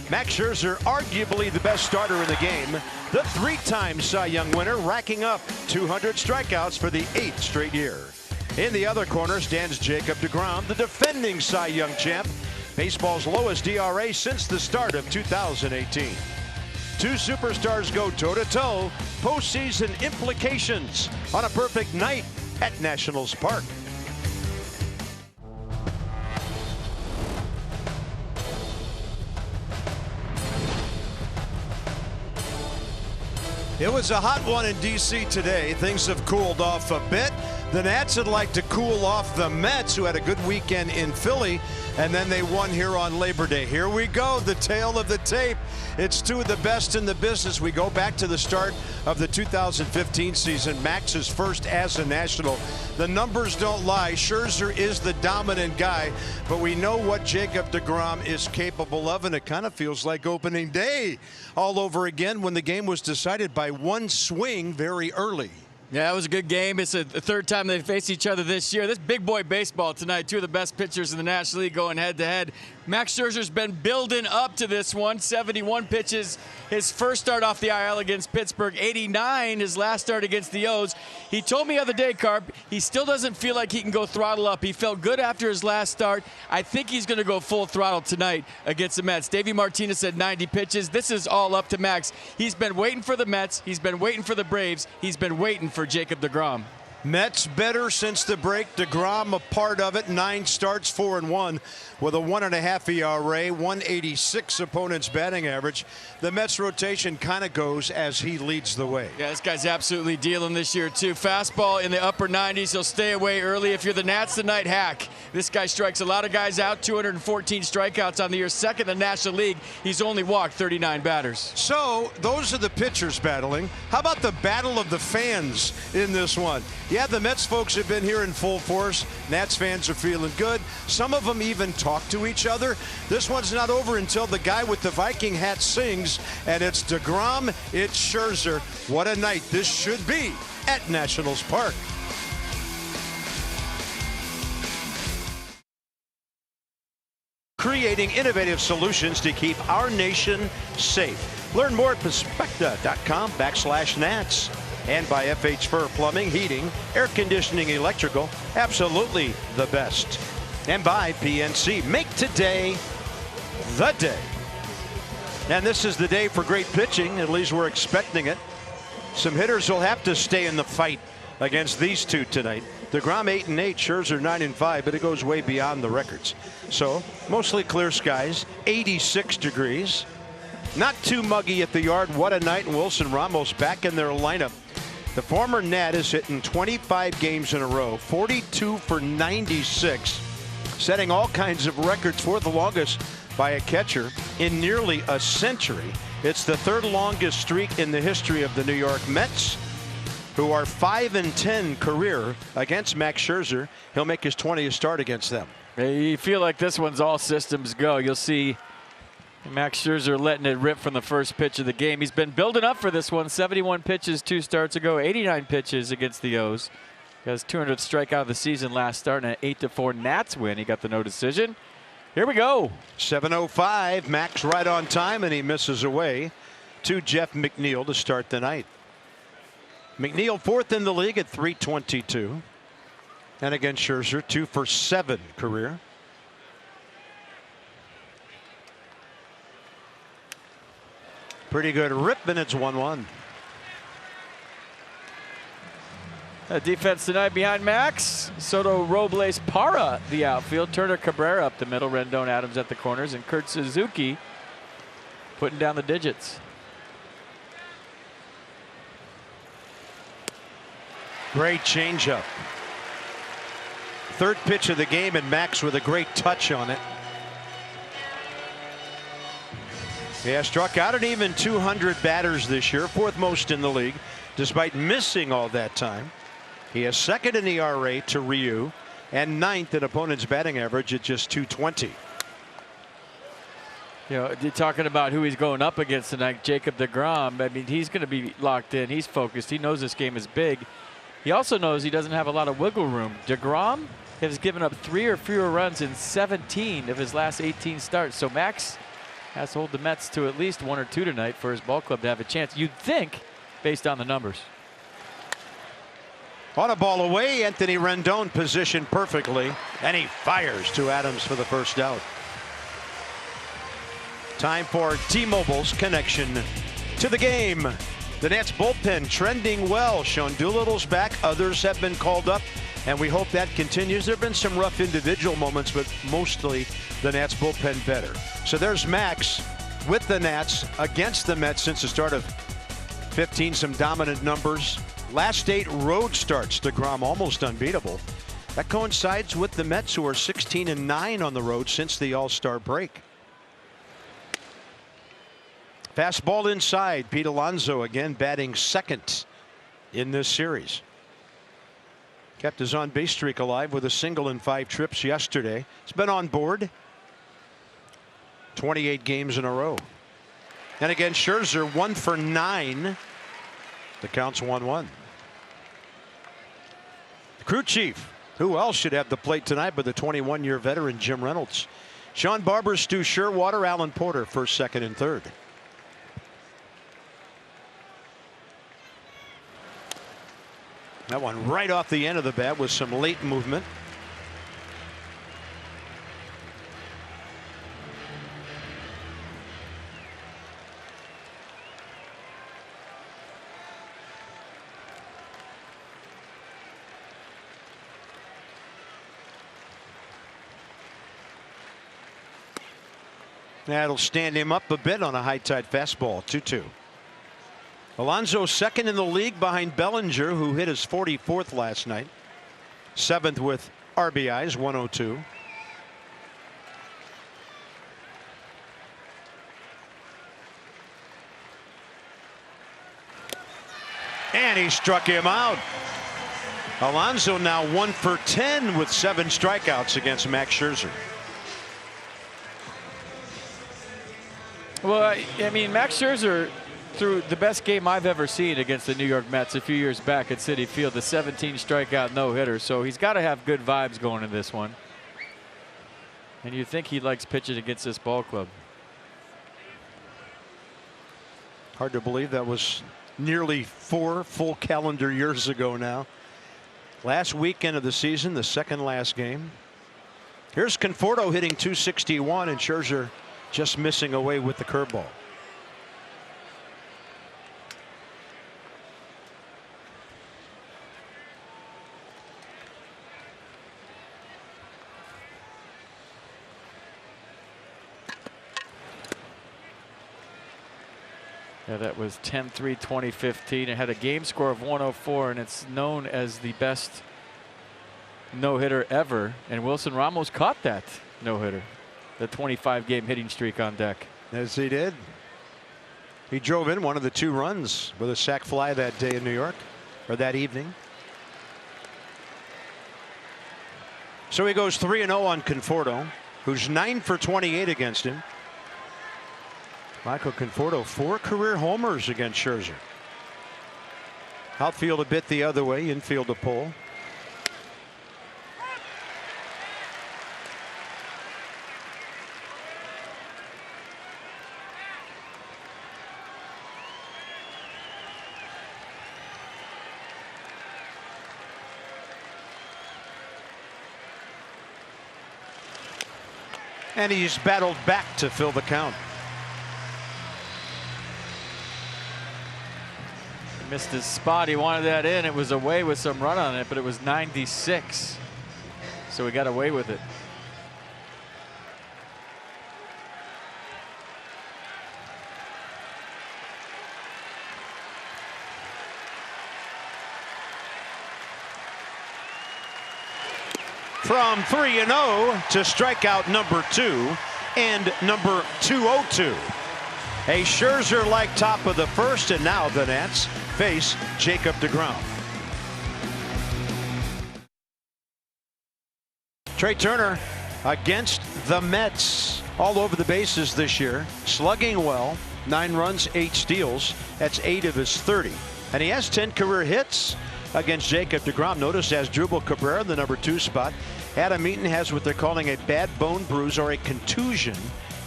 Max Scherzer, arguably the best starter in the game, the three-time Cy Young winner, racking up 200 strikeouts for the 8th straight year. In the other corner stands Jacob deGrom, the defending Cy Young champ, baseball's lowest ERA since the start of 2018. Two superstars go toe-to-toe, postseason implications on a perfect night at Nationals Park. It was a hot one in D.C. today. Things have cooled off a bit. The Nats would like to cool off the Mets, who had a good weekend in Philly, and then they won here on Labor Day. Here we go, the tale of the tape. It's two of the best in the business. We go back to the start of the 2015 season, Max's first as a National. The numbers don't lie. Scherzer is the dominant guy, but we know what Jacob deGrom is capable of, and it kind of feels like opening day all over again when the game was decided by one swing very early. Yeah, it was a good game. It's the third time they face each other this year. This big boy baseball tonight. Two of the best pitchers in the National League going head-to-head. Max Scherzer's been building up to this one. 71 pitches, his first start off the IL against Pittsburgh. 89, his last start against the O's. He told me the other day, Carp, he still doesn't feel like he can go throttle up. He felt good after his last start. I think he's going to go full throttle tonight against the Mets. Davey Martinez said 90 pitches. This is all up to Max. He's been waiting for the Mets. He's been waiting for the Braves. He's been waiting for Jacob deGrom. Mets better since the break. deGrom a part of it. 9 starts, 4-1 with a 1.5 ERA, 186 opponent's batting average. The Mets rotation kind of goes as he leads the way. Yeah, this guy's absolutely dealing this year too. Fastball in the upper 90s. He'll stay away early. If you're the Nats tonight, hack. This guy strikes a lot of guys out. 214 strikeouts on the year, second in the National League. He's only walked 39 batters. So those are the pitchers battling. How about the battle of the fans in this one? Yeah, the Mets folks have been here in full force. Nats fans are feeling good. Some of them even talk to each other. This one's not over until the guy with the Viking hat sings, and it's deGrom, it's Scherzer. What a night this should be at Nationals Park. Creating innovative solutions to keep our nation safe. Learn more at Perspecta.com/Nats. And by FH Fur Plumbing, Heating, Air Conditioning, Electrical, absolutely the best. And by PNC, make today the day. And this is the day for great pitching, at least we're expecting it. Some hitters will have to stay in the fight against these two tonight. deGrom 8-8, Scherzer 9-5, but it goes way beyond the records. So mostly clear skies, 86 degrees. Not too muggy at the yard. What a night. And Wilson Ramos back in their lineup. The former Nat is hitting 25 games in a row, 42 for 96, setting all kinds of records for the longest by a catcher in nearly a century. It's the third longest streak in the history of the New York Mets, who are 5-10 career against Max Scherzer. He'll make his 20th start against them. You feel like this one's all systems go. You'll see Max Scherzer letting it rip from the first pitch of the game. He's been building up for this one. 71 pitches 2 starts ago, 89 pitches against the O's. He has 200th strikeout of the season last start and an 8-4 Nats win. He got the no decision. Here we go. 7:05, Max right on time, and he misses away to Jeff McNeil to start the night. McNeil 4th in the league at .322. And again, Scherzer 2 for 7 career. Pretty good rip, and it's 1-1. Defense tonight behind Max. Soto, Robles, Parra the outfield. Turner, Cabrera up the middle. Rendon, Adams at the corners. And Kurt Suzuki putting down the digits. Great changeup. Third pitch of the game, and Max with a great touch on it. He has struck out an even 200 batters this year, 4th most in the league, despite missing all that time. He is 2nd in ERA to Ryu and 9th in opponent's batting average at just .220. You know, you're talking about who he's going up against tonight, Jacob deGrom. I mean, he's going to be locked in. He's focused. He knows this game is big. He also knows he doesn't have a lot of wiggle room. deGrom has given up 3 or fewer runs in 17 of his last 18 starts. So Max has to hold the Mets to at least 1 or 2 tonight for his ball club to have a chance, you'd think, based on the numbers. On a ball away, Anthony Rendon positioned perfectly, and he fires to Adams for the first out. Time for T-Mobile's connection to the game. The Nats bullpen trending well. Sean Doolittle's back. Others have been called up, and we hope that continues. There have been some rough individual moments, but mostly the Nats bullpen better. So there's Max with the Nats against the Mets since the start of 15. Some dominant numbers. Last 8 road starts. DeGrom almost unbeatable. That coincides with the Mets, who are 16-9 on the road since the All-Star break. Fastball inside. Pete Alonso again batting second in this series. Kept his on-base streak alive with a single in 5 trips yesterday. He's been on board 28 games in a row. And again, Scherzer 1 for 9. The count's 1-1. The crew chief. Who else should have the plate tonight but the 21-year veteran Jim Reynolds? Sean Barber, Stu Sherwater, Alan Porter, first, second, and third. That one right off the end of the bat with some late movement. That'll stand him up a bit on a high-tide fastball. 2-2. Alonso second in the league behind Bellinger, who hit his 44th last night. 7th with RBIs, 102. And he struck him out. Alonso now 1 for 10 with 7 strikeouts against Max Scherzer. Well, I mean, Max Scherzer threw the best game I've ever seen against the New York Mets a few years back at Citi Field, the 17 strikeout no-hitter. So he's got to have good vibes going in this one. And you think he likes pitching against this ball club. Hard to believe that was nearly 4 full calendar years ago now. Last weekend of the season, the second last game. Here's Conforto hitting .261 and Scherzer just missing away with the curveball. Yeah, that was 10-3-2015. It had a game score of 104, and it's known as the best no-hitter ever. And Wilson Ramos caught that no-hitter. The 25-game hitting streak on deck. As he did. He drove in one of the 2 runs with a sac fly that day in New York, or that evening. So he goes 3-0 on Conforto, who's 9 for 28 against him. Michael Conforto 4 career homers against Scherzer. Outfield a bit the other way, infield a pull. And he's battled back to fill the count. He missed his spot. He wanted that in. It was away with some run on it, but it was 96. So he got away with it. From 3-0 to strikeout number 2 and number 202. A Scherzer-like top of the first, and now the Nats face Jacob deGrom. Trey Turner against the Mets. All over the bases this year, slugging well, 9 runs, 8 steals. That's 8 of his 30, and he has 10 career hits against Jacob deGrom. Notice as Drupal Cabrera in the number 2 spot. Adam Eaton has what they're calling a bad bone bruise or a contusion.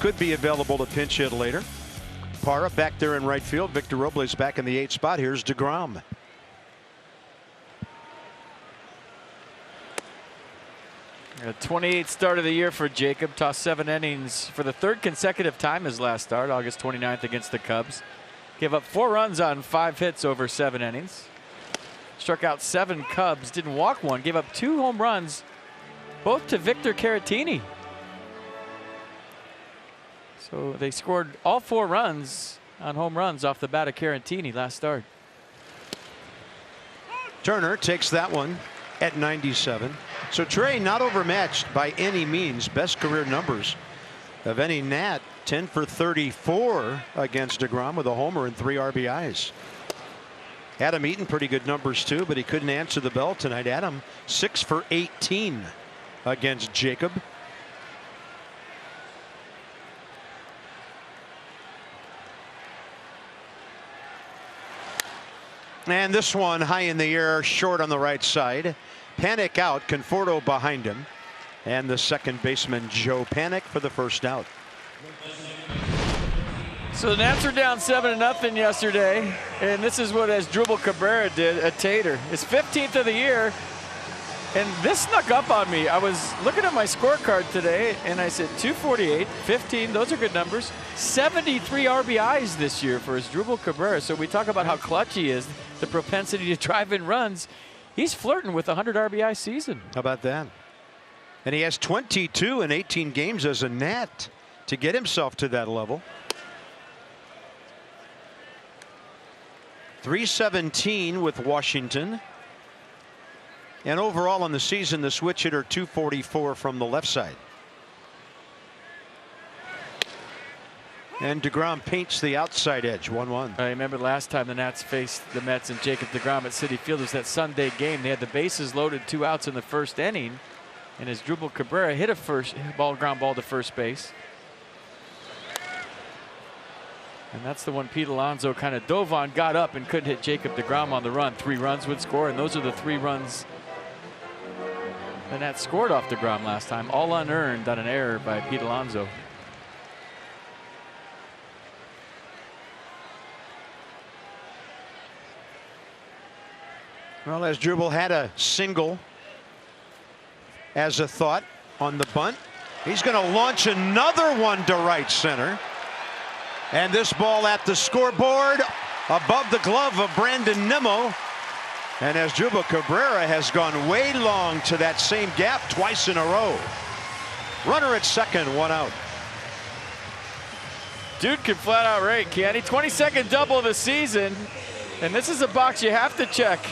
could be available to pinch hit later. Parra back there in right field. Victor Robles back in the 8th spot. Here's DeGrom. A 28th start of the year for Jacob. Tossed 7 innings for the 3rd consecutive time his last start, August 29th against the Cubs. Gave up 4 runs on 5 hits over 7 innings. Struck out 7 Cubs, didn't walk 1, gave up 2 home runs, both to Victor Caratini. So they scored all 4 runs on home runs off the bat of Caratini last start. Turner takes that one at 97. So Trey not overmatched by any means. Best career numbers of any Nat. 10 for 34 against DeGrom with a homer and 3 RBIs. Adam Eaton pretty good numbers too, but he couldn't answer the bell tonight. Adam 6 for 18 against Jacob. And this one high in the air, short on the right side. Panic out, Conforto behind him. And the second baseman, Joe Panic, for the first out. So the Nats were down 7-0 yesterday, and this is what Asdrubal Cabrera did, a tater. His 15th of the year, and this snuck up on me. I was looking at my scorecard today, and I said 248, 15, those are good numbers. 73 RBIs this year for Asdrubal Cabrera. So we talk about how clutch he is, the propensity to drive in runs. He's flirting with a 100 RBI season. How about that? And he has 22 in 18 games as a Nat to get himself to that level. 317 with Washington. And overall on the season, the switch hitter 244 from the left side. And DeGrom paints the outside edge, 1-1. I remember last time the Nats faced the Mets and Jacob DeGrom at Citi Field. It was that Sunday game. They had the bases loaded, 2 outs in the first inning. And Asdrubal Cabrera hit a ground ball to first base. And that's the one Pete Alonso kind of dove on, got up, and couldn't hit Jacob DeGrom on the run. 3 runs would score, and those are the 3 runs the Nats scored off DeGrom last time, all unearned on an error by Pete Alonso. Well, Asdrubal had a single as a thought on the bunt. He's going to launch another one to right center. And this ball at the scoreboard above the glove of Brandon Nimmo. And Asdrubal Cabrera has gone way long to that same gap twice in a row. Runner at second, 1 out. Dude can flat out rake, can't he? 22nd double of the season. And this is a box you have to check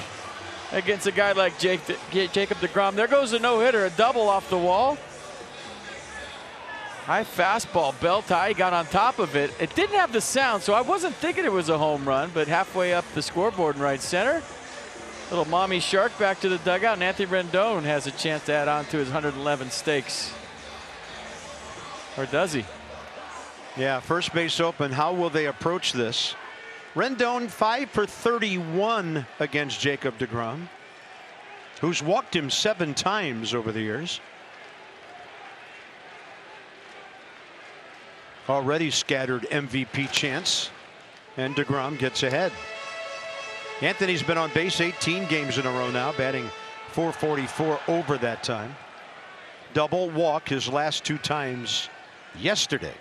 against a guy like Jacob DeGrom. There goes a no-hitter, a double off the wall. High fastball, belt high, got on top of it. It didn't have the sound, so I wasn't thinking it was a home run, but halfway up the scoreboard in right center. Little mommy shark back to the dugout, and Anthony Rendon has a chance to add on to his 111 stakes. Or does he? Yeah, first base open. How will they approach this? Rendon 5 for 31 against Jacob DeGrom, who's walked him 7 times over the years. Already scattered MVP chance, and DeGrom gets ahead. Anthony's been on base 18 games in a row now, batting .444 over that time. Double walk his last 2 times yesterday.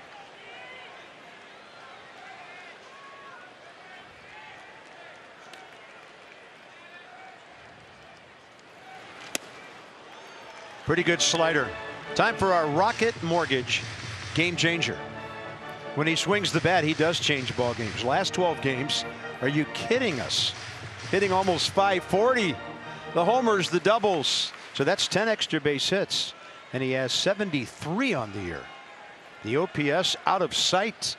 Pretty good slider. Time for our Rocket Mortgage game changer. When he swings the bat, he does change ball games. Last 12 games, are you kidding us? Hitting almost .540. The homers, the doubles. So that's 10 extra base hits. And he has 73 on the year. The OPS out of sight.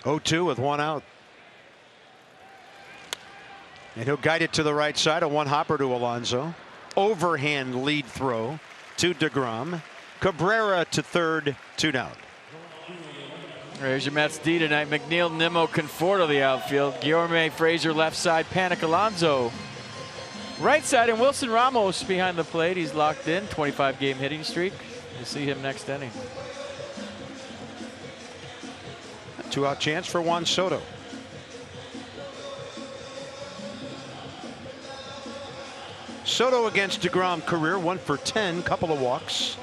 .02 with 1 out. And he'll guide it to the right side. A 1-hopper to Alonso. Overhand lead throw to DeGrom. Cabrera to third, 2 down. There's your Mets D tonight. McNeil, Nimmo, Conforto the outfield. Guillorme, Frazier left side. Panic, Alonso Right side, and Wilson Ramos behind the plate. He's locked in, 25-game hitting streak. We'll see him next inning. A 2-out chance for Juan Soto. Soto against DeGrom, career 1 for 10, couple of walks.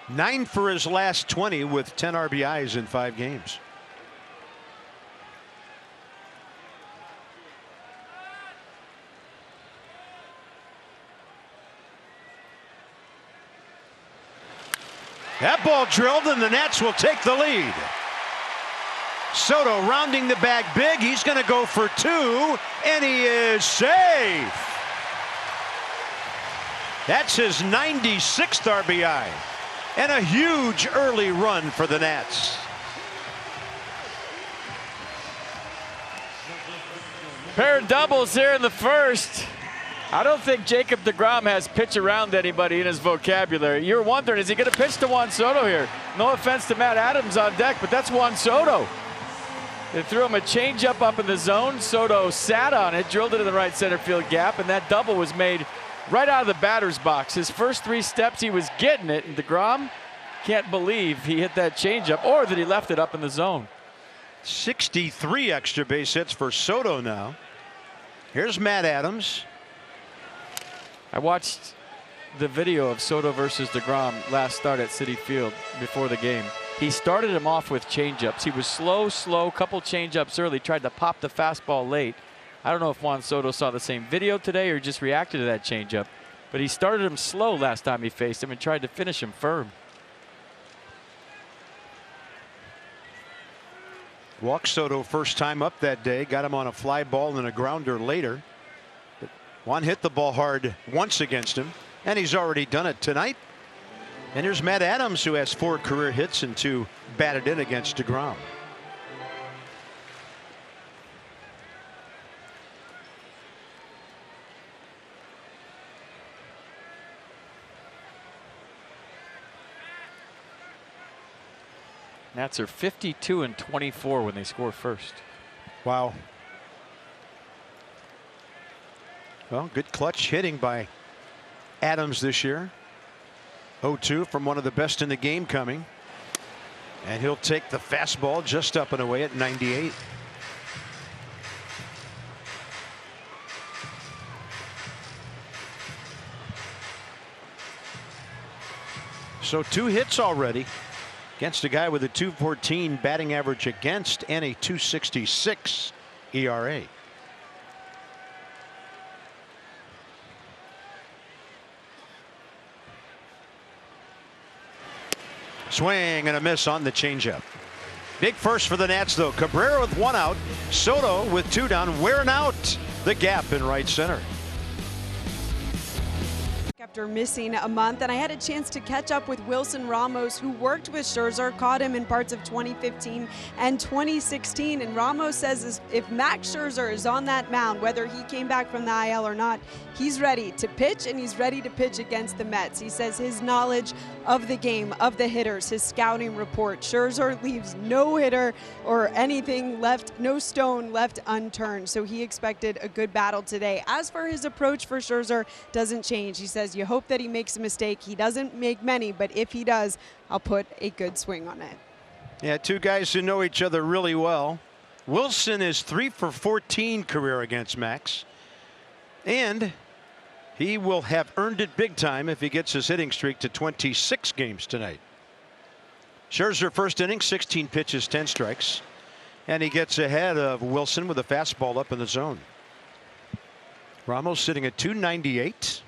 Nine for his last 20 with 10 RBIs in 5 games. That ball drilled, and the Nats will take the lead. Soto rounding the bag big. He's going to go for 2, and he is safe. That's his 96th RBI, and a huge early run for the Nats. Pair of doubles here in the first. I don't think Jacob deGrom has pitch around anybody in his vocabulary. You're wondering, is he going to pitch to Juan Soto here? No offense to Matt Adams on deck, but that's Juan Soto. They threw him a changeup up in the zone. Soto sat on it, drilled it in the right center field gap, and that double was made right out of the batter's box. His first 3 steps, he was getting it, and deGrom can't believe he hit that changeup or that he left it up in the zone. 63 extra base hits for Soto now. Here's Matt Adams. I watched the video of Soto versus deGrom last start at Citi Field before the game. He started him off with changeups. He was slow, couple changeups early, tried to pop the fastball late. I don't know if Juan Soto saw the same video today or just reacted to that changeup, but he started him slow last time he faced him and tried to finish him firm. Walked Soto first time up that day, got him on a fly ball and a grounder later. But Juan hit the ball hard once against him, and he's already done it tonight. And here's Matt Adams, who has 4 career hits and 2 batted in against deGrom. Nats are 52 and 24 when they score first. Wow. Well, good clutch hitting by Adams this year. 0-2 from one of the best in the game coming. And he'll take the fastball just up and away at 98. So 2 hits already against a guy with a .214 batting average against and a .266 ERA. Swing and a miss on the changeup. Big first for the Nats, though. Cabrera with 1 out. Soto with 2 down, wearing out the gap in right center. After missing a month, and I had a chance to catch up with Wilson Ramos, who worked with Scherzer, caught him in parts of 2015 and 2016. And Ramos says if Max Scherzer is on that mound, whether he came back from the IL or not, he's ready to pitch, and he's ready to pitch against the Mets. He says his knowledge of the game, of the hitters, his scouting report, Scherzer leaves no hitter or anything left, no stone left unturned. So he expected a good battle today. As for his approach for Scherzer, doesn't change. He says you hope that he makes a mistake. He doesn't make many, but if he does, I'll put a good swing on it. Yeah, 2 guys who know each other really well. Wilson is 3 for 14 career against Max, and he will have earned it big time if he gets his hitting streak to 26 games tonight. Scherzer first inning, 16 pitches, 10 strikes, and he gets ahead of Wilson with a fastball up in the zone. Ramos sitting at 298.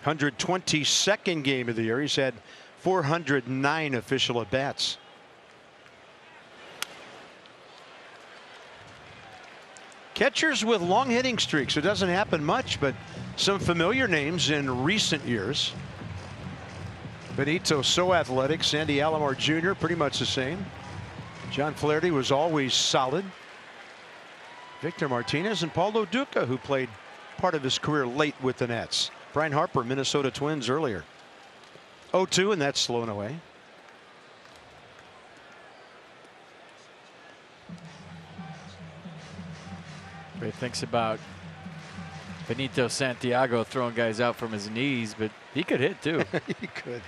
122nd game of the year. He's had 409 official at bats. Catchers with long hitting streaks. It doesn't happen much, but some familiar names in recent years. Benito, so athletic. Sandy Alomar Jr., pretty much the same. John Flaherty was always solid. Victor Martinez and Paul Lo Duca, who played part of his career late with the Nats. Brian Harper, Minnesota Twins earlier. 0-2, and that's slown away. Ray thinks about Benito Santiago throwing guys out from his knees, but he could hit too. He could.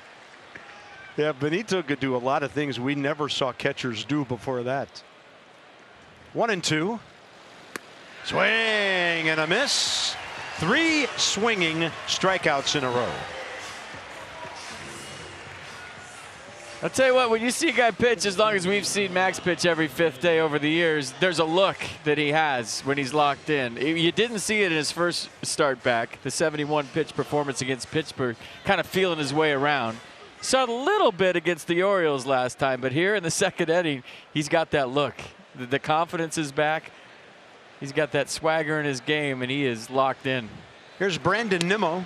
Yeah, Benito could do a lot of things we never saw catchers do before that. 1-2. Swing and a miss. 3 swinging strikeouts in a row. I'll tell you what, when you see a guy pitch, as long as we've seen Max pitch every 5th day over the years, there's a look that he has when he's locked in. You didn't see it in his first start back, the 71 pitch performance against Pittsburgh, kind of feeling his way around. Saw a little bit against the Orioles last time, but here in the 2nd inning, he's got that look. The confidence is back. He's got that swagger in his game, and he is locked in. Here's Brandon Nimmo.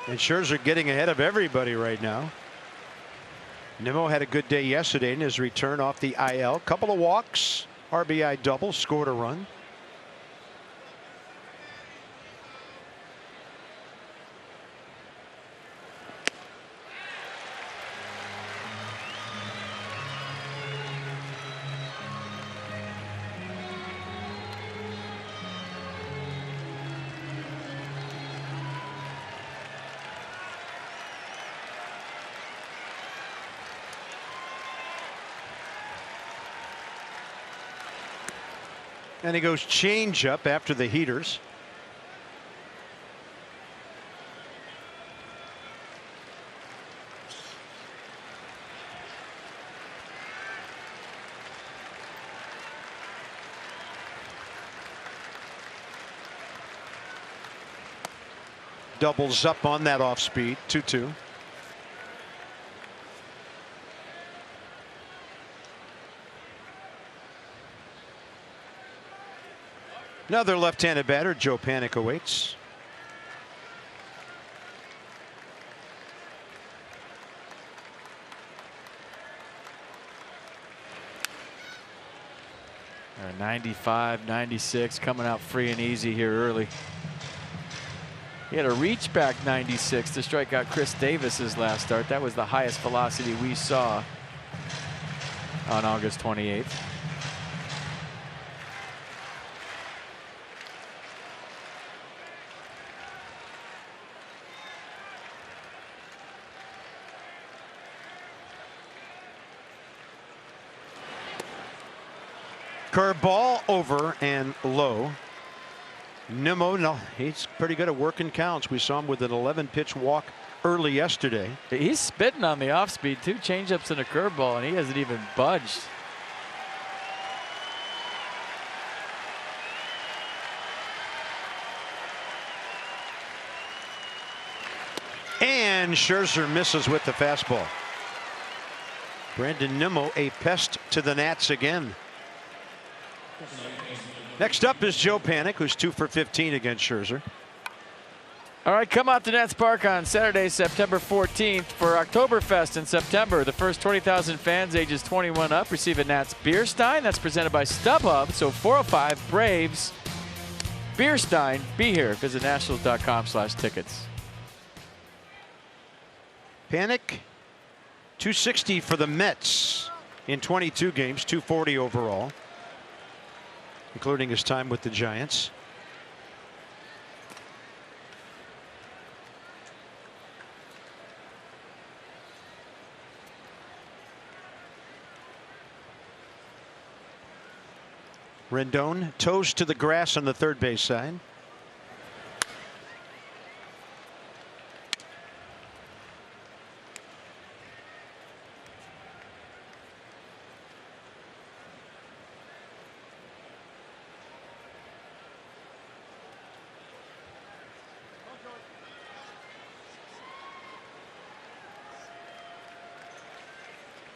And Scherzer getting ahead of everybody right now. Nimmo had a good day yesterday in his return off the IL. Couple of walks, RBI double, scored a run. And he goes change up after the heaters. Doubles up on that off speed. 2-2. Another left-handed batter, Joe Panik, awaits. Or 95, 96, coming out free and easy here early. He had a reach back 96 to strike out Chris Davis his last start. That was the highest velocity we saw on August 28th. Curveball over and low. Nimmo, no, he's pretty good at working counts. We saw him with an 11-pitch walk early yesterday. He's spitting on the off speed too. Changeups and a curveball, and he hasn't even budged. And Scherzer misses with the fastball. Brandon Nimmo, a pest to the Nats again. Next up is Joe Panik, who's 2 for 15 against Scherzer. All right, come out to Nats Park on Saturday, September 14th for Oktoberfest in September. The first 20,000 fans ages 21 up receive a Nats Beer Stein. That's presented by StubHub. So 405 Braves Beer Stein. Be here. Visit nationals.com/tickets. Panik, 260 for the Mets in 22 games, 240 overall, including his time with the Giants. Rendon toes to the grass on the third base side.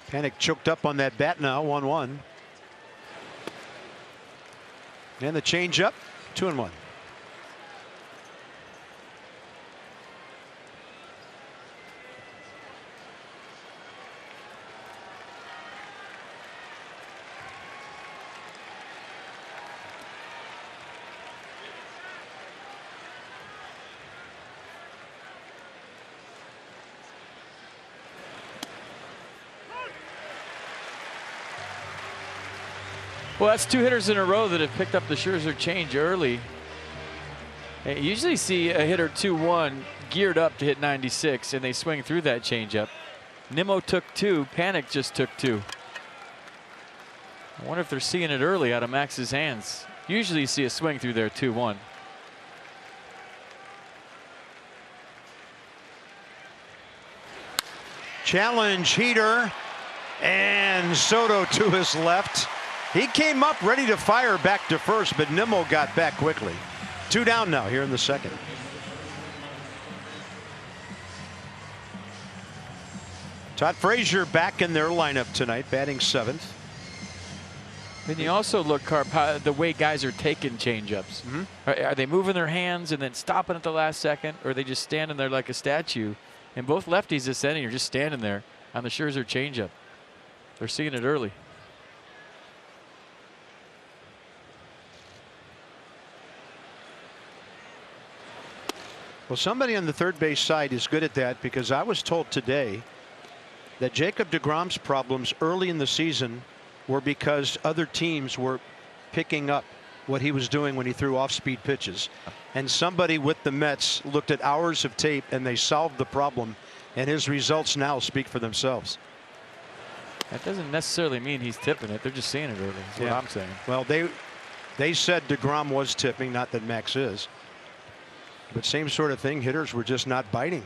Panik choked up on that bat now, 1-1. And the changeup, 2-1. Well, that's 2 hitters in a row that have picked up the Scherzer change early. You usually see a hitter 2-1 geared up to hit 96, and they swing through that changeup. Nimmo took 2. Panik just took 2. I wonder if they're seeing it early out of Max's hands. Usually you see a swing through there 2-1. Challenge heater, and Soto to his left. He came up ready to fire back to first, but Nimmo got back quickly. 2 down now here in the second. Todd Frazier back in their lineup tonight, batting 7th. And you also look, Carp, how the way guys are taking changeups. Are they moving their hands and then stopping at the last second, or are they just standing there like a statue? And both lefties this inning are just standing there on the Scherzer changeup. They're seeing it early. Well, somebody on the third base side is good at that, because I was told today that Jacob deGrom's problems early in the season were because other teams were picking up what he was doing when he threw off-speed pitches. And somebody with the Mets looked at hours of tape and they solved the problem, and his results now speak for themselves. That doesn't necessarily mean he's tipping it. They're just seeing it early, is what I'm saying. Well, they said deGrom was tipping, not that Max is. But same sort of thing, hitters were just not biting.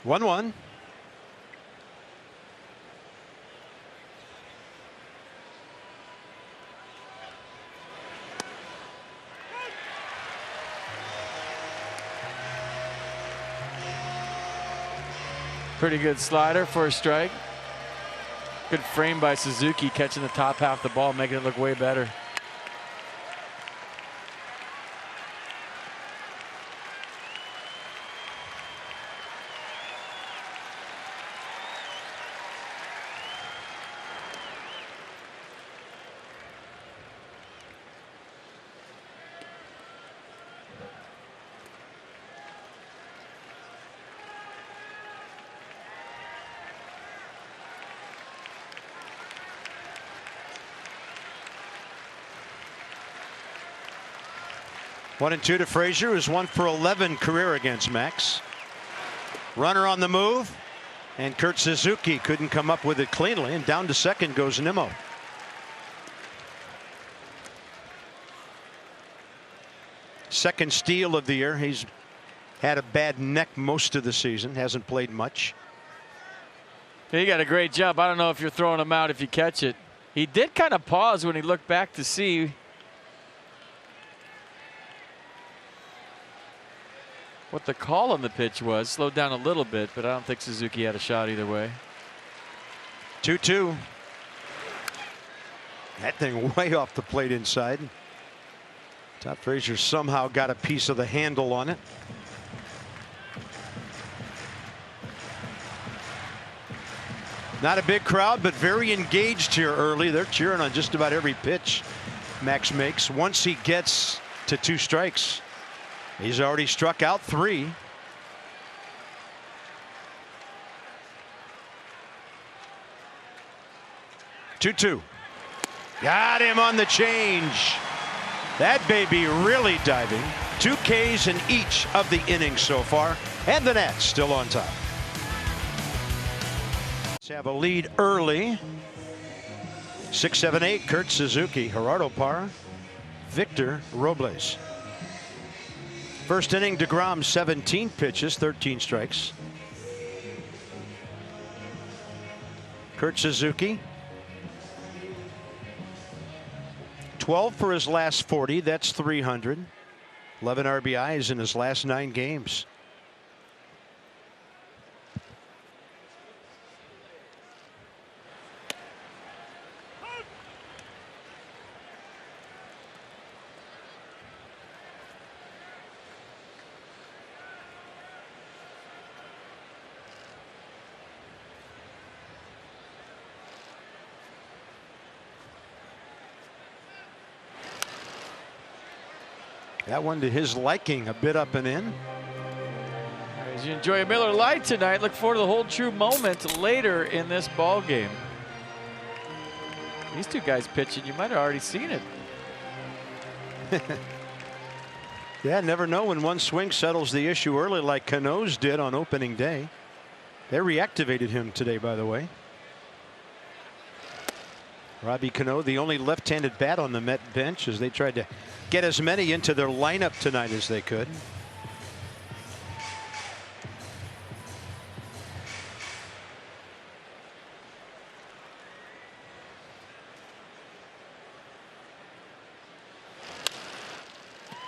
One. Pretty good slider for a strike. Good frame by Suzuki, catching the top half of the ball, making it look way better. One and two to Frazier, who's 1 for 11 career against Max. Runner on the move, and Kurt Suzuki couldn't come up with it cleanly, and down to second goes Nimmo. Second steal of the year. He's had a bad neck most of the season, hasn't played much. He got a great jump. I don't know if you're throwing him out if you catch it. He did kind of pause when he looked back to see what the call on the pitch was. Slowed down a little bit, but I don't think Suzuki had a shot either way. 2-2. That thing way off the plate inside. Todd Frazier somehow got a piece of the handle on it. Not a big crowd, but very engaged here early. They're cheering on just about every pitch Max makes. Once he gets to 2 strikes, he's already struck out 3. Two. Got him on the change. That baby really diving. 2 Ks in each of the innings so far, and the Nats still on top. Let's have a lead early. 6-7-8. Kurt Suzuki, Gerardo Parra, Victor Robles. First inning, deGrom 17 pitches, 13 strikes. Kurt Suzuki 12 for his last 40. That's 300. 11 RBIs in his last 9 games. That one to his liking, a bit up and in. As you enjoy a Miller Lite tonight, look forward to the Hold True moment later in this ball game. These two guys pitching, you might have already seen it. Yeah, never know when one swing settles the issue early like Cano's did on opening day. They reactivated him today, by the way. Robbie Cano, the only left-handed bat on the Met bench, as they tried to get as many into their lineup tonight as they could.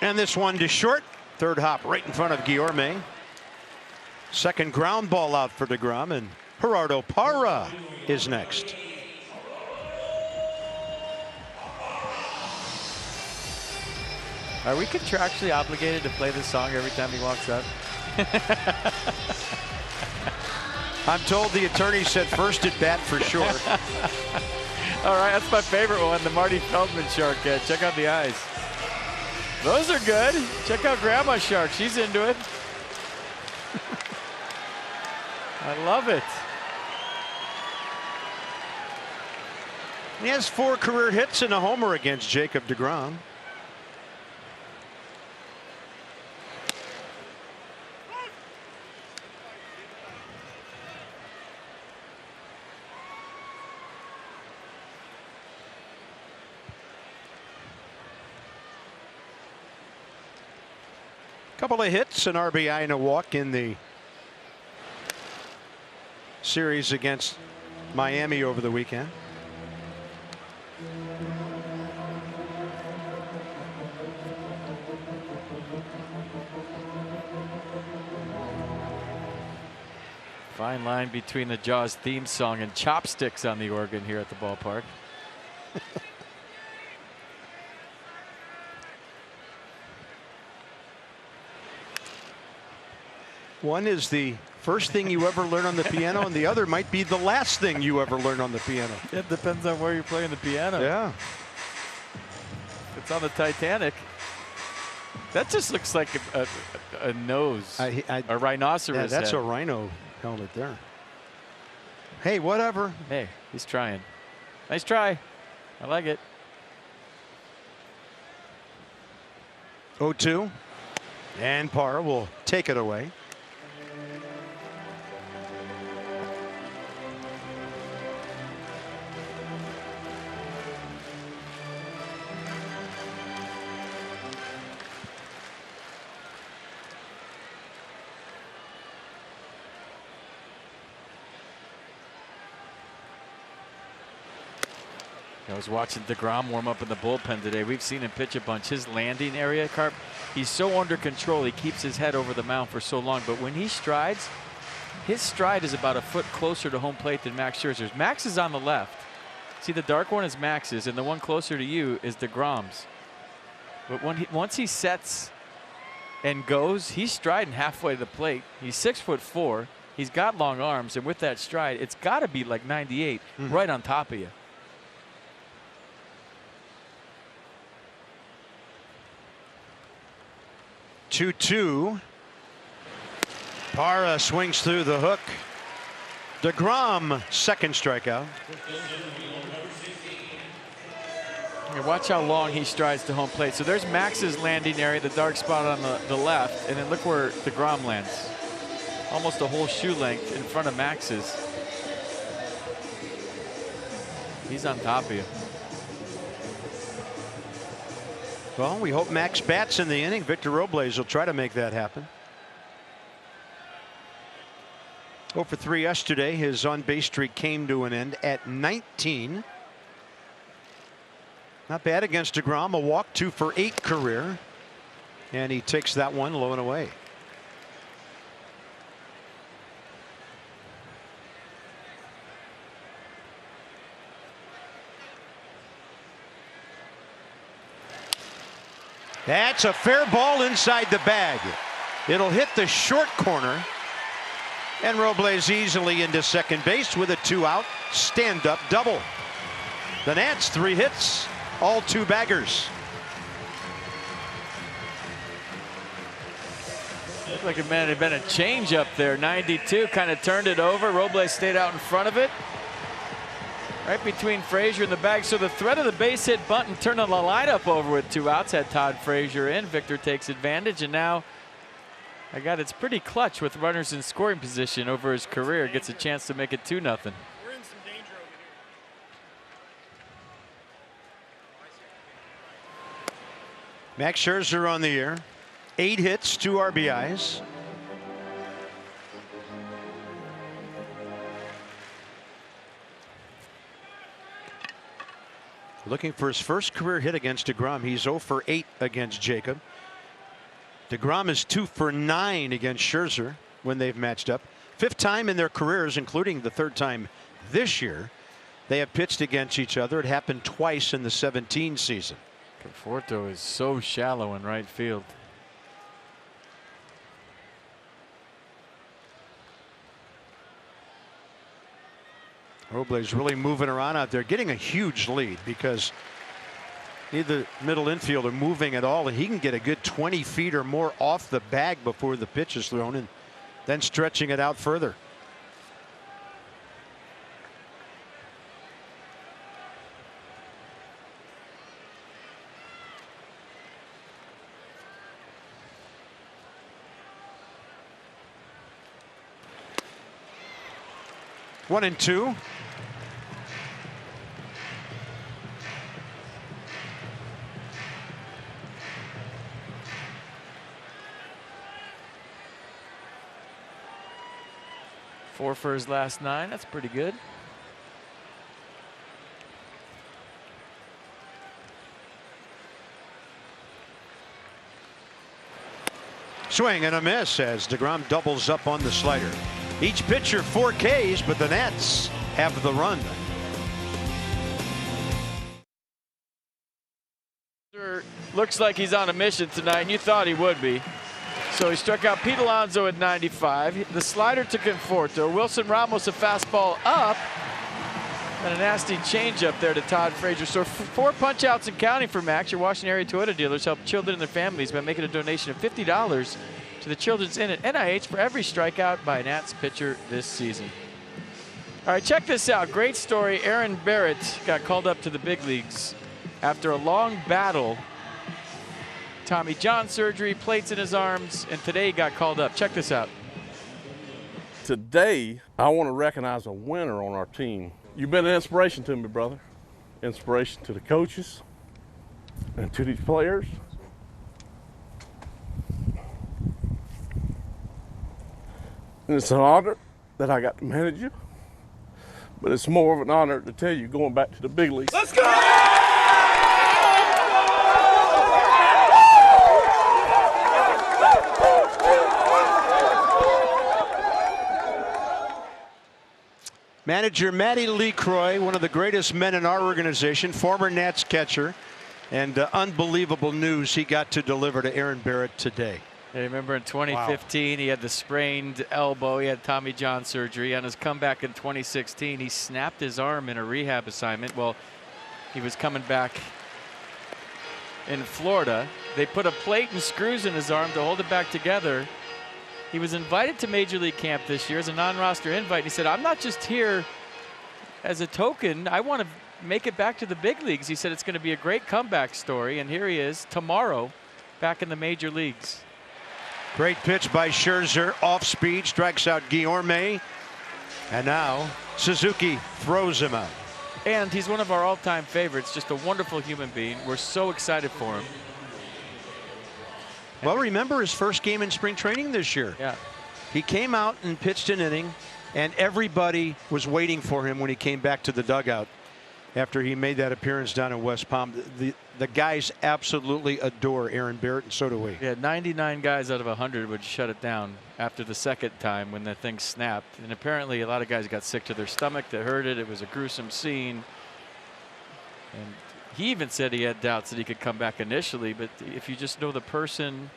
And this one to short. Third hop right in front of Guillorme. Second ground ball out for DeGrom, and Gerardo Parra is next. Are we contractually obligated to play this song every time he walks up? I'm told the attorney said first at bat for sure. All right, that's my favorite one, the Marty Feldman shark. Check out the eyes. Those are good. Check out Grandma Shark. She's into it. I love it. He has 4 career hits and a homer against Jacob deGrom. Couple of hits, an RBI and a walk in the series against Miami over the weekend. Fine line between the Jaws theme song and chopsticks on the organ here at the ballpark. One is the first thing you ever learn on the piano, and the other might be the last thing you ever learn on the piano. It depends on where you're playing the piano. Yeah. It's on the Titanic. That just looks like a nose. A rhinoceros. Yeah, that's head. a rhino helmet there. Hey, whatever. Hey, he's trying. Nice try. I like it. 0-2. And Parra will take it away. I was watching DeGrom warm up in the bullpen today. We've seen him pitch a bunch. His landing area, Carp, he's so under control. He keeps his head over the mound for so long. But when he strides, his stride is about a foot closer to home plate than Max Scherzer's. Max is on the left. See, the dark one is Max's, and the one closer to you is DeGrom's. But once he sets and goes, he's striding halfway to the plate. He's 6'4". He's got long arms, and with that stride, it's got to be like 98 right on top of you. Two. Parra swings through the hook. DeGrom, second strikeout. Watch how long he strides to home plate. So there's Max's landing area, the dark spot on the left, and then look where DeGrom lands. Almost a whole shoe length in front of Max's. He's on top of you. Well, we hope Max bats in the inning. Victor Robles will try to make that happen. 0 for 3 yesterday. His on-base streak came to an end at 19. Not bad against DeGrom. A walk, 2 for 8 career. And he takes that one low and away. That's a fair ball inside the bag. It'll hit the short corner. And Robles easily into second base with a 2-out stand-up double. The Nats 3 hits, all 2 baggers. Looked like it might have been a change up there. 92 kind of turned it over. Robles stayed out in front of it. Right between Frazier and the bag. So the threat of the base hit bunt and turning the lineup over with 2 outs had Todd Frazier in. Victor takes advantage, and now it's pretty clutch with runners in scoring position over his career. Gets a chance to make it 2-0. We're in some danger over here. Max Scherzer on the air. 8 hits, 2 RBIs. Looking for his first career hit against DeGrom. He's 0 for 8 against Jacob. DeGrom is 2 for 9 against Scherzer when they've matched up. 5th time in their careers, including the 3rd time this year, they have pitched against each other. It happened twice in the 17 season. Conforto is so shallow in right field. Robles really moving around out there, getting a huge lead because neither middle infielder moving at all, and he can get a good 20 feet or more off the bag before the pitch is thrown, and then stretching it out further. One and two. Four for his last 9. That's pretty good. Swing and a miss as DeGrom doubles up on the slider. Each pitcher 4 Ks, but the Nats have the run. Looks like he's on a mission tonight, and you thought he would be. So he struck out Pete Alonso at 95. The slider to Conforto. Wilson Ramos a fastball up. And a nasty changeup there to Todd Frazier. So 4 punch outs and counting for Max. Your Washington area Toyota dealers help children and their families by making a donation of $50 to the Children's Inn at NIH for every strikeout by a Nats pitcher this season. All right, check this out. Great story. Aaron Barrett got called up to the big leagues after a long battle. Tommy John surgery, plates in his arms, and today he got called up. Check this out. Today, I want to recognize a winner on our team. You've been an inspiration to me, brother. Inspiration to the coaches and to these players. And it's an honor that I got to manage you, but it's more of an honor to tell you going back to the big leagues. Let's go! Manager Matty LeCroy, one of the greatest men in our organization, former Nats catcher, and unbelievable news he got to deliver to Aaron Barrett today. Yeah, remember in 2015, He had the sprained elbow. He had Tommy John surgery. On his comeback in 2016, he snapped his arm in a rehab assignment. Well, he was coming back in Florida. They put a plate and screws in his arm to hold it back together. He was invited to Major League Camp this year as a non-roster invite. He said, I'm not just here as a token. I want to make it back to the big leagues. He said it's going to be a great comeback story. And here he is tomorrow back in the major leagues. Great pitch by Scherzer. Off speed. Strikes out Guillorme. And now Suzuki throws him out. And he's one of our all-time favorites. Just a wonderful human being. We're so excited for him. Well, remember his first game in spring training this year. Yeah. He came out and pitched an inning, and everybody was waiting for him when he came back to the dugout after he made that appearance down in West Palm. The guys absolutely adore Aaron Barrett, and so do we. Yeah, 99 guys out of 100 would shut it down after the second time when the thing snapped. And apparently a lot of guys got sick to their stomach. They heard it. It was a gruesome scene. And he even said he had doubts that he could come back initially, but if you just know the person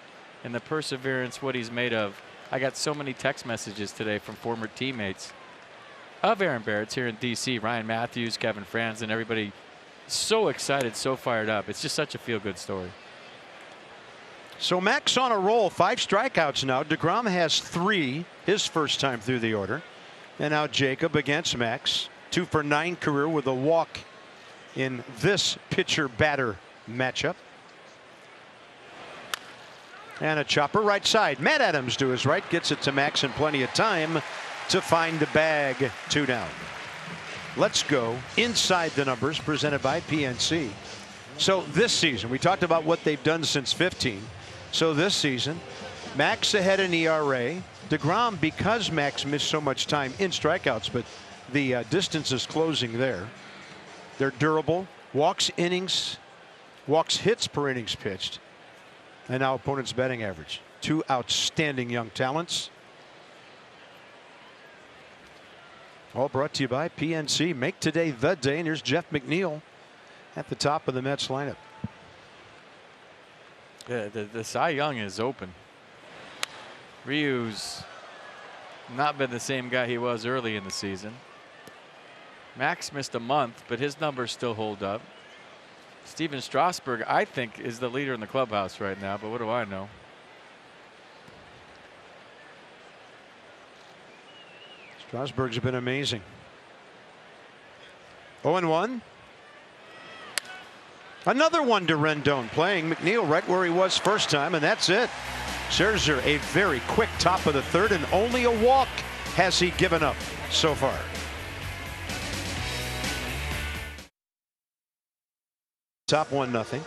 and the perseverance, what he's made of. I got so many text messages today from former teammates of Aaron Barrett's here in D.C. Ryan Matthews, Kevin Franzen, everybody so excited, so fired up. It's just such a feel-good story. So Max on a roll, 5 strikeouts now. DeGrom has 3 his first time through the order. And now Jacob against Max. 2 for 9 career with a walk in this pitcher batter matchup. And a chopper right side. Matt Adams to his right gets it to Max in plenty of time to find the bag. 2 down. Let's go inside the numbers presented by PNC. So this season we talked about what they've done since 15. So this season Max ahead in ERA. DeGrom, because Max missed so much time in strikeouts, but the distance is closing there. They're durable. Walks innings, walks hits per innings pitched, and now opponent's batting average. 2 outstanding young talents. All brought to you by PNC. Make today the day. And here's Jeff McNeil at the top of the Mets lineup. The Cy Young is open. Ryu's not been the same guy he was early in the season. Max missed a month, but his numbers still hold up. Steven Strasburg, I think, is the leader in the clubhouse right now, but what do I know? Strasburg's been amazing. 0-1. Another one to Rendon, playing McNeil right where he was first time, and that's it. Scherzer, a very quick top of the third, and only a walk has he given up so far. Top 1-0.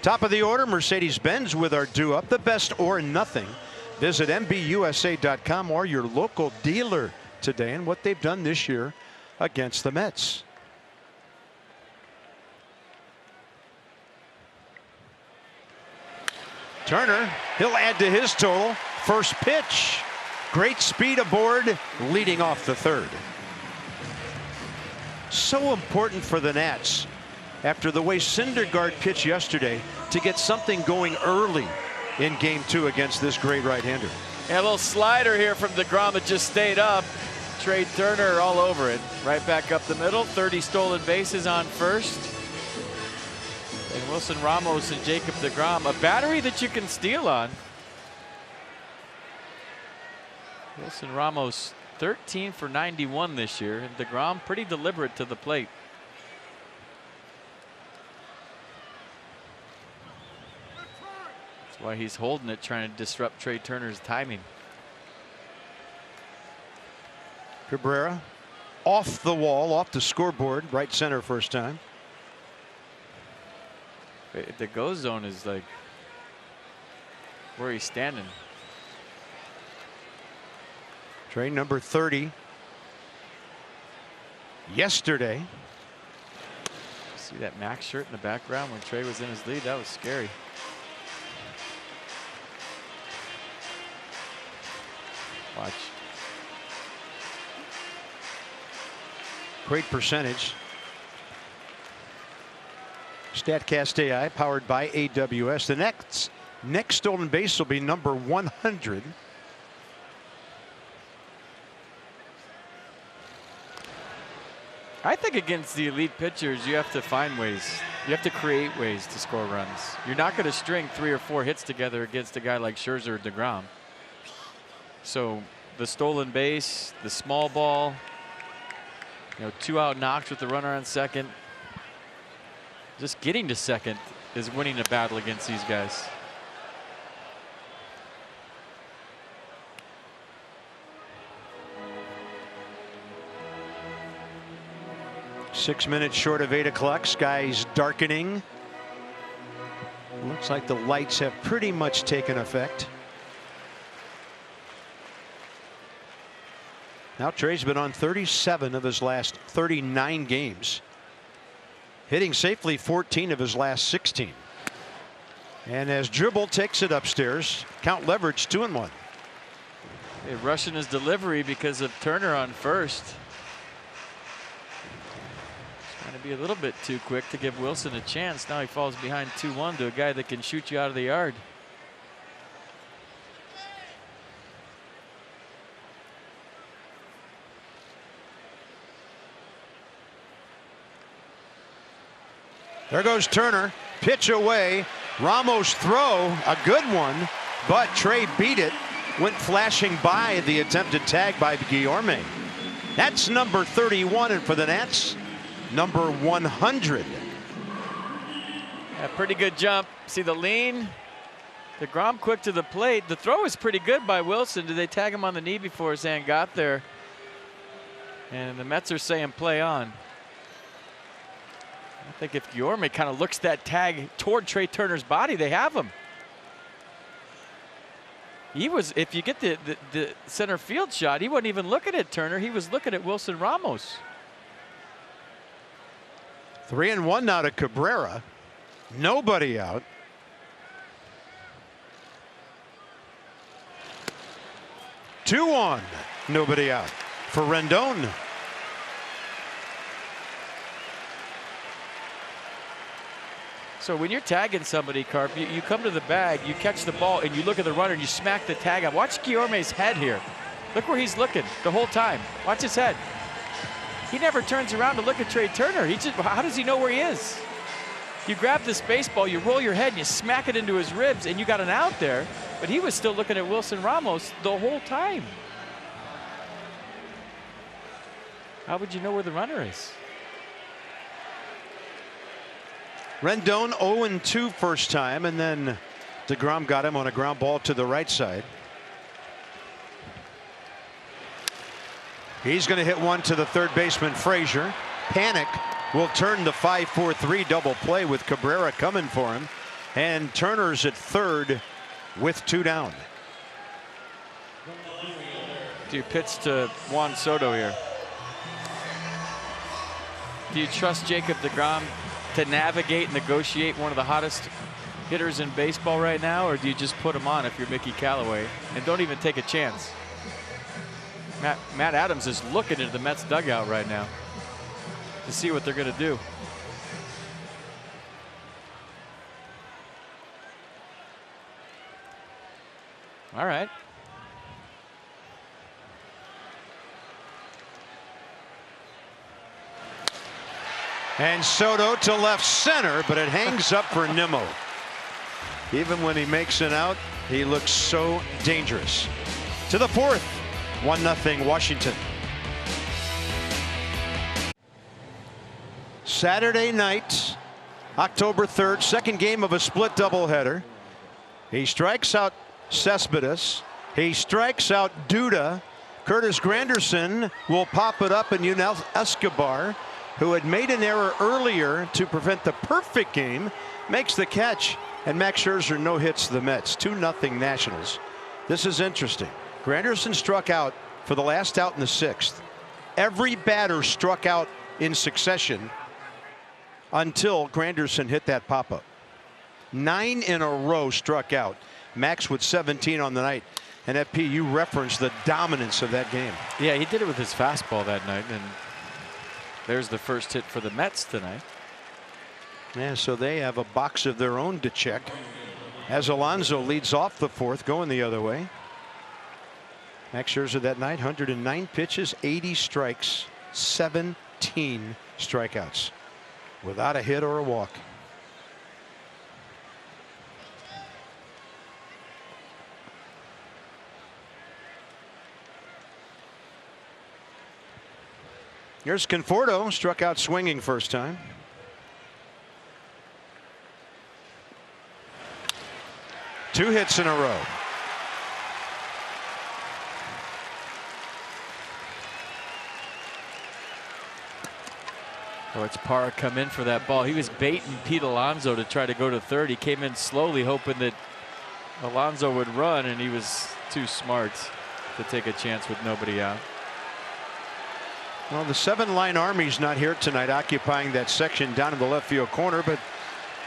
Top of the order, Mercedes-Benz with our due up, the best or nothing. Visit MBUSA.com or your local dealer today and what they've done this year against the Mets. Turner, he'll add to his total. First pitch. Great speed aboard, leading off the third. So important for the Nats, after the way Syndergaard pitched yesterday, to get something going early in game 2 against this great right-hander. And a little slider here from DeGrom that just stayed up. Trey Turner all over it. Right back up the middle. 30 stolen bases on first. And Wilson Ramos and Jacob DeGrom, a battery that you can steal on. Wilson Ramos 13 for 91 this year, and DeGrom pretty deliberate to the plate. That's why he's holding it, trying to disrupt Trey Turner's timing. Cabrera off the wall, off the scoreboard, right center first time. The go zone is like where he's standing. Trey number 30 yesterday. See that Max shirt in the background when Trey was in his lead? That was scary. Watch. Great percentage. StatCast AI powered by AWS. The next stolen base will be number 100. I think against the elite pitchers, you have to find ways. You have to create ways to score runs. You're not going to string 3 or 4 hits together against a guy like Scherzer or DeGrom. So the stolen base, the small ball, 2 out knocks with the runner on second. Just getting to second is winning a battle against these guys. Six minutes short of 8 o'clock. Sky's darkening. Looks like the lights have pretty much taken effect. Now Trey's been on 37 of his last 39 games. Hitting safely 14 of his last 16. And as Dribble takes it upstairs, count leverage 2-1. Hey, rushing his delivery because of Turner on first. Trying to be a little bit too quick to give Wilson a chance. Now he falls behind 2-1 to a guy that can shoot you out of the yard. There goes Turner. Pitch away. Ramos' throw, a good one, but Trey beat it. Went flashing by the attempted tag by Guillorme. That's number 31, and for the Nats, number 100. A pretty good jump. See the lean? DeGrom quick to the plate. The throw is pretty good by Wilson. Did they tag him on the knee before his hand got there? And the Mets are saying play on. I think if Guillorme kind of looks that tag toward Trey Turner's body, they have him. He was, if you get the center field shot, he wasn't even looking at Turner. He was looking at Wilson Ramos. 3-1 now to Cabrera. Nobody out. Two on, nobody out for Rendon. So when you're tagging somebody, Carp, you come to the bag, you catch the ball, and you look at the runner, and you smack the tag up. Watch Guillorme's head here. Look where he's looking the whole time. Watch his head. He never turns around to look at Trey Turner. He just, how does he know where he is? You grab this baseball, you roll your head, and you smack it into his ribs, and you got an out there. But he was still looking at Wilson Ramos the whole time. How would you know where the runner is? Rendon 0-2 first time, and then DeGrom got him on a ground ball to the right side. He's going to hit one to the third baseman, Frazier. Panic will turn the 5-4-3 double play with Cabrera coming for him. And Turner's at third with two down. Do you pitch to Juan Soto here? Do you trust Jacob deGrom to navigate and negotiate one of the hottest hitters in baseball right now, or do you just put him on if you're Mickey Callaway and don't even take a chance? Matt Adams is looking into the Mets dugout right now to see what they're going to do. All right. And Soto to left center, but it hangs up for Nimmo. Even when he makes it out, he looks so dangerous. To the fourth, 1-0 Washington. Saturday night, October 3rd, second game of a split doubleheader. He strikes out Cespedes. He strikes out Duda. Curtis Granderson will pop it up, and Yunel Escobar, who had made an error earlier to prevent the perfect game, makes the catch, and Max Scherzer no hits the Mets. 2-0 Nationals. This is interesting. Granderson struck out for the last out in the sixth. Every batter struck out in succession until Granderson hit that pop-up. 9 in a row struck out. Max with 17 on the night. And FP, you referenced the dominance of that game. Yeah, he did it with his fastball that night, and there's the first hit for the Mets tonight. Yeah, so they have a box of their own to check as Alonso leads off the fourth, going the other way. Max Scherzer that night, 109 pitches, 80 strikes, 17 strikeouts without a hit or a walk. Here's Conforto, struck out swinging first time. Two hits in a row. Oh, it's Parra come in for that ball. He was baiting Pete Alonso to try to go to third. He came in slowly, hoping that Alonso would run, and he was too smart to take a chance with nobody out. Well, the 7-line Army's not here tonight, occupying that section down in the left field corner, but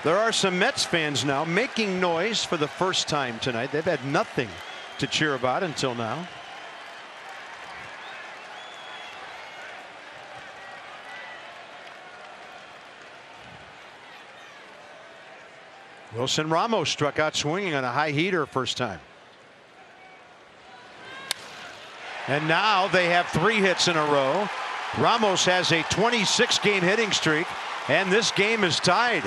there are some Mets fans now making noise for the first time tonight. They've had nothing to cheer about until now. Wilson Ramos struck out swinging on a high heater first time. And now they have 3 hits in a row. Ramos has a 26-game hitting streak, and this game is tied.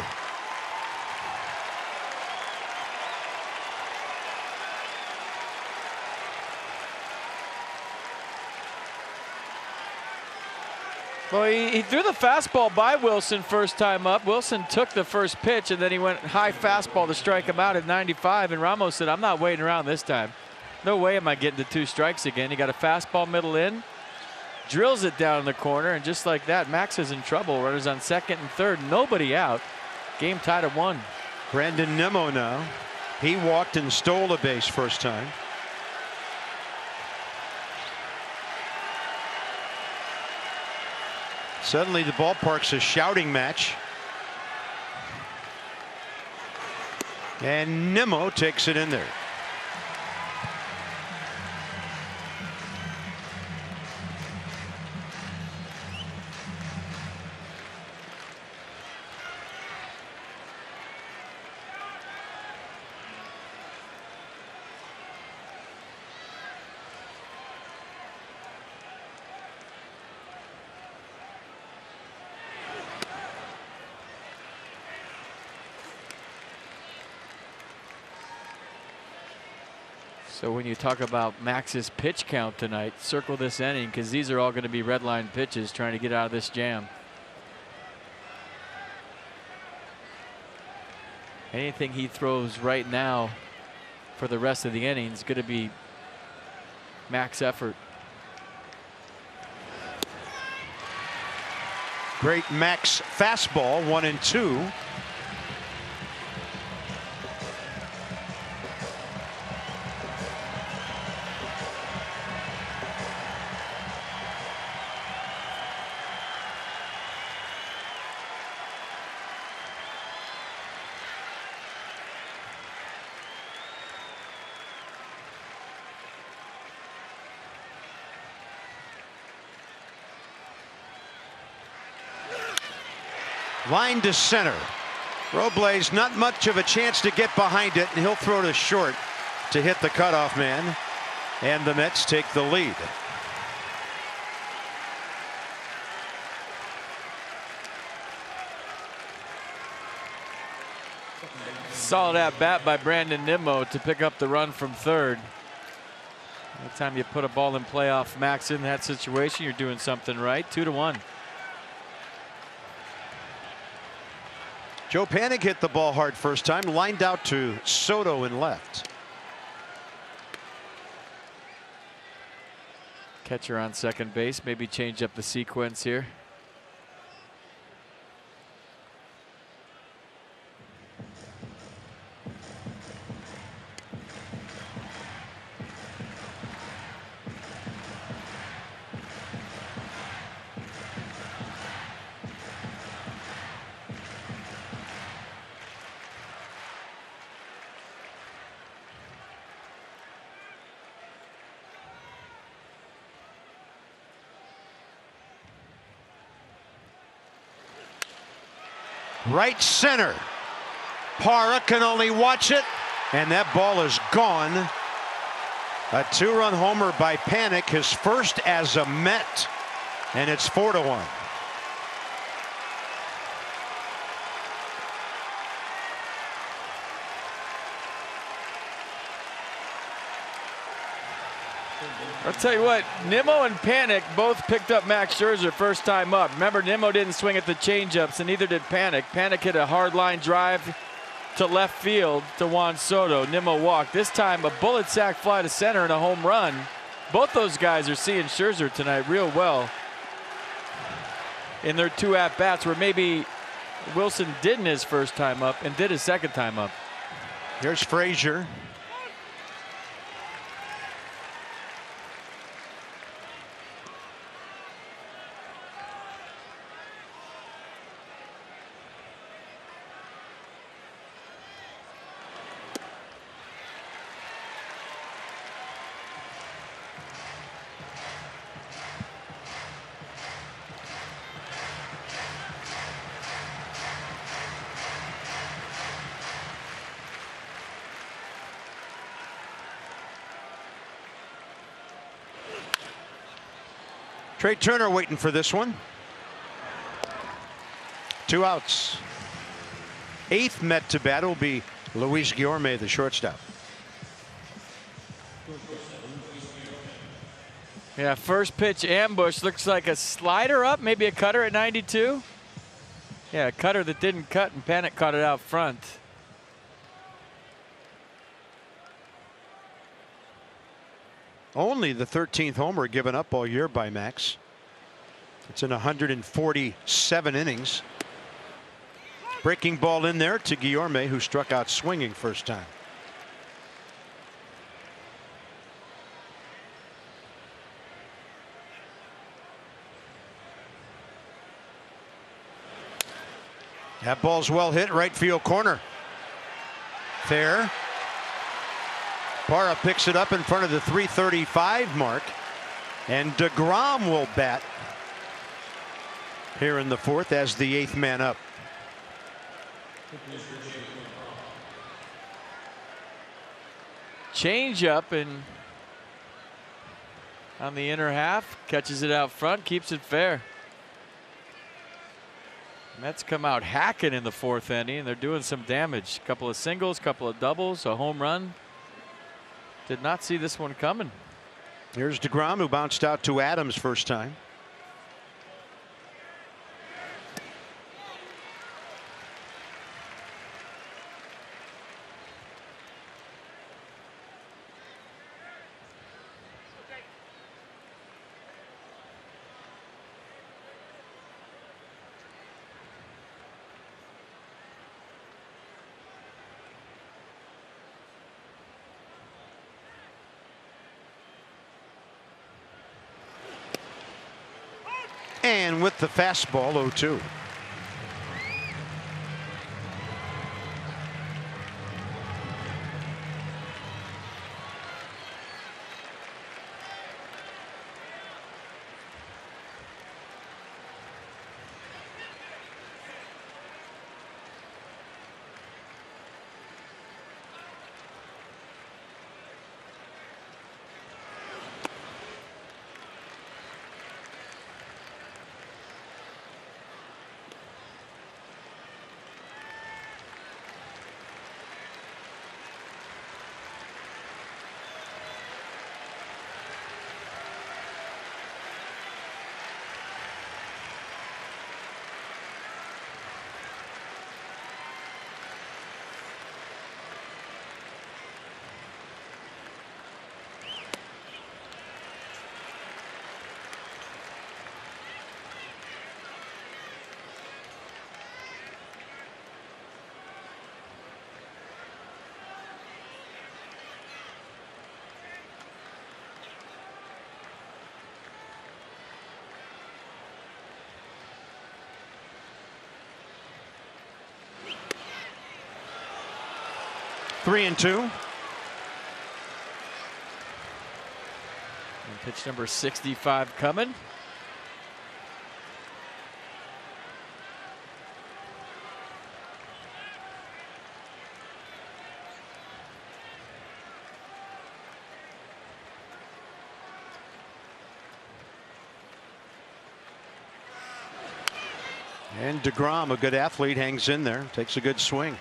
Well, he threw the fastball by Wilson first time up. Wilson took the first pitch, and then he went high fastball to strike him out at 95. And Ramos said, I'm not waiting around this time. No way am I getting to 2 strikes again. He got a fastball middle in, drills it down in the corner, and just like that, Max is in trouble. Runners on second and third, nobody out. Game tied at 1. Brandon Nimmo now. He walked and stole a base first time. Suddenly the ballpark's a shouting match. And Nimmo takes it in there. So when you talk about Max's pitch count tonight, circle this inning because these are all going to be red line pitches trying to get out of this jam. Anything he throws right now for the rest of the inning is going to be max effort. Great Max fastball, 1-2. Line to center. Robles not much of a chance to get behind it, and he'll throw to short to hit the cutoff man, and the Mets take the lead. Solid at bat by Brandon Nimmo to pick up the run from third. Anytime you put a ball in play off Max in that situation, you're doing something right. 2-1. Joe Panik hit the ball hard first time, lined out to Soto in left. Catcher on second base, maybe change up the sequence here. Right center. Parra can only watch it, and that ball is gone. A 2-run homer by Panik, his first as a Met, and it's 4-1. I'll tell you what, Nimmo and Panik both picked up Max Scherzer first time up. Remember, Nimmo didn't swing at the changeups, and neither did Panik. Panik hit a hard line drive to left field to Juan Soto. Nimmo walked. This time, a bullet sack fly to center and a home run. Both those guys are seeing Scherzer tonight real well in their 2 at-bats where maybe Wilson didn't his first time up and did his second time up. Here's Frazier. Trey Turner waiting for this one. 2 outs. 8th Met to bat will be Luis Guillorme, the shortstop. Yeah, first pitch ambush. Looks like a slider up, maybe a cutter at 92. Yeah, a cutter that didn't cut, and Panik caught it out front. Only the 13th homer given up all year by Max. It's in 147 innings. Breaking ball in there to Guillorme, who struck out swinging first time. That ball's well hit, right field corner. Fair. Parra picks it up in front of the 335 mark, and DeGrom will bat here in the fourth as the 8th man up. Change up and on the inner half, catches it out front, keeps it fair. Mets come out hacking in the 4th inning, and they're doing some damage. A couple of singles, couple of doubles, a home run. Did not see this one coming. Here's DeGrom, who bounced out to Adams first time. And with the fastball, 0-2. Three and two. And pitch number 65 coming. And DeGrom, a good athlete, hangs in there, takes a good swing.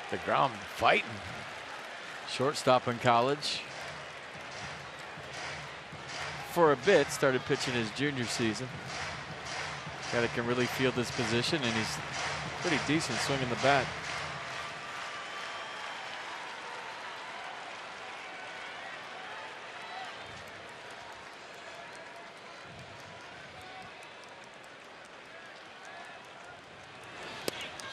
DeGrom fighting. Shortstop in college. For a bit, started pitching his junior season. Guy that can really field this position, and he's pretty decent swinging the bat.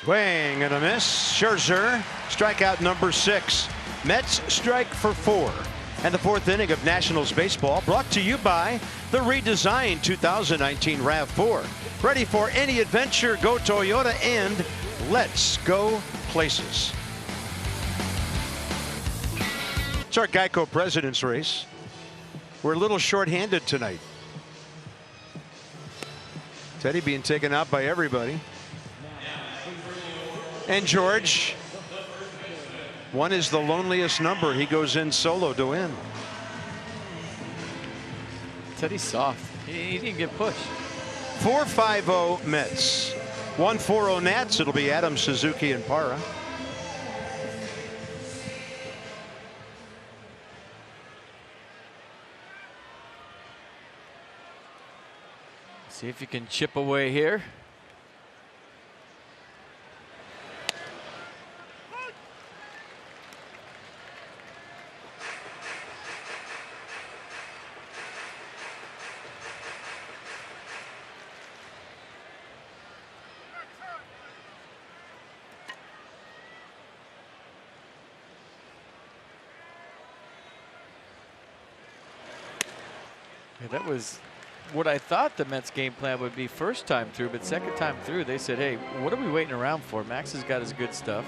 Swing and a miss. Scherzer, strikeout number 6. Mets strike for 4. And the 4th inning of Nationals baseball brought to you by the redesigned 2019 RAV4. Ready for any adventure, go Toyota, and let's go places. It's our Geico President's Race. We're a little short-handed tonight. Teddy being taken out by everybody. And George, 1 is the loneliest number. He goes in solo to win. Teddy's soft. He didn't get pushed. 4-5-0 Mets. 1-4-0 Nats. It'll be Adams, Suzuki, and Parra. See if you can chip away here. Yeah, that was what I thought the Mets game plan would be first time through, but second time through they said, hey, what are we waiting around for? Max has got his good stuff.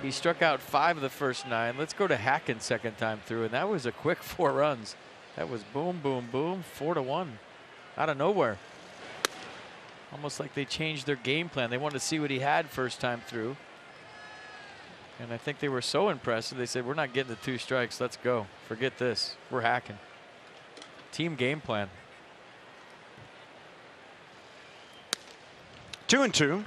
He struck out 5 of the first 9. Let's go to Hacken second time through, and that was a quick 4 runs. That was boom, boom, boom, 4-1 out of nowhere. Almost like they changed their game plan. They wanted to see what he had first time through. And I think they were so impressed, they said, we're not getting the 2 strikes. Let's go. Forget this. We're hacking. Team game plan. 2-2.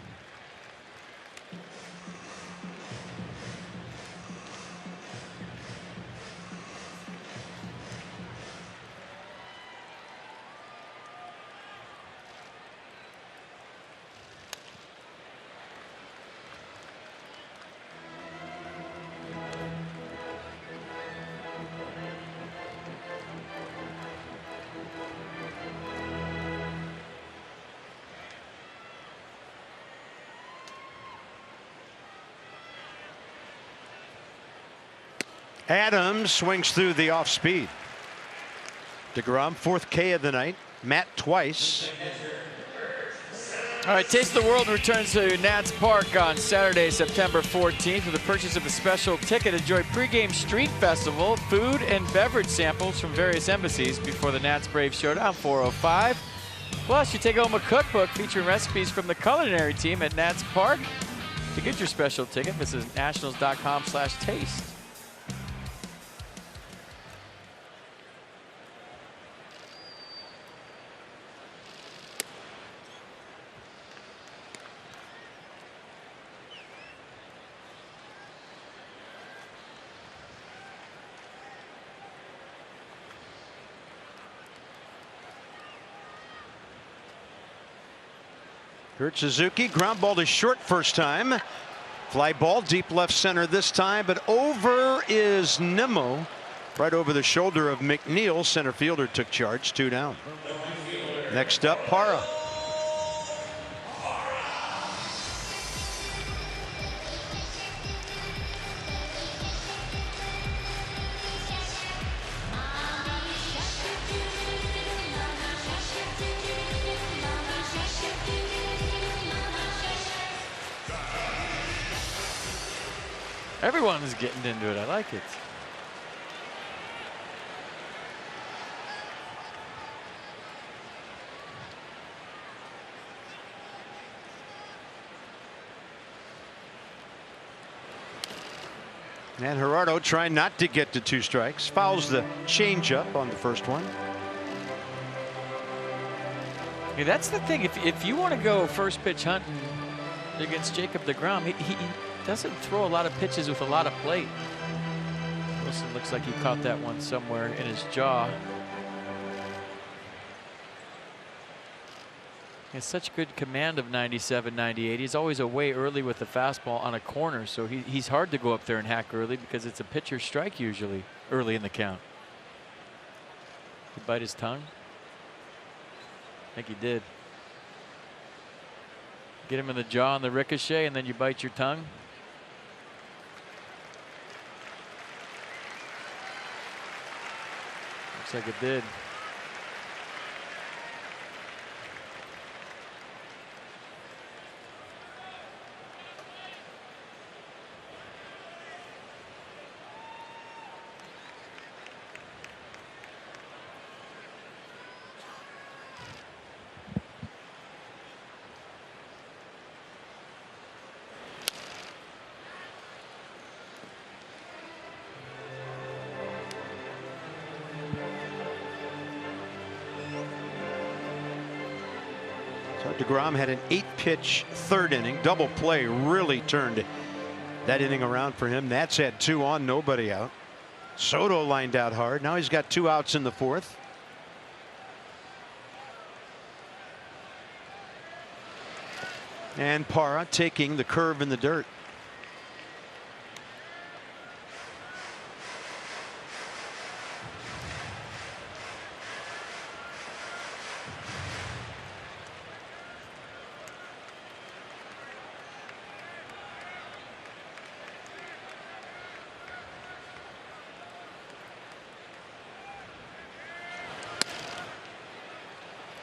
Adams swings through the off speed. DeGrom, 4th K of the night. Matt twice. All right, Taste of the World returns to Nats Park on Saturday, September 14th. With the purchase of a special ticket, enjoy pregame street festival, food and beverage samples from various embassies before the Nats Braves Showdown 4:05. Plus, you take home a cookbook featuring recipes from the culinary team at Nats Park. To get your special ticket, visit nationals.com/taste. Kurt Suzuki, ground ball to short first time. Fly ball deep left center this time, but over is Nimmo. Right over the shoulder of McNeil. Center fielder took charge, 2 down. Next up, Parra. Everyone is getting into it. I like it. And Gerardo trying not to get to 2 strikes. Fouls the changeup on the first one. Yeah, that's the thing. If you want to go first pitch hunting against Jacob deGrom, he doesn't throw a lot of pitches with a lot of plate. Wilson looks like he caught that one somewhere in his jaw. He has such good command of 97, 98. He's always away early with the fastball on a corner, so he's hard to go up there and hack early because it's a pitcher's strike usually early in the count. He bite his tongue? I think he did. Get him in the jaw on the ricochet and then you bite your tongue. Looks like it did. So DeGrom had an 8-pitch third inning. Double play really turned that inning around for him. Nats had 2 on, nobody out. Soto lined out hard. Now he's got 2 outs in the 4th. And Parra taking the curve in the dirt.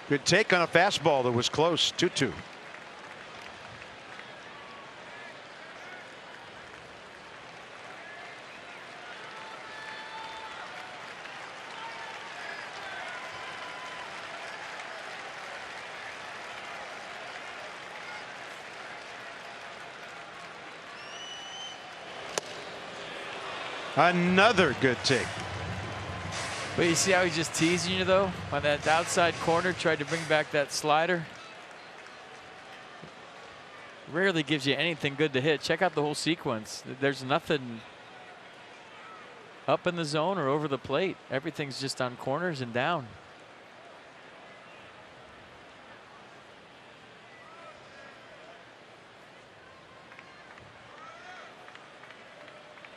Good take on a fastball that was close. 2-2. Another good take. But you see how he's just teasing you, though? On that outside corner, tried to bring back that slider. Rarely gives you anything good to hit. Check out the whole sequence. There's nothing up in the zone or over the plate. Everything's just on corners and down.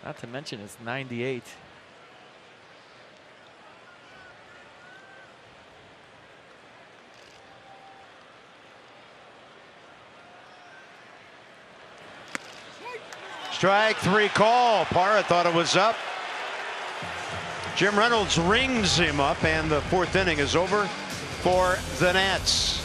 Not to mention it's 98. Strike 3 call. Parra thought it was up. Jim Reynolds rings him up, and the 4th inning is over for the Nats.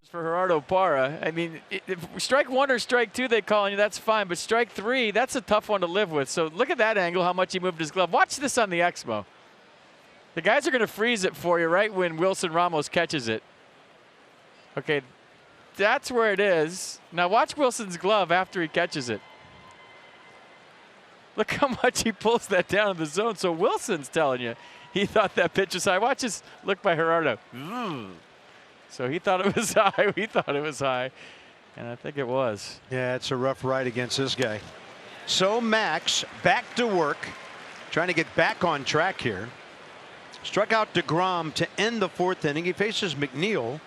For Gerardo Parra, I mean, if strike 1 or strike 2 they call on you, that's fine, but strike 3, that's a tough one to live with. So look at that angle, how much he moved his glove. Watch this on the Exmo. The guys are going to freeze it for you right when Wilson Ramos catches it. Okay, that's where it is. Now watch Wilson's glove after he catches it. Look how much he pulls that down in the zone. So Wilson's telling you he thought that pitch was high. Watch this look by Gerardo. So he thought it was high. We thought it was high. And I think it was. Yeah, it's a rough ride against this guy. So Max back to work, trying to get back on track here. Struck out DeGrom to end the 4th inning. He faces McNeil,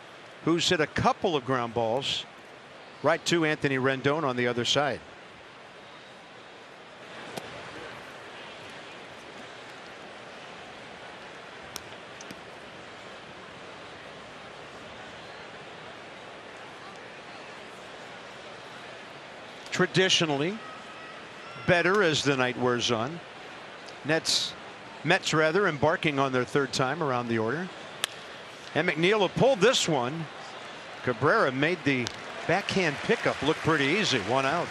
who's hit a couple of ground balls right to Anthony Rendon on the other side. Traditionally better as the night wears on. Mets rather embarking on their 3rd time around the order. And McNeil have pulled this one. Cabrera made the backhand pickup look pretty easy. 1 out.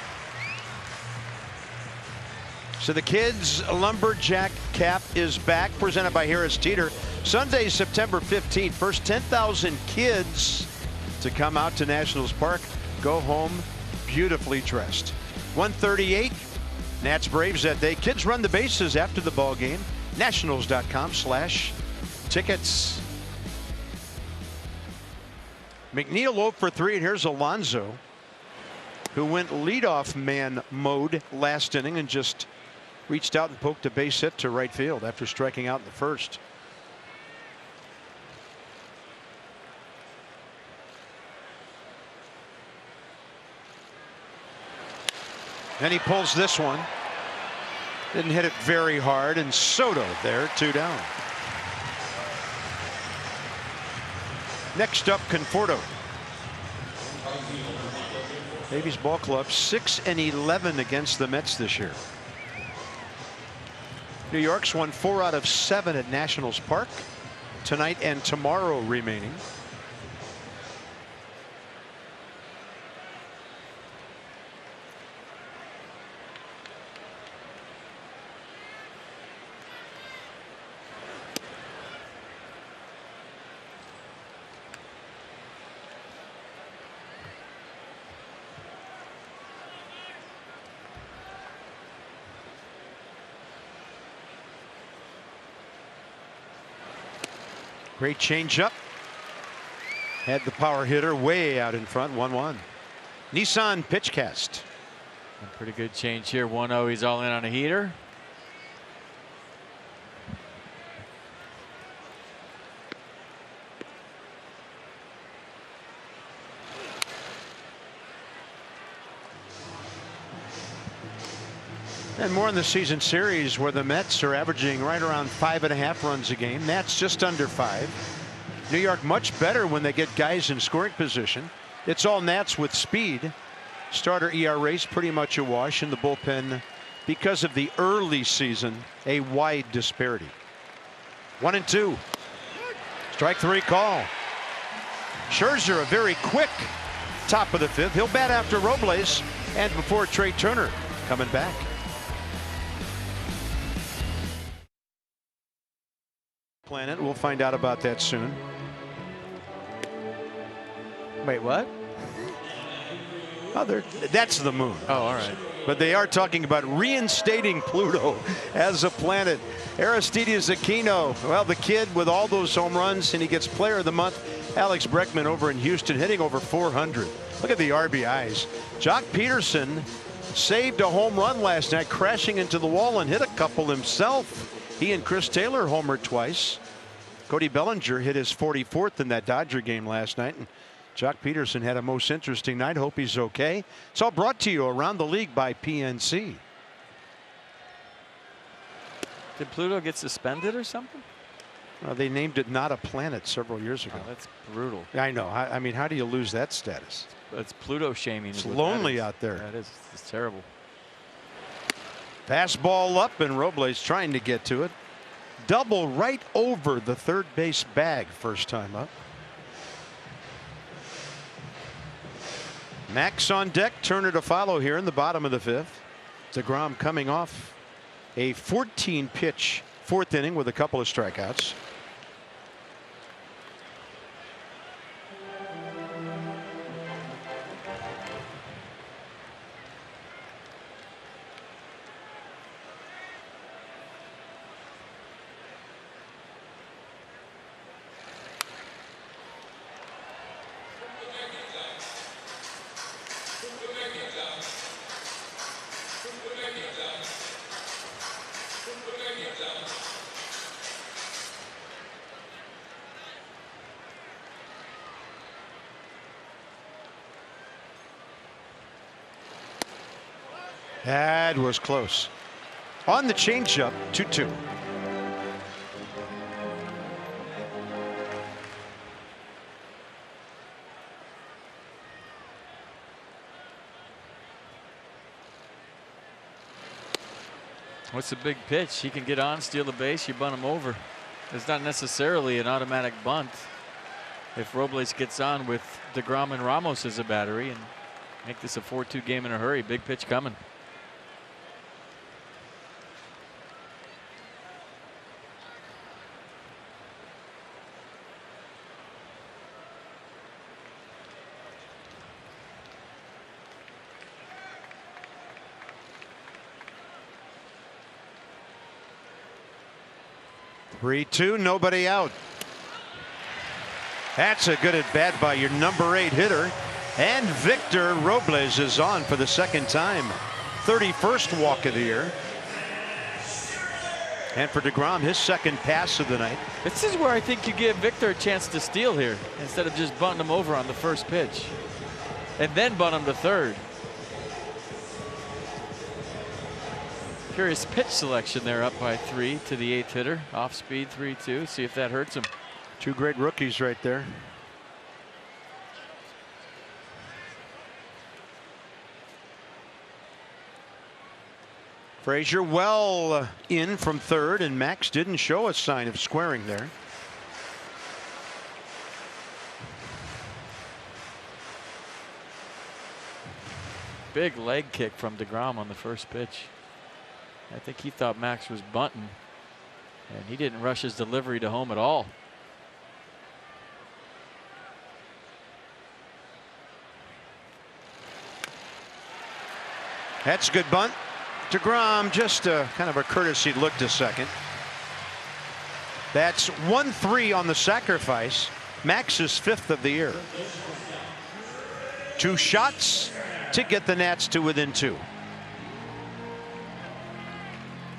So the Kids Lumberjack Cap is back, presented by Harris Teeter. Sunday, September 15th. First 10,000 kids to come out to Nationals Park go home beautifully dressed. 1:38. Nats Braves that day. Kids run the bases after the ball game. Nationals.com/tickets. McNeil 0 for 3, and here's Alonso, who went leadoff man mode last inning and just reached out and poked a base hit to right field after striking out in the 1st. Then he pulls this one. Didn't hit it very hard, and Soto there, 2 down. Next up, Conforto. Davies Ball Club 6-11 against the Mets this year. New York's won 4 out of 7 at Nationals Park tonight and tomorrow remaining. Great changeup. Had the power hitter way out in front. 1-1. Nissan pitchcast. And pretty good change here. 1-0. He's all in on a heater. And more in the season series where the Mets are averaging right around 5.5 runs a game. Nats just under 5. New York much better when they get guys in scoring position. It's all Nats with speed. Starter ERA's pretty much a wash in the bullpen because of the early season, a wide disparity. 1-2. Strike 3 call. Scherzer a very quick top of the 5th. He'll bat after Robles and before Trey Turner coming back. Planet. We'll find out about that soon. Wait, what? Oh, that's the moon. Oh, all right. But they are talking about reinstating Pluto as a planet. Aristides Aquino, well, the kid with all those home runs, and he gets Player of the Month. Alex Bregman over in Houston hitting over 400. Look at the RBIs. Jock Peterson saved a home run last night, crashing into the wall and hit a couple himself. He and Chris Taylor homered twice. Cody Bellinger hit his 44th in that Dodger game last night. And Jock Peterson had a most interesting night. Hope he's okay. It's all brought to you around the league by PNC. Did Pluto get suspended or something? They named it not a planet several years ago. Oh, that's brutal. I know. I mean, how do you lose that status? It's Pluto shaming. It's lonely out there. That is. It's terrible. Fastball up, and Robles trying to get to it. Double right over the third base bag first time up. Max on deck. Turner to follow here in the bottom of the 5th. DeGrom coming off a 14-pitch 4th inning with a couple of strikeouts. That was close. On the changeup, 2-2. What's a big pitch? He can get on, steal the base, you bunt him over. It's not necessarily an automatic bunt if Robles gets on with DeGrom and Ramos as a battery and make this a 4-2 game in a hurry. Big pitch coming. Three-two, nobody out. That's a good at bat by your number 8 hitter. And Victor Robles is on for the second time. 31st walk of the year. And for DeGrom, his second pass of the night. This is where I think you give Victor a chance to steal here instead of just bunting him over on the first pitch and then bunt him to third. Curious pitch selection there, up by 3 to the 8th hitter. Off speed 3-2. See if that hurts him. Two great rookies right there. Frazier well in from third, and Max didn't show a sign of squaring there. Big leg kick from DeGrom on the first pitch. I think he thought Max was bunting, and he didn't rush his delivery to home at all. That's a good bunt. DeGrom just kind of a courtesy look to second. That's 1-3 on the sacrifice. Max's 5th of the year. 2 shots to get the Nats to within 2.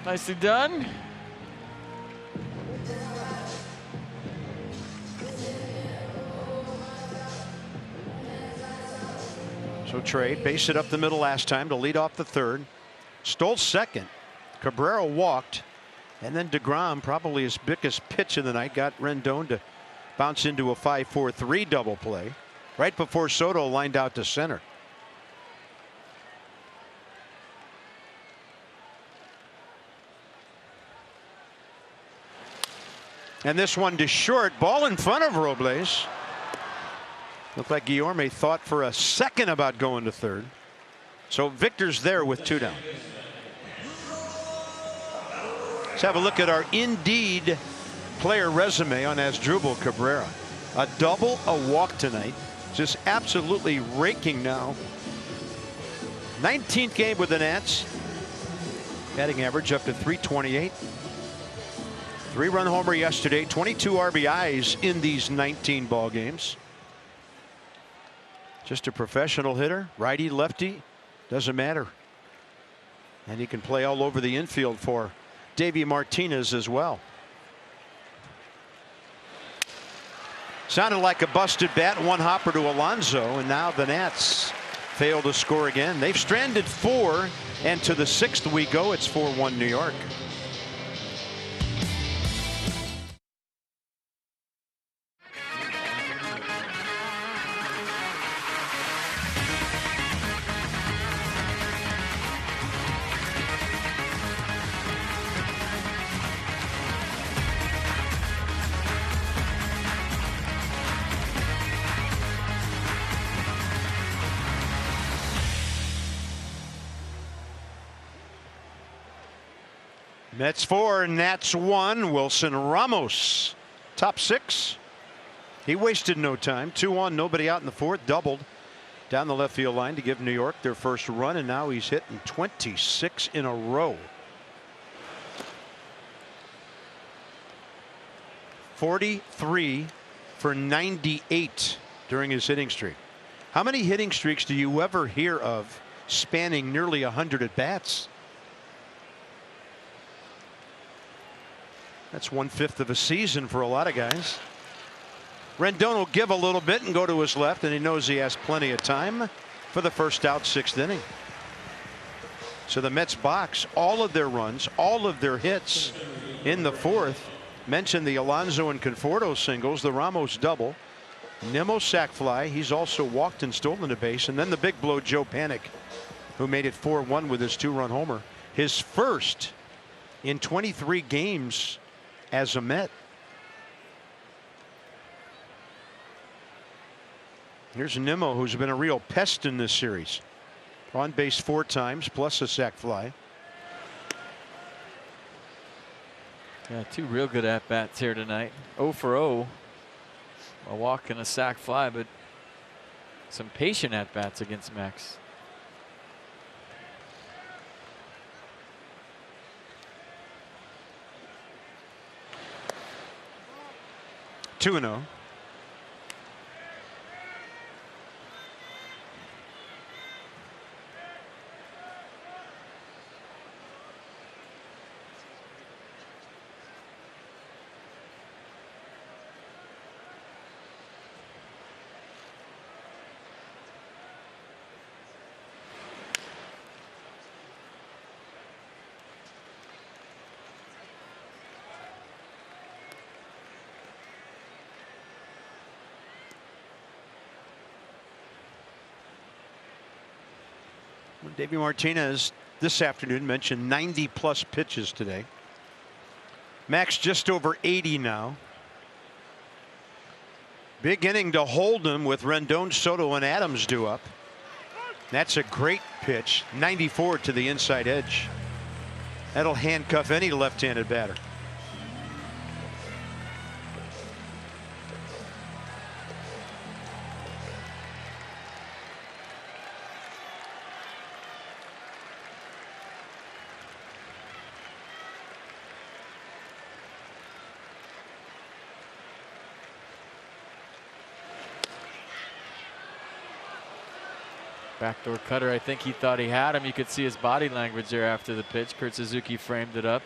Nicely done. So trade, base it up the middle last time to lead off the 3rd. Stole 2nd. Cabrera walked. And then DeGrom, probably his biggest pitch of the night, got Rendon to bounce into a 5-4-3 double play right before Soto lined out to center. And this one to short, ball in front of Robles. Looked like Guillorme thought for a second about going to 3rd. So Victor's there with 2 down. Let's have a look at our Indeed player resume on Asdrubal Cabrera. A double, a walk tonight. Just absolutely raking now. 19th game with the Nats. Batting average up to .328. 3-run homer yesterday. 22 RBIs in these 19 ball games. Just a professional hitter. Righty, lefty, doesn't matter. And he can play all over the infield for Davey Martinez as well. Sounded like a busted bat, 1 hopper to Alonso, and now the Nats fail to score again. They've stranded 4, and to the 6th we go. It's 4-1 New York. Mets 4, Nats 1. Wilson Ramos, top 6. He wasted no time. 2 on, nobody out in the 4th. Doubled down the left field line to give New York their first run, and now he's hitting 26 in a row. 43 for 98 during his hitting streak. How many hitting streaks do you ever hear of spanning nearly 100 at bats? That's 1/5 of a season for a lot of guys. Rendon will give a little bit and go to his left, and he knows he has plenty of time for the first out, 6th inning. So the Mets box all of their runs, all of their hits in the 4th. Mentioned the Alonso and Conforto singles, the Ramos double, Nimmo sac fly. He's also walked and stolen a base, and then the big blow, Joe Panik, who made it 4-1 with his 2-run homer, his first in 23 games as a Met. Here's Nimmo, who's been a real pest in this series. On base 4 times, plus a sac fly. Yeah, 2 real good at bats here tonight. 0 for 0. A walk and a sac fly, but some patient at bats against Max. Two and 0. Davey Martinez this afternoon mentioned 90+ pitches today. Max just over 80 now. Big inning to hold him with Rendon, Soto, and Adams due up. That's a great pitch, 94 to the inside edge. That'll handcuff any left-handed batter. Backdoor cutter, I think he thought he had him. You could see his body language there after the pitch. Kurt Suzuki framed it up.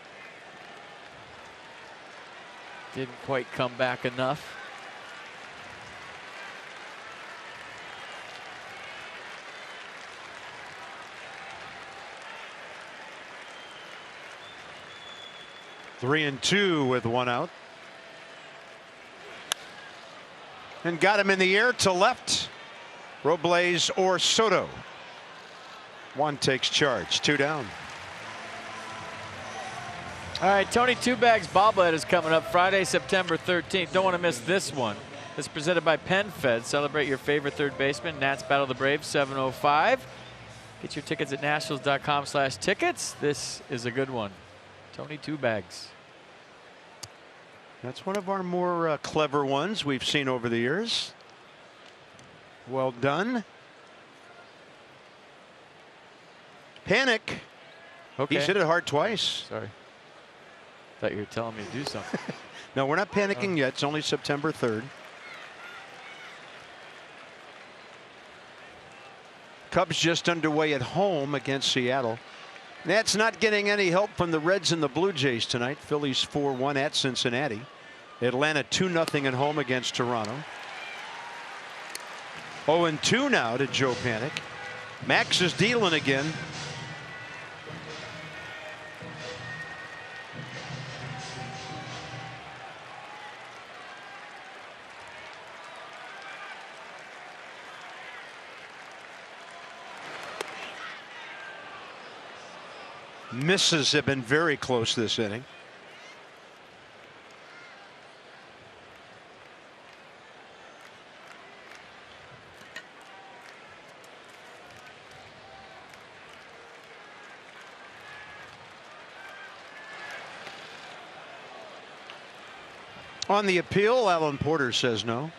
Didn't quite come back enough. Three and two with one out. And got him in the air to left. Robles or Soto. One takes charge, 2 down. All right, Tony Two Bags bobblehead is coming up Friday, September 13th. Don't want to miss this one. It's presented by PenFed. Celebrate your favorite third baseman. Nats battle the Braves, 7:05. Get your tickets at nationals.com/tickets. This is a good one. Tony Two Bags. That's one of our more clever ones we've seen over the years. Well done. Panic. Okay. He's hit it hard twice. Sorry. Thought you were telling me to do something. No, we're not panicking yet. It's only September 3rd. Cubs just underway at home against Seattle. Nats not getting any help from the Reds and the Blue Jays tonight. Phillies 4-1 at Cincinnati. Atlanta 2-0 at home against Toronto. 0-2 now to Joe Panic. Max is dealing again. Misses have been very close this inning. On the appeal, Alan Porter says no.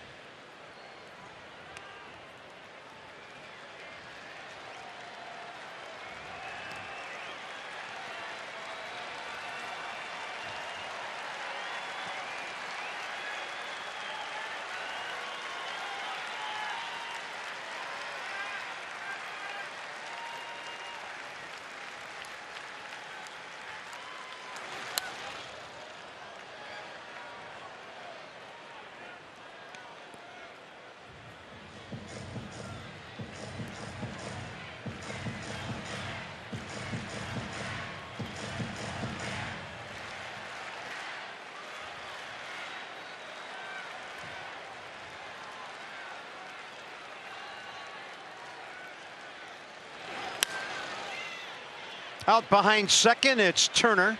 Out behind second, it's Turner.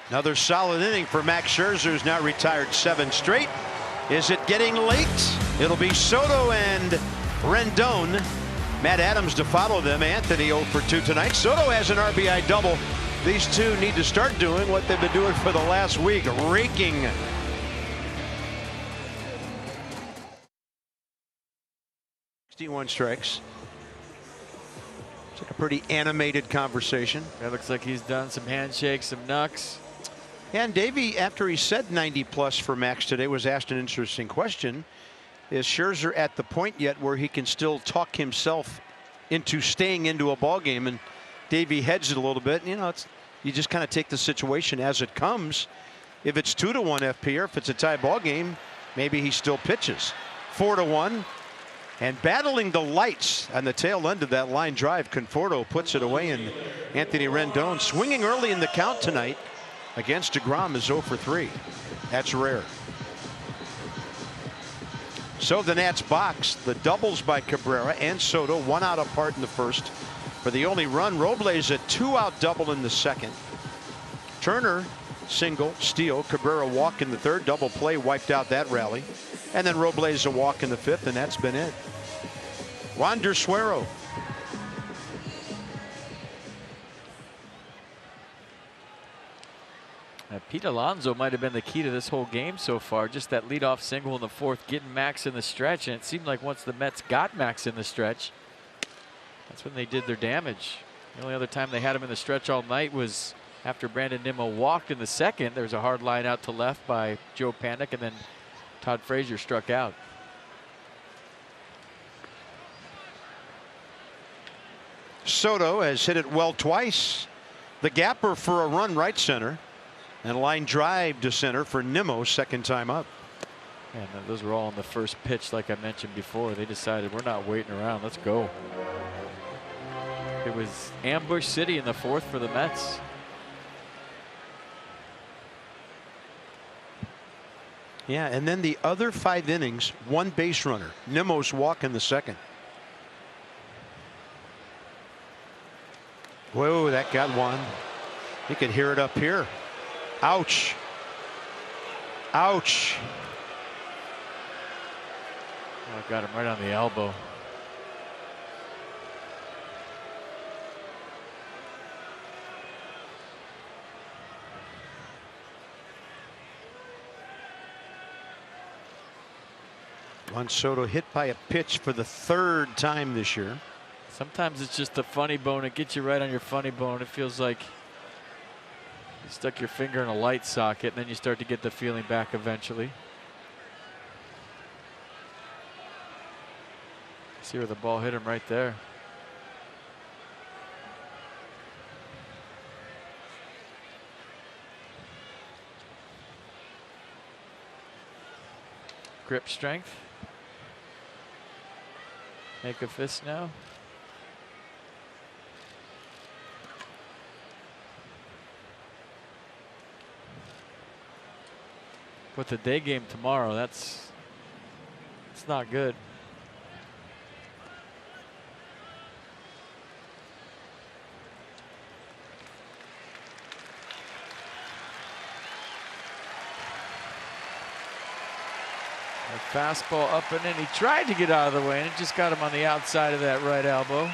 Another solid inning for Max Scherzer, who's now retired 7 straight. Is it getting late? It'll be Soto and Rendon. Matt Adams to follow them. Anthony 0 for 2 tonight. Soto has an RBI double. These two need to start doing what they've been doing for the last week, raking. Sixty-one strikes. It's like a pretty animated conversation. That looks like he's done some handshakes, some knucks. And Davey, after he said 90 plus for Max today, was asked an interesting question. Is Scherzer at the point yet where he can still talk himself into staying into a ball game? And Davey hedged it a little bit. You know, you just kind of take the situation as it comes. If it's 2-1 FP, or if it's a tie ball game, maybe he still pitches. 4-1. And battling the lights on the tail end of that line drive, Conforto puts it away, and Anthony Rendon swinging early in the count tonight against DeGrom is 0 for 3. That's rare. So the Nats box the doubles by Cabrera and Soto, 1 out apart in the first for the only run. Robles a 2-out double in the second. Turner single, steal, Cabrera walk in the third, double play wiped out that rally. And then Robles a walk in the fifth, and that's been it. Wander Suero. Pete Alonso might have been the key to this whole game so far. Just that leadoff single in the fourth, getting Max in the stretch. And it seemed like once the Mets got Max in the stretch, that's when they did their damage. The only other time they had him in the stretch all night was after Brandon Nimmo walked in the second. There was a hard line out to left by Joe Panic, and then Todd Frazier struck out. Soto has hit it well twice. The gapper for a run right center. And a line drive to center for Nimmo, second time up. And those were all on the first pitch, like I mentioned before. They decided we're not waiting around. Let's go. It was ambush city in the fourth for the Mets. Yeah, and then the other 5 innings, 1 base runner. Nimmo's walk in the second. Whoa, that got one. You can hear it up here. Ouch. Ouch. Oh, got him right on the elbow. Juan Soto hit by a pitch for the 3rd time this year. Sometimes it's just the funny bone. It gets you right on your funny bone. It feels like you stuck your finger in a light socket, and then you start to get the feeling back eventually. See where the ball hit him right there. Grip strength. Make a fist now. With the day game tomorrow, it's not good. A fastball up and in. He tried to get out of the way, and it just got him on the outside of that right elbow.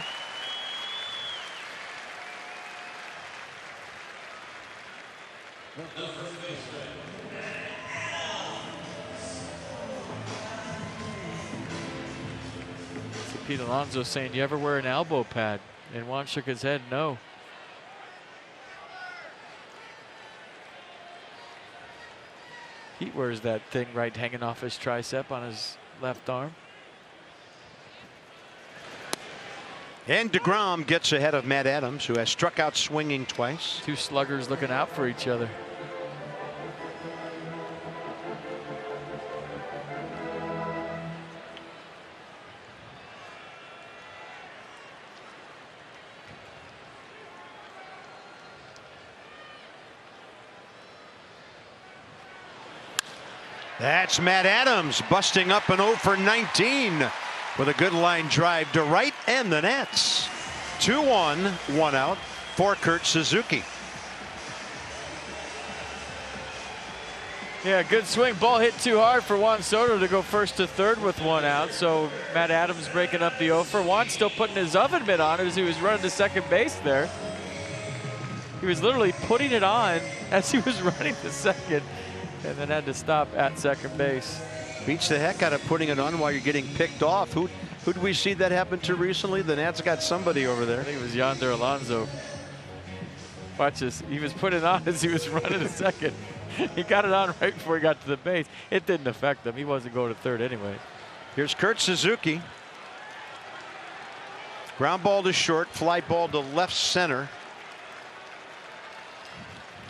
Pete Alonso saying, "You ever wear an elbow pad?" And Juan shook his head, no. Pete wears that thing right hanging off his tricep on his left arm. And DeGrom gets ahead of Matt Adams, who has struck out swinging twice. 2 sluggers looking out for each other. That's Matt Adams busting up an 0 for 19 with a good line drive to right and the Nats. 2-1, 1 out for Kurt Suzuki. Yeah, good swing. Ball hit too hard for Juan Soto to go first to third with 1 out. So Matt Adams breaking up the 0 for. Juan still putting his oven mitt on it as he was running to second base there. He was literally putting it on as he was running to second, and then had to stop at second base. Beats the heck out of putting it on while you're getting picked off. Who did we see that happen to recently? The Nats got somebody over there. I think it was Yonder Alonso. Watch this. He was putting it on as he was running to second. He got it on right before he got to the base. It didn't affect him. He wasn't going to third anyway. Here's Kurt Suzuki. Ground ball to short, fly ball to left center.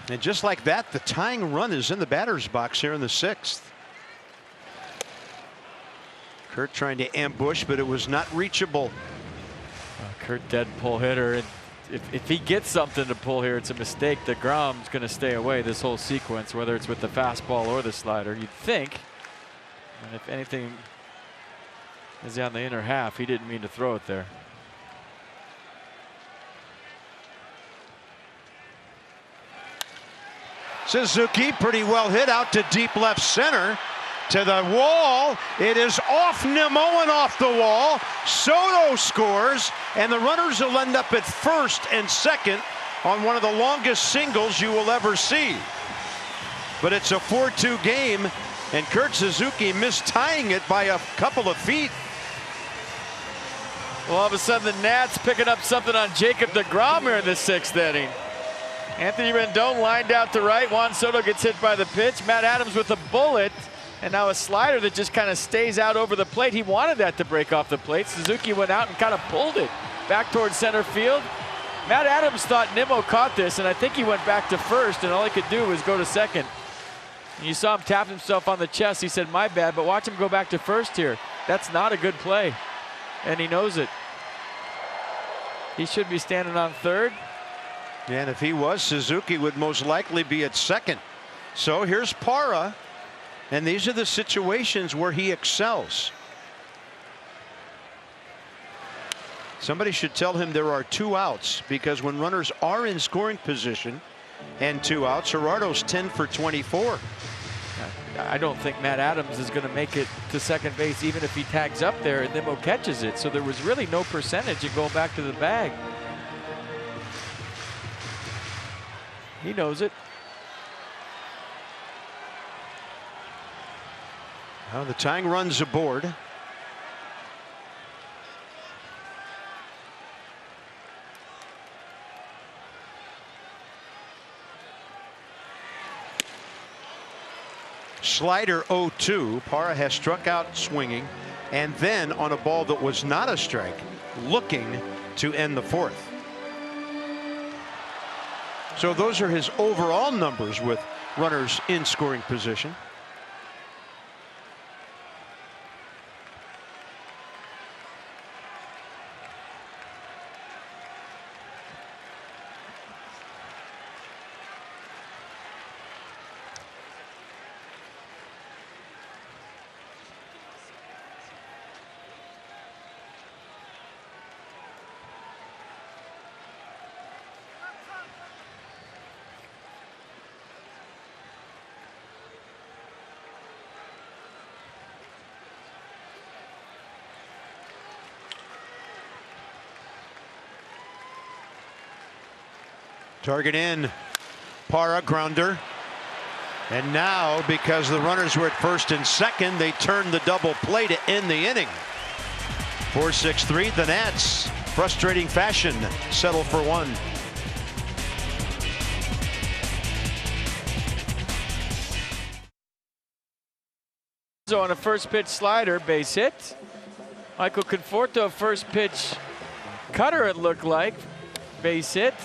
And just like that, the tying run is in the batter's box here in the 6th. Kurt trying to ambush, but it was not reachable. Kurt dead pull hitter. And if he gets something to pull here, it's a mistake. DeGrom's going to stay away this whole sequence, whether it's with the fastball or the slider, you'd think. And if anything is on the inner half, he didn't mean to throw it there. Suzuki pretty well hit out to deep left center. To the wall. It is off Nimmo and off the wall. Soto scores, and the runners will end up at first and second on one of the longest singles you will ever see. But it's a 4-2 game, and Kurt Suzuki missed tying it by a couple of feet. Well, all of a sudden the Nats picking up something on Jacob DeGrom here in the 6th inning. Anthony Rendon lined out to right. Juan Soto gets hit by the pitch. Matt Adams with a bullet. And now a slider that just kind of stays out over the plate. He wanted that to break off the plate. Suzuki went out and kind of pulled it back towards center field. Matt Adams thought Nimmo caught this, and I think he went back to first, and all he could do was go to second. And you saw him tap himself on the chest. He said, my bad, but watch him go back to first here. That's not a good play, and he knows it. He should be standing on third. And if he was, Suzuki would most likely be at second. So here's Parra, and these are the situations where he excels. Somebody should tell him there are 2 outs, because when runners are in scoring position and 2 outs, Gerardo's 10 for 24. I don't think Matt Adams is going to make it to second base even if he tags up there and Nimmo catches it. So there was really no percentage in going back to the bag. He knows it. Well, the tying run's aboard. Slider 0-2. Parra has struck out swinging, and then on a ball that was not a strike, looking to end the 4th. So those are his overall numbers with runners in scoring position. Target in. Parra, grounder. And now, because the runners were at first and second, they turn the double play to end the inning. 4-6-3. The Nats, frustrating fashion, settle for 1. So on a first pitch slider, base hit. Michael Conforto, first pitch cutter, it looked like, base hit.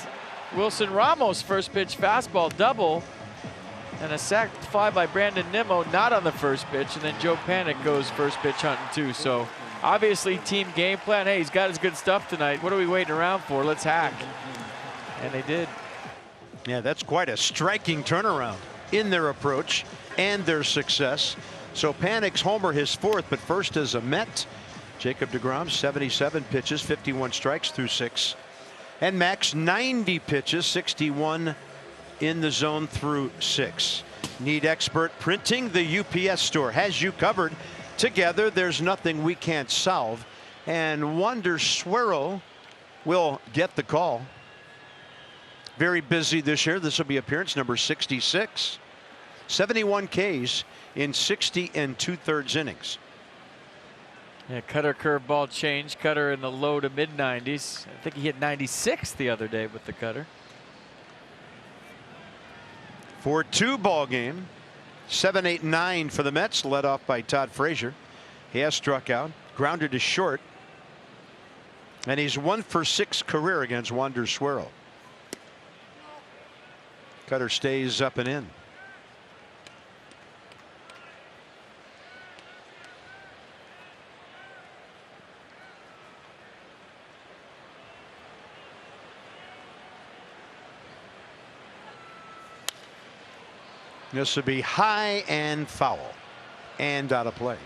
Wilson Ramos, first pitch fastball, double, and a sac fly by Brandon Nimmo, not on the first pitch, and then Joe Panik goes first pitch hunting too. So obviously team game plan. Hey, he's got his good stuff tonight. What are we waiting around for? Let's hack. And they did. Yeah, that's quite a striking turnaround in their approach and their success. So Panik's homer, his 4th, but first as a Met. Jacob deGrom, 77 pitches, 51 strikes through 6. And Max, 90 pitches, 61 in the zone through 6. Need expert printing. The UPS store has you covered. Together, there's nothing we can't solve. And Wander Suero will get the call. Very busy this year. This will be appearance number 66. 71 Ks in 60 2/3 innings. Yeah, cutter curveball change. Cutter in the low to mid 90s. I think he hit 96 the other day with the cutter. 4-2 ball game. 7-8-9 for the Mets, led off by Todd Frazier. He has struck out, grounded to short, and he's 1 for 6 career against Wander Suero. Cutter stays up and in. This would be high and foul and out of play.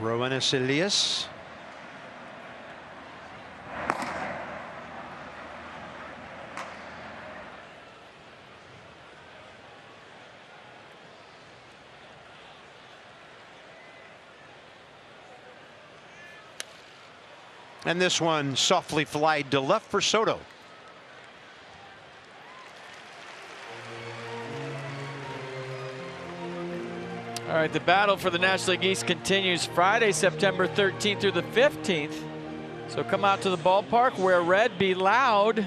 Roenis Elias. And this one softly flied to left for Soto. All right, the battle for the National League East continues Friday, September 13th through the 15th. So come out to the ballpark, wear red, be loud.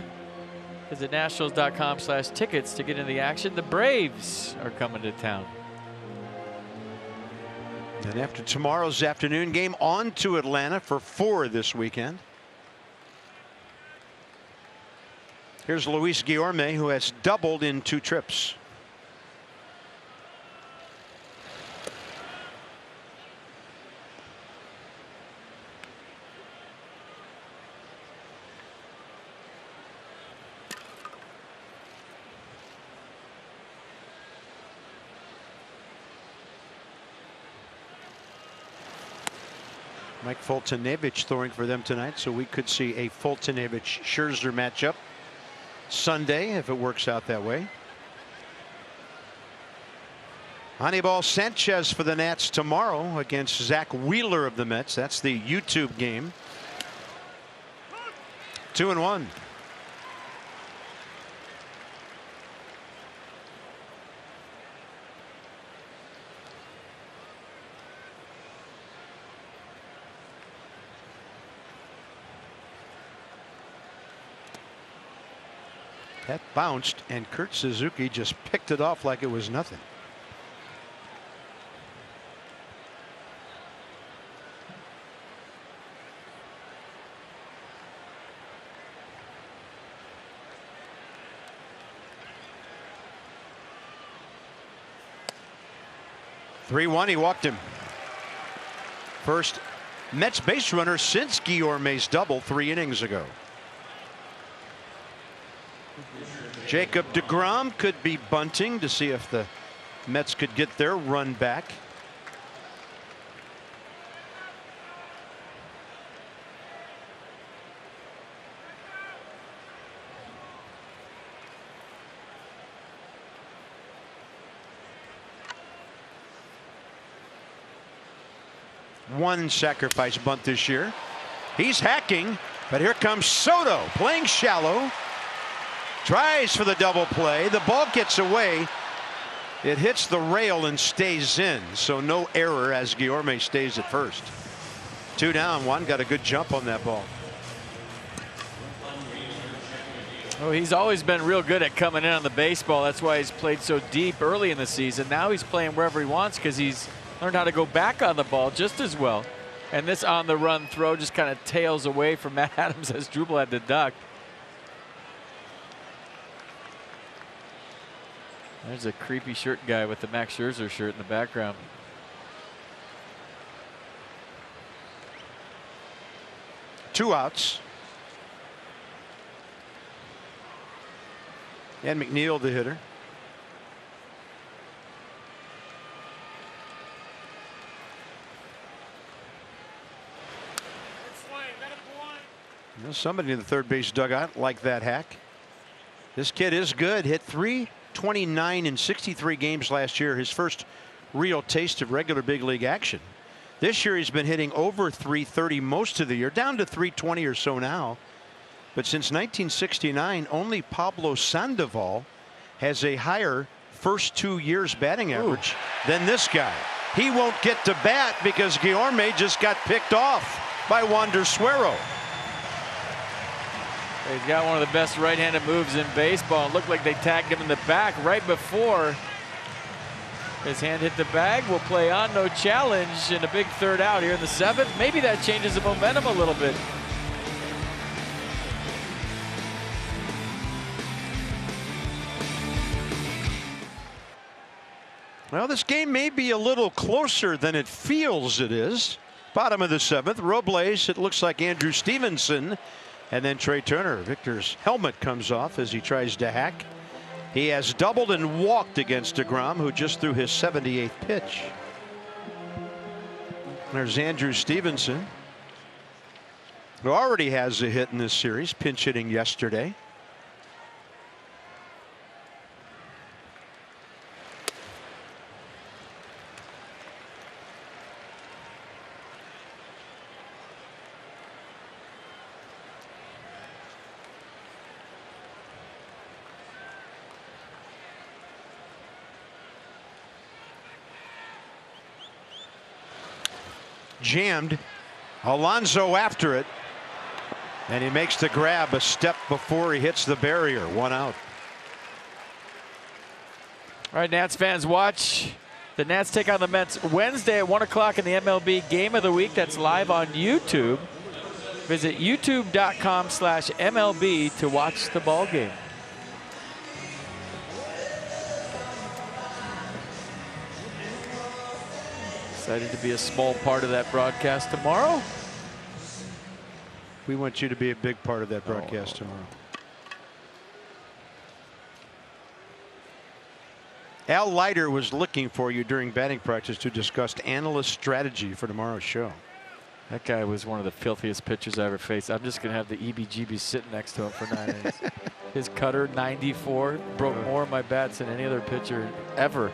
Visit Nationals.com/tickets to get in the action. The Braves are coming to town. And after tomorrow's afternoon game, on to Atlanta for 4 this weekend. Here's Luis Guillorme, who has doubled in 2 trips. Mike Foltynewicz throwing for them tonight, so we could see a Foltynewicz-Scherzer matchup Sunday if it works out that way. Anibal Sanchez for the Nats tomorrow against Zach Wheeler of the Mets. That's the YouTube game. 2-1. That bounced, and Kurt Suzuki just picked it off like it was nothing. He walked him. First Mets base runner since Guillorme's double 3 innings ago. Jacob deGrom could be bunting to see if the Mets could get their run back. One sacrifice bunt this year. He's hacking, but here comes Soto playing shallow. Tries for the double play. The ball gets away. It hits the rail and stays in, so no error as Guillorme stays at first. 2 down. Juan got a good jump on that ball. Oh, he's always been real good at coming in on the baseball. That's why he's played so deep early in the season. Now he's playing wherever he wants because he's learned how to go back on the ball just as well. And this on-the-run throw just kind of tails away from Matt Adams as Struble had to duck. There's a creepy shirt guy with the Max Scherzer shirt in the background. Two outs. And McNeil, the hitter. You know, somebody in the third base dugout like that hack. This kid is good. Hit .329 in 63 games last year. His first real taste of regular big league action. This year he's been hitting over .330 most of the year, down to .320 or so now. But since 1969, only Pablo Sandoval has a higher first 2 years batting average than this guy. He won't get to bat because Guillorme just got picked off by Wander Suero. He's got one of the best right-handed moves in baseball. It looked like they tagged him in the back right before his hand hit the bag. Will play on, no challenge, and a big third out here in the 7th. Maybe that changes the momentum a little bit. Well, this game may be a little closer than it feels it is. Bottom of the 7th, Robles, it looks like Andrew Stevenson, and then Trey Turner. Victor's helmet comes off as he tries to hack. He has doubled and walked against deGrom, who just threw his 78th pitch. There's Andrew Stevenson, who already has a hit in this series, pinch hitting yesterday. Jammed. Alonso after it. And he makes the grab a step before he hits the barrier. 1 out. All right, Nats fans, watch the Nats take on the Mets Wednesday at 1 o'clock in the MLB Game of the Week. That's live on YouTube. Visit youtube.com/MLB to watch the ball game. Excited to be a small part of that broadcast tomorrow. We want you to be a big part of that broadcast tomorrow. Al Leiter was looking for you during batting practice to discuss analyst strategy for tomorrow's show. That guy was one of the filthiest pitchers I ever faced. I'm just going to have the EBGB sitting next to him for 9 innings. His cutter, 94, broke more of my bats than any other pitcher ever.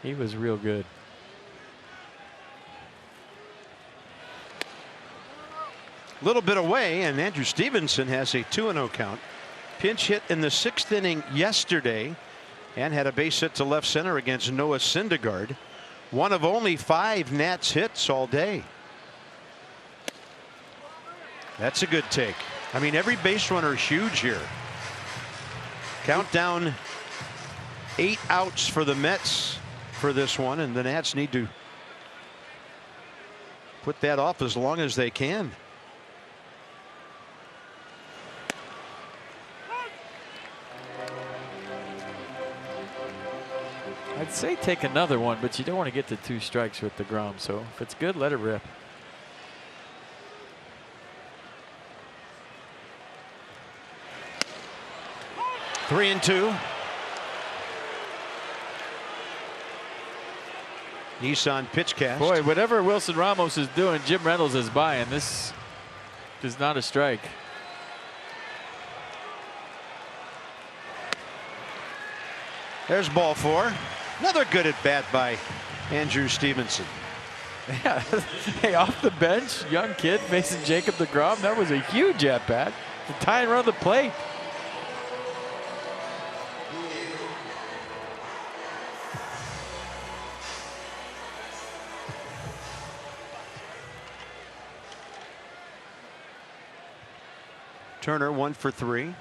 He was real good. Little bit away, and Andrew Stevenson has a 2-0 count. Pinch hit in the 6th inning yesterday and had a base hit to left center against Noah Syndergaard. One of only 5 Nats hits all day. That's a good take. I mean, every base runner is huge here. Count down 8 outs for the Mets for this one, and the Nats need to put that off as long as they can. I'd say take another one, but you don't want to get to 2 strikes with DeGrom. So if it's good, let it rip. Three and 2. Nissan pitch cast. Boy, whatever Wilson Ramos is doing, Jim Reynolds is buying. This is not a strike. There's ball 4. Another good at bat by Andrew Stevenson. Yeah. Hey, off the bench, young kid facing Jacob DeGrom. That was a huge at bat. The tie and run the plate. Turner 1 for 3.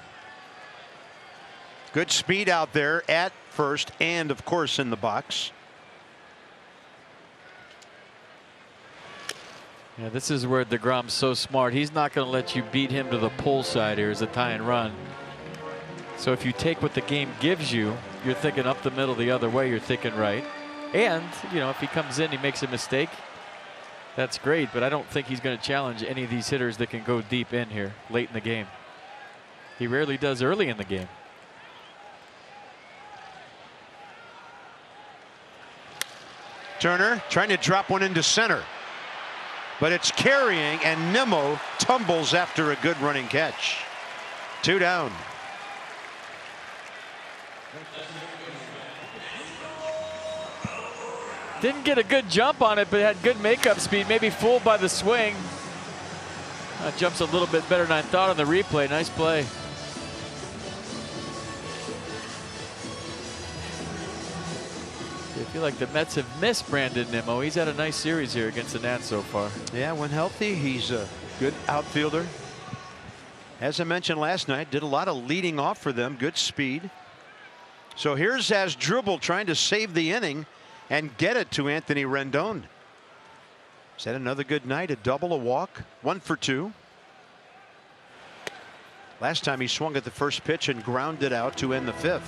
Good speed out there at first and of course in the box. Yeah, this is where DeGrom's so smart. He's not going to let you beat him to the pull side here as a tie and run. So if you take what the game gives you, you're thinking up the middle the other way, you're thinking right. And, you know, if he comes in, he makes a mistake, that's great. But I don't think he's going to challenge any of these hitters that can go deep in here late in the game. He rarely does early in the game. Turner trying to drop one into center, but it's carrying, and Nimmo tumbles after a good running catch. 2 down. Didn't get a good jump on it, but had good makeup speed. Maybe fooled by the swing. Jumps a little bit better than I thought on the replay. Nice play. I feel like the Mets have missed Brandon Nimmo. He's had a nice series here against the Nats so far. Yeah, when healthy, he's a good outfielder. As I mentioned last night, did a lot of leading off for them. Good speed. So here's Asdrubal trying to save the inning and get it to Anthony Rendon. Is that another good night? A double, a walk, 1 for 2. Last time he swung at the first pitch and grounded out to end the 5th.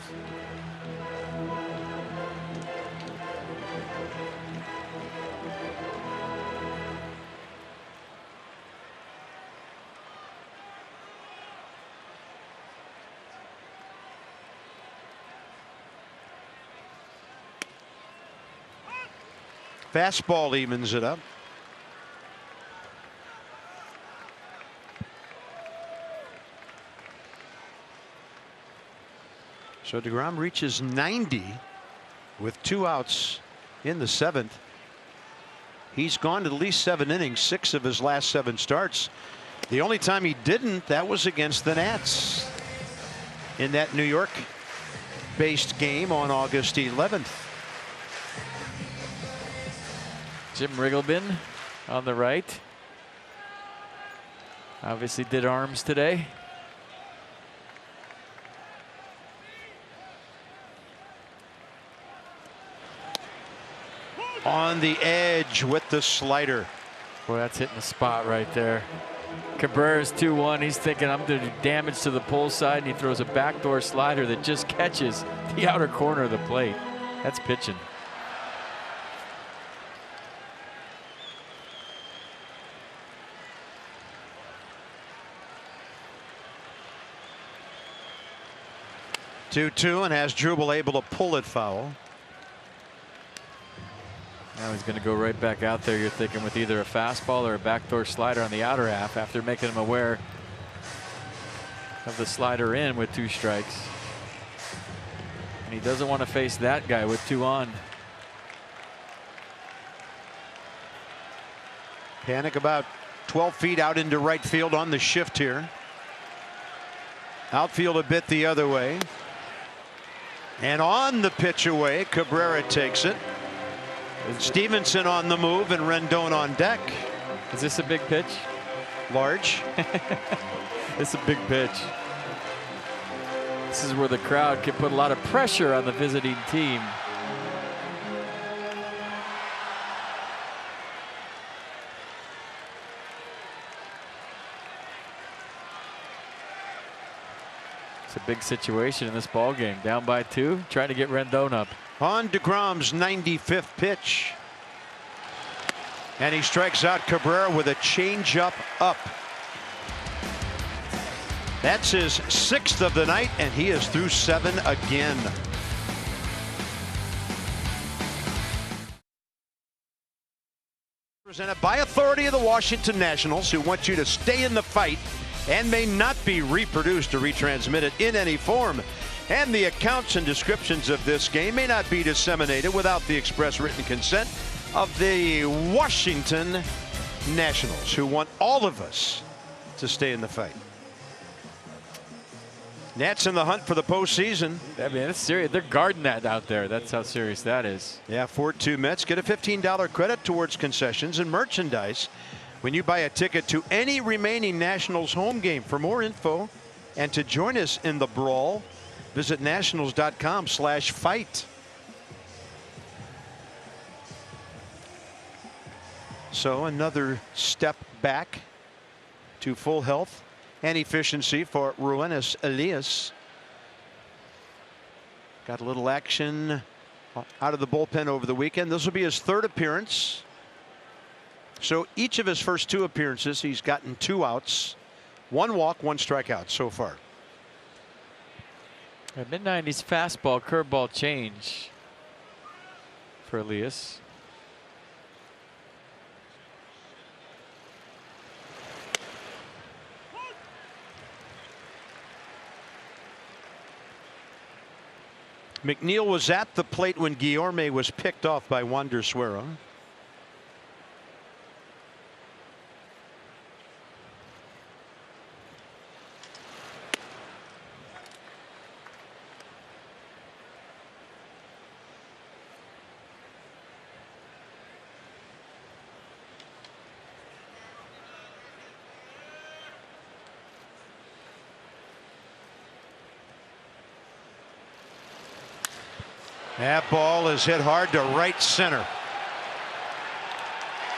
Fastball evens it up. So DeGrom reaches 90 with 2 outs in the 7th. He's gone to at least 7 innings, 6 of his last 7 starts. The only time he didn't, that was against the Nats in that New York based game on August 11th. Jim Riggleman on the right. Obviously did arms today. On the edge with the slider. Boy, that's hitting the spot right there. Cabrera's 2-1. He's thinking I'm going to do damage to the pull side, and he throws a backdoor slider that just catches the outer corner of the plate. That's pitching. Two and has Jubal able to pull it foul. Now he's going to go right back out there, you're thinking, with either a fastball or a backdoor slider on the outer half after making him aware of the slider in with 2 strikes. And he doesn't want to face that guy with 2 on. Panik about 12 feet out into right field on the shift here. Outfield a bit the other way. And on the pitch away, Cabrera takes it. Stevenson on the move and Rendon on deck. Is this a big pitch? Large. It's a big pitch. This is where the crowd can put a lot of pressure on the visiting team. It's a big situation in this ball game. Down by 2, trying to get Rendon up. On DeGrom's 95th pitch. And he strikes out Cabrera with a changeup up. That's his 6th of the night, and he is through 7 again. Presented by authority of the Washington Nationals, who want you to stay in the fight and may not be reproduced or retransmitted in any form. And the accounts and descriptions of this game may not be disseminated without the express written consent of the Washington Nationals, who want all of us to stay in the fight. Nats in the hunt for the postseason. I mean, it's serious. They're guarding that out there. That's how serious that is. Yeah, 4-2 Mets get a $15 credit towards concessions and merchandise when you buy a ticket to any remaining Nationals home game. For more info and to join us in the brawl, visit nationals.com/fight. So another step back to full health and efficiency for Ruenis Elias. Got a little action out of the bullpen over the weekend. This will be his 3rd appearance. So each of his first 2 appearances, he's gotten 2 outs, 1 walk, 1 strikeout so far. A mid-90s fastball, curveball change for Elias. McNeil was at the plate when Guillorme was picked off by Wander Suero. That ball is hit hard to right center.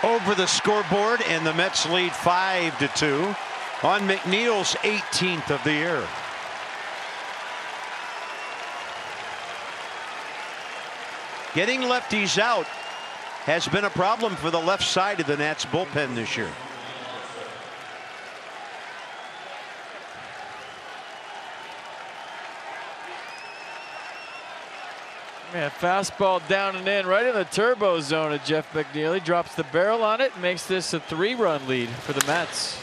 Over the scoreboard, and the Mets lead 5-2 on McNeil's 18th of the year. Getting lefties out has been a problem for the left side of the Nats bullpen this year. Man, fastball down and in, right in the turbo zone of Jeff McNeil. He drops the barrel on it and makes this a 3-run lead for the Mets.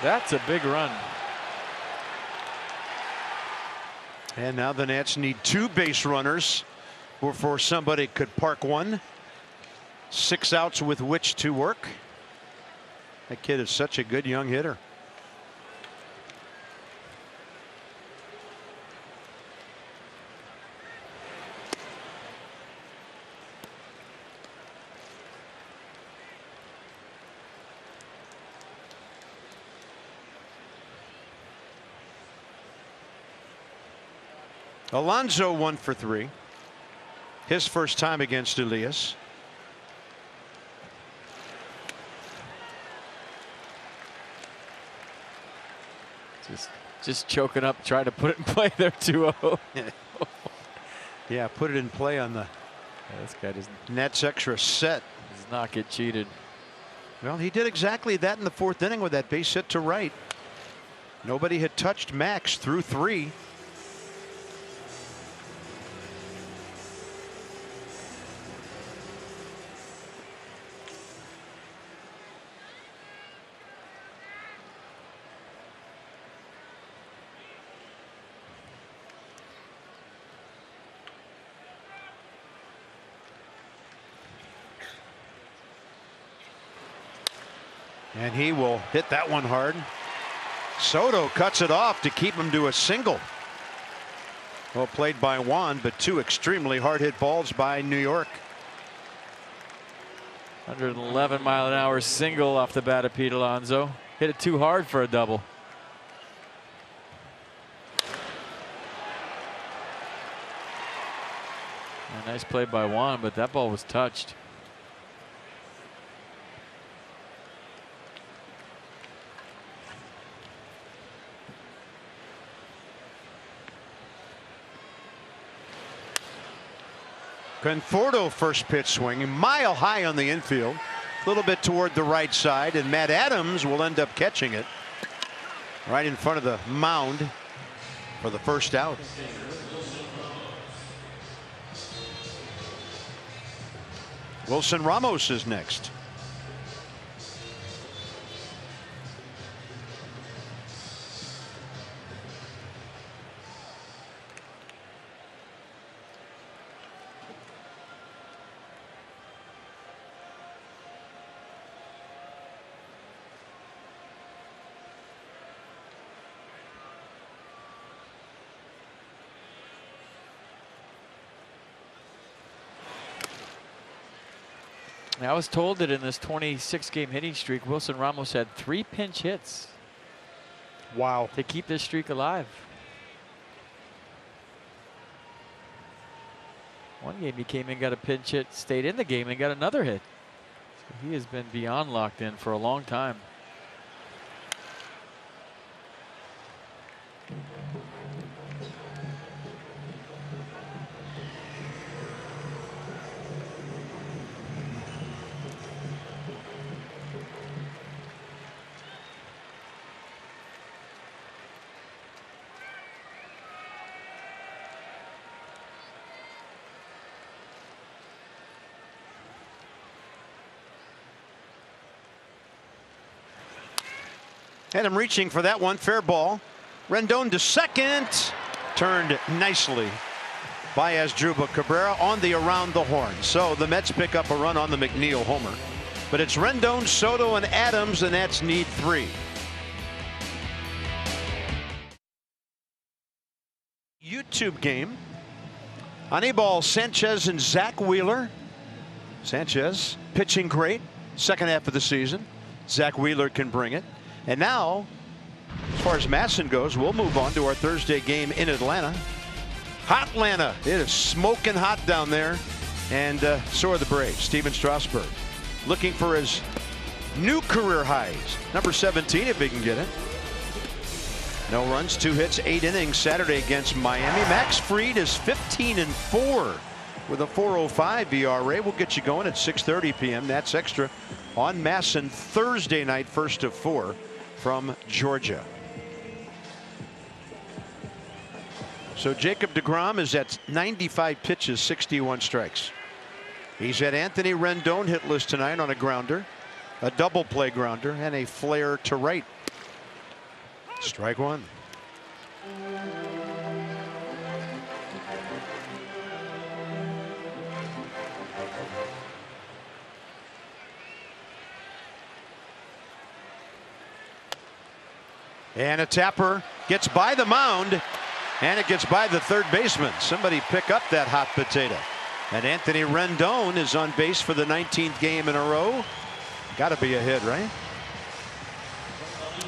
That's a big run. And now the Nats need 2 base runners before somebody could park one. 6 outs with which to work. That kid is such a good young hitter. Alonso 1 for 3. His first time against Elias. Just choking up, trying to put it in play there, 2-0. Yeah, put it in play on the This guy does Nets extra set. not get cheated. Well, he did exactly that in the 4th inning with that base hit to right. Nobody had touched Max through 3. And he will hit that one hard. Soto cuts it off to keep him to a single. Well played by Juan, but 2 extremely hard hit balls by New York. 111-mile-an-hour single off the bat of Pete Alonso. Hit it too hard for a double. A nice play by Juan, but that ball was touched. Conforto first pitch swinging mile high on the infield, a little bit toward the right side, and Matt Adams will end up catching it right in front of the mound for the first out. Wilson Ramos is next. I was told that in this 26-game hitting streak, Wilson Ramos had 3 pinch hits. Wow. To keep this streak alive. One game he came in, got a pinch hit, stayed in the game, and got another hit. So he has been beyond locked in for a long time. Had him reaching for that one. Fair ball. Rendon to second. Turned nicely by Asdrubal Cabrera on the around the horn. So the Mets pick up a run on the McNeil homer. But it's Rendon, Soto, and Adams. The Nets need 3. YouTube game. Anibal Sanchez and Zach Wheeler. Sanchez pitching great. Second half of the season. Zach Wheeler can bring it. And now, as far as Masson goes, we'll move on to our Thursday game in Atlanta. Hot Atlanta. It is smoking hot down there. And so are the Braves. Steven Strasburg looking for his new career highs. Number 17 if he can get it. No runs, 2 hits, 8 innings Saturday against Miami. Max Fried is 15-4 with a 4.05 ERA. We'll get you going at 6:30 p.m. That's extra on Masson Thursday night, 1st of 4 from Georgia. So Jacob deGrom is at 95 pitches, 61 strikes. He's at Anthony Rendon hitless tonight on a grounder, a double play grounder, and a flare to right. Strike 1. And a tapper gets by the mound, and it gets by the third baseman. Somebody pick up that hot potato. And Anthony Rendon is on base for the 19th game in a row. Got to be a hit, right?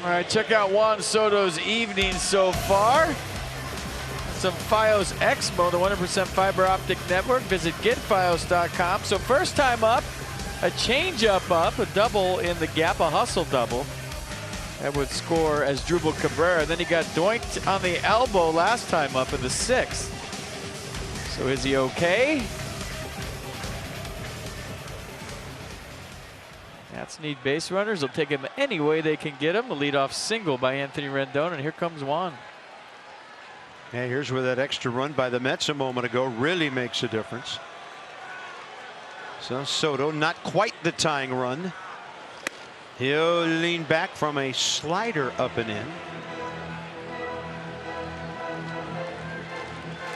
All right, check out Juan Soto's evening so far. some Fios Exmo, the 100% fiber optic network. Visit getfios.com. So first time up, a change-up up, a double in the gap, a hustle double. That would score as Drupal Cabrera. Then he got doinked on the elbow last time up in the 6th. So is he okay? Nats need base runners. They'll take him any way they can get him. The leadoff single by Anthony Rendon, and here comes Juan. Yeah, here's where that extra run by the Mets a moment ago really makes a difference. So Soto, not quite the tying run. He'll lean back from a slider up and in.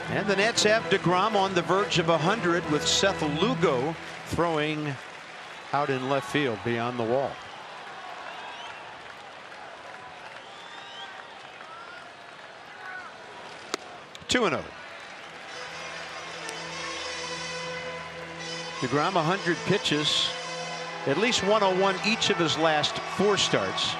And the Nets have DeGrom on the verge of 100 with Seth Lugo throwing out in left field beyond the wall. Two and 0. DeGrom 100 pitches, at least 101 each of his last 4 starts.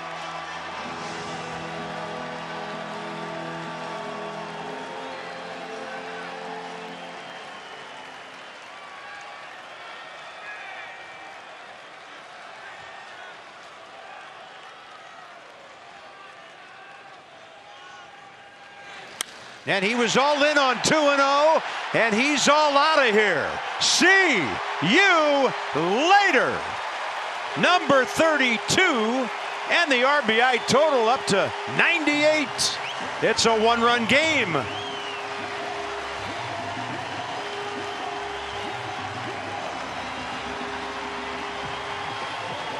And he was all in on 2-0, and he's all out of here. See you later. Number 32, and the RBI total up to 98. It's a 1-run game.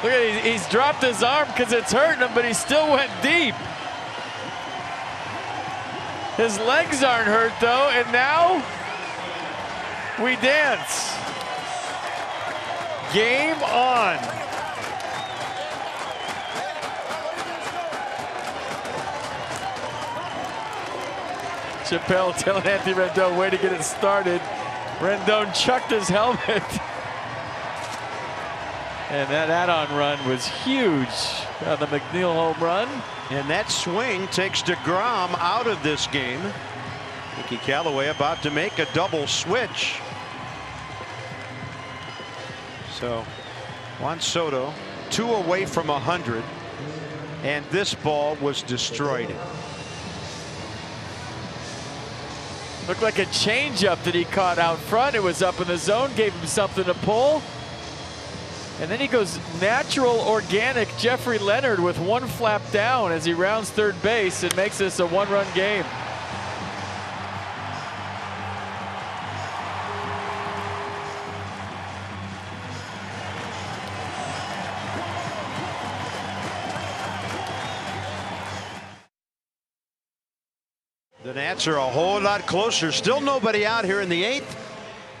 Look at it, he's dropped his arm because it's hurting him, but he still went deep. His legs aren't hurt though, and now we dance. Game on. Chappelle telling Anthony Rendon, way to get it started. Rendon chucked his helmet. And that add-on run was huge on the McNeil home run. And that swing takes DeGrom out of this game. Mickey Callaway about to make a double switch. So Juan Soto 2 away from 100, and this ball was destroyed. Looked like a changeup that he caught out front. It was up in the zone, gave him something to pull. And then he goes natural, organic Jeffrey Leonard with 1 flap down as he rounds third base and makes this a 1-run game. The Nats are a whole lot closer. Still nobody out here in the 8th.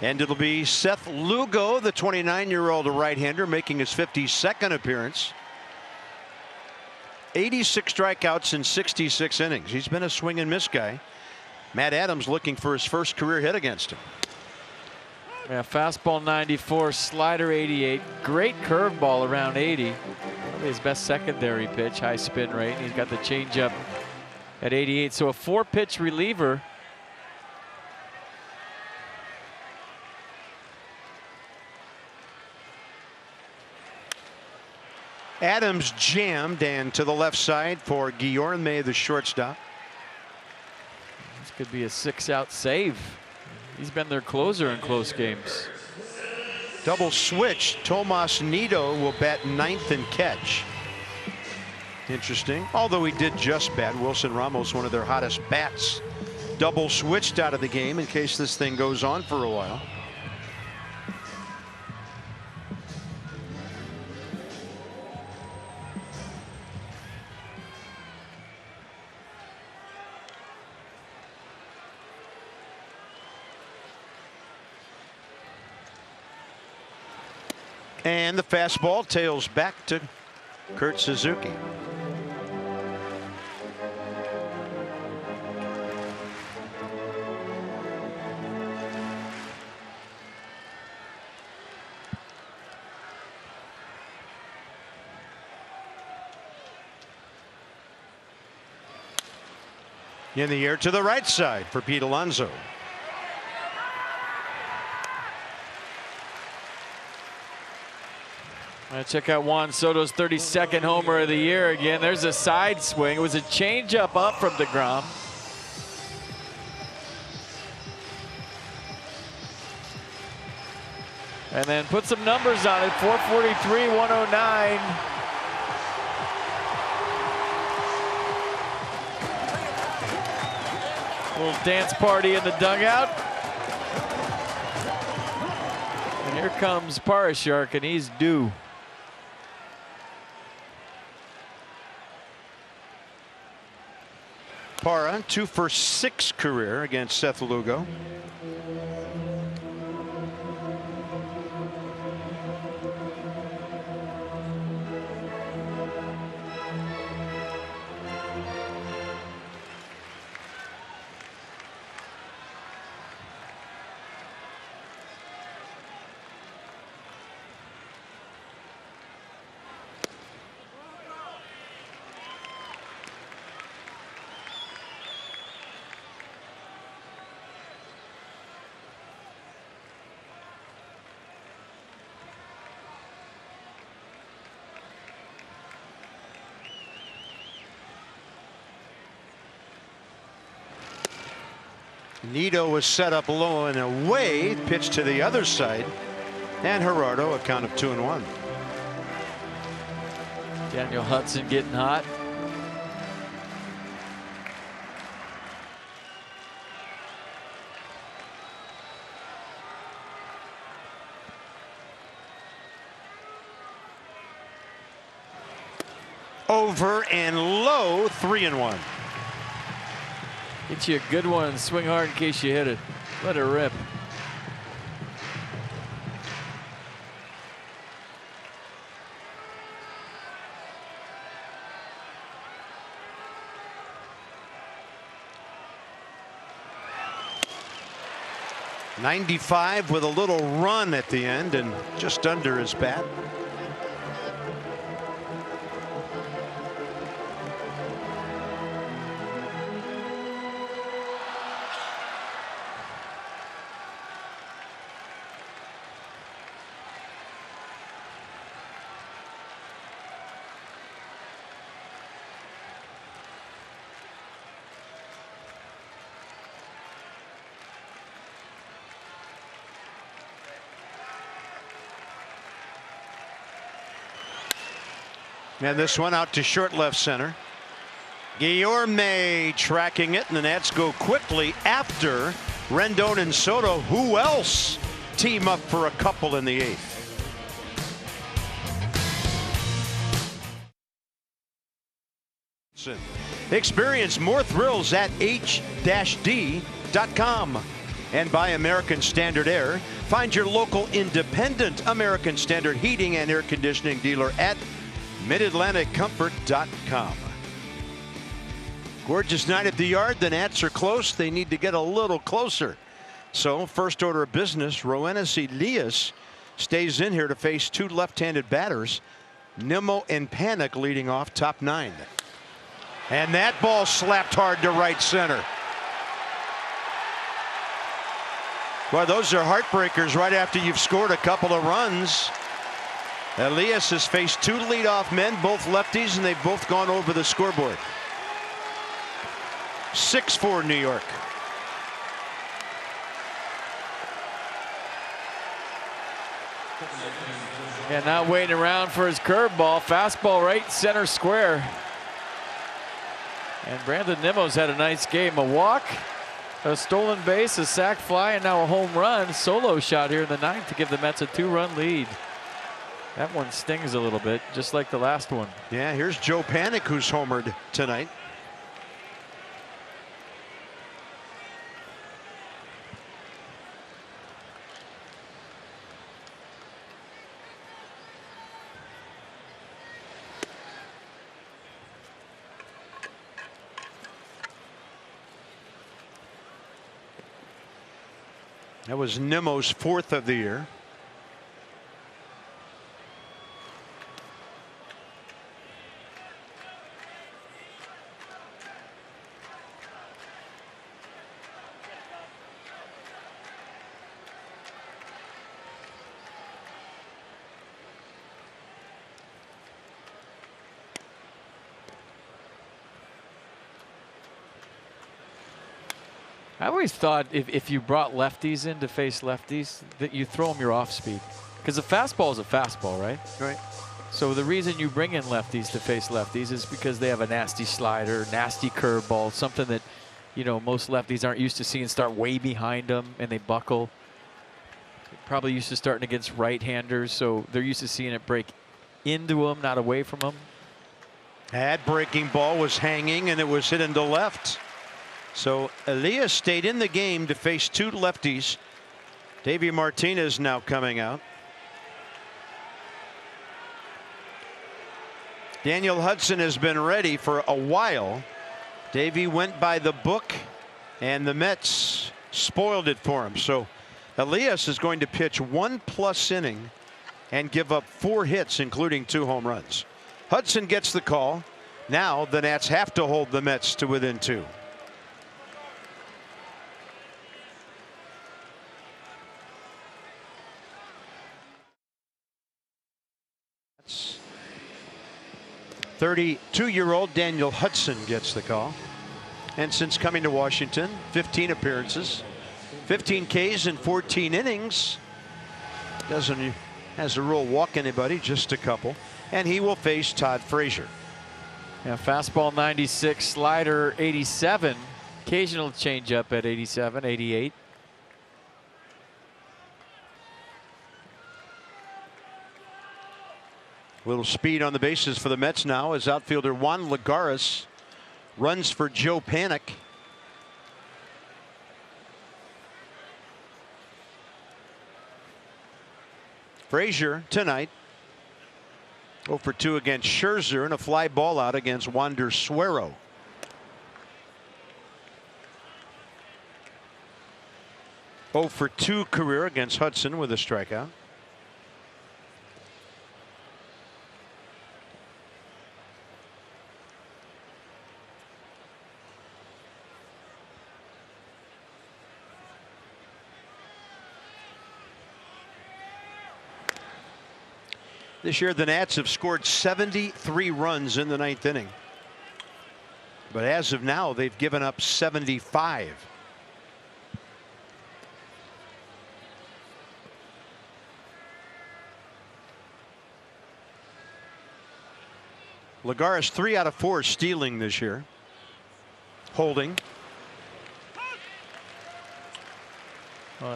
And it'll be Seth Lugo, the 29-year-old right-hander, making his 52nd appearance. 86 strikeouts in 66 innings. He's been a swing and miss guy. Matt Adams looking for his first career hit against him. Yeah, fastball 94, slider 88, great curveball around 80. Probably his best secondary pitch, high spin rate. He's got the changeup at 88. So a 4-pitch reliever. Adams jammed, and to the left side for Guillorme, the shortstop. This could be a 6-out save. He's been their closer in close games. Double switch. Tomas Nido will bat 9th and catch. Interesting. Although he did just bat. Wilson Ramos, one of their hottest bats, double switched out of the game in case this thing goes on for a while. And the fastball tails back to Kurt Suzuki. In the air to the right side for Pete Alonso. Check out Juan Soto's 32nd homer of the year again. There's a side swing. It was a changeup up from DeGrom. And then put some numbers on it. 443, 109. Little dance party in the dugout. And here comes Parashark, and he's due. Para, 2 for 6 career against Seth Lugo. Nido was set up low and away, pitch to the other side, and Gerardo a count of 2-1. Daniel Hudson getting hot. Over and low, 3-1. Get you a good one. Swing hard in case you hit it. Let it rip. .95 with a little run at the end and just under his bat. And this one out to short left center. Guillorme tracking it, and the Nats go quickly after Rendon and Soto. Who else team up for a couple in the 8th? Experience more thrills at h-d.com. And by American Standard Air. Find your local independent American Standard heating and air conditioning dealer at MidAtlanticComfort.com. Gorgeous night at the yard. The Nats are close. They need to get a little closer. So first order of business, Roenis Elias stays in here to face 2 left-handed batters. Nimmo and Panik leading off top 9. And that ball slapped hard to right center. Well, those are heartbreakers right after you've scored a couple of runs. Elias has faced 2 leadoff men, both lefties, and they've both gone over the scoreboard. 6-4 New York. And not waiting around for his curveball. Fastball right center square. And Brandon Nimmo's had a nice game. A walk, a stolen base, a sac fly, and now a home run. Solo shot here in the 9th to give the Mets a 2-run lead. That one stings a little bit, just like the last one. Yeah, here's Joe Panik, who's homered tonight. That was Nimmo's 4th of the year. I always thought if you brought lefties in to face lefties, that you throw them your off speed. Because a fastball is a fastball, right? Right. So the reason you bring in lefties to face lefties is because they have a nasty slider, nasty curveball, something that, you know, most lefties aren't used to seeing start way behind them and they buckle. Probably used to starting against right-handers, so they're used to seeing it break into them, not away from them. That breaking ball was hanging and it was hit into left. So Elias stayed in the game to face 2 lefties. Davey Martinez now coming out. Daniel Hudson has been ready for a while. Davey went by the book and the Mets spoiled it for him. So Elias is going to pitch 1+ inning and give up 4 hits, including 2 home runs. Hudson gets the call. Now the Nats have to hold the Mets to within 2. That's 32-year-old Daniel Hudson gets the call. And since coming to Washington, 15 appearances, 15 Ks in 14 innings. Doesn't, as a rule, walk anybody, just a couple. And he will face Todd Frazier. Yeah, fastball 96, slider 87, occasional changeup at 87, 88. Little speed on the bases for the Mets now as outfielder Juan Lagares runs for Joe Panik. Frazier tonight 0 for 2 against Scherzer and a fly ball out against Wander Suero. Oh for 2 career against Hudson with a strikeout. This year the Nats have scored 73 runs in the 9th inning. But as of now they've given up 75. Lagares 3 out of 4 stealing this year. Holding.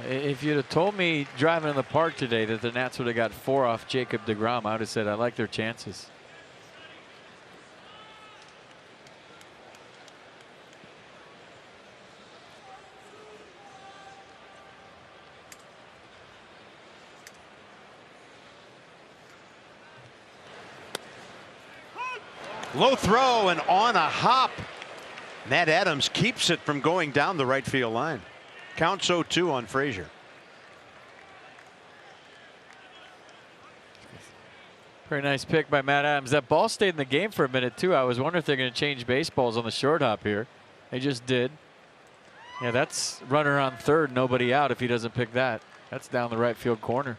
If you'd have told me driving in the park today that the Nats would have got 4 off Jacob deGrom, I would have said I like their chances. Low throw and on a hop. Matt Adams keeps it from going down the right field line. Counts 0-2 on Frazier. Very nice pick by Matt Adams. That ball stayed in the game for a minute too. I was wondering if they're going to change baseballs on the short hop here. They just did. Yeah, that's runner on third, nobody out if he doesn't pick that. That's down the right field corner.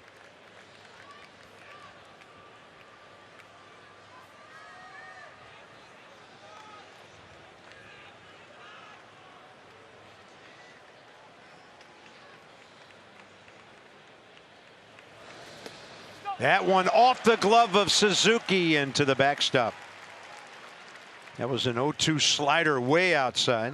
That one off the glove of Suzuki into the backstop. That was an 0-2 slider way outside.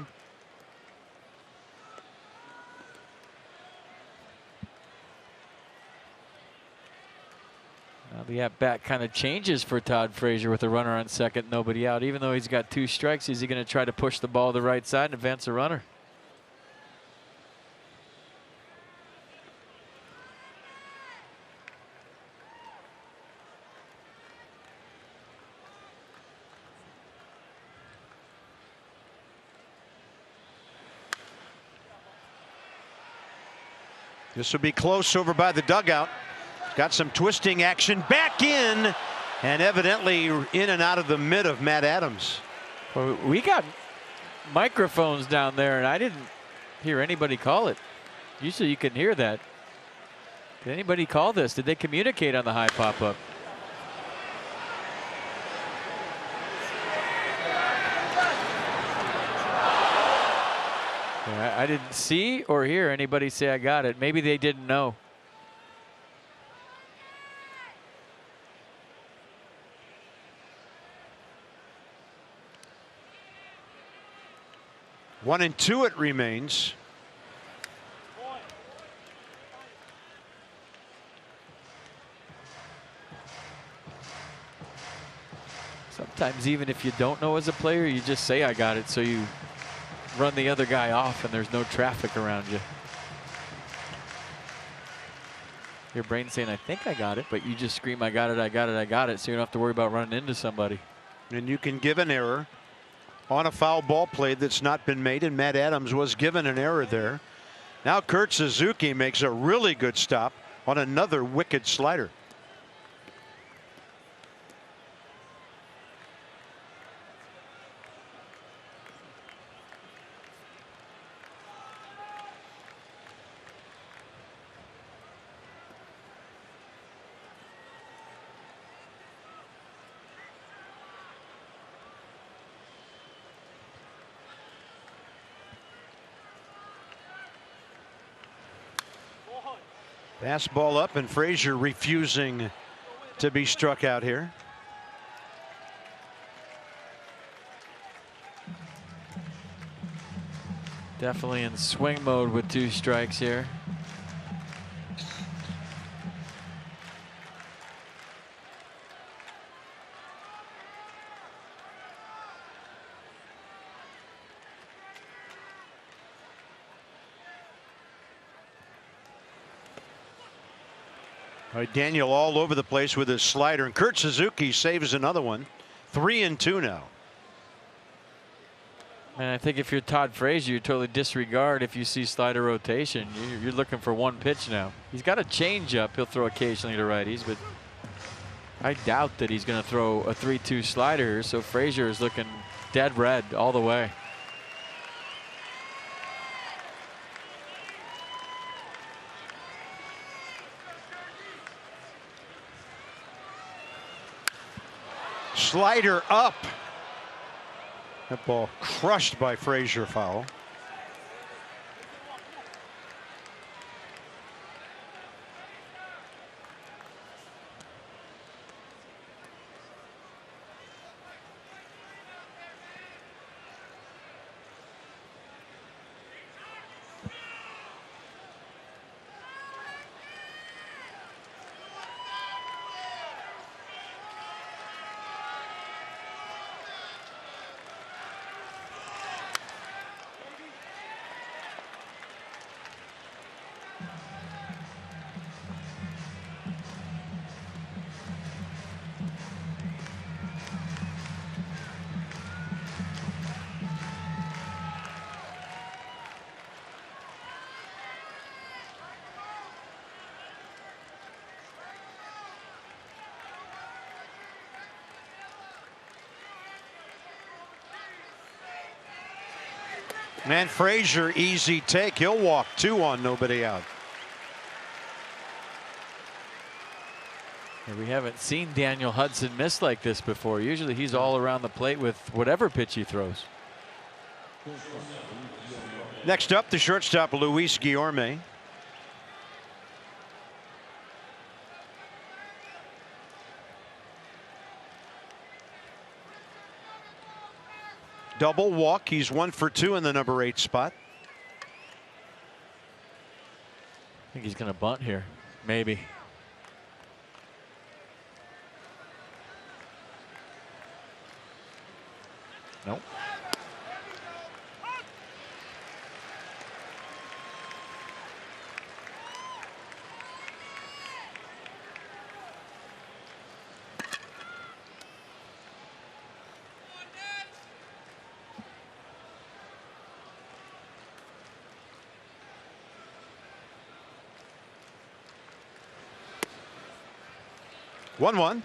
Now the at-bat kind of changes for Todd Frazier with a runner on second, nobody out. Even though he's got 2 strikes, is he going to try to push the ball to the right side and advance a runner? This will be close over by the dugout. Got some twisting action back in and evidently in and out of the mid of Matt Adams. Well, we got microphones down there and I didn't hear anybody call it. Usually you can hear that. Did anybody call this? Did they communicate on the high pop-up? Yeah, I didn't see or hear anybody say I got it. Maybe they didn't know. One and two it remains. Sometimes even if you don't know as a player, you just say I got it so you run the other guy off and there's no traffic around you. Your brain's saying I think I got it, but you just scream I got it, I got it, I got it, so you don't have to worry about running into somebody. And you can give an error on a foul ball play that's not been made, and Matt Adams was given an error there. Now Kurt Suzuki makes a really good stop on another wicked slider. Fastball up, and Frazier refusing to be struck out here. Definitely in swing mode with 2 strikes here. All right, Daniel all over the place with his slider, and Kurt Suzuki saves another one. 3 and 2 now. And I think if you're Todd Frazier, you totally disregard if you see slider rotation. You're looking for 1 pitch now. He's got a changeup he'll throw occasionally to righties, but I doubt that he's going to throw a 3-2 slider. So Frazier is looking dead red all the way. Slider up. That ball crushed by Frazier, foul. And Frazier, easy take. He'll walk 2 on nobody out. And we haven't seen Daniel Hudson miss like this before. Usually he's all around the plate with whatever pitch he throws. Next up, the shortstop, Luis Guillorme. Double walk. He's 1 for 2 in the number 8 spot. I think he's going to bunt here. Maybe. Nope. One one.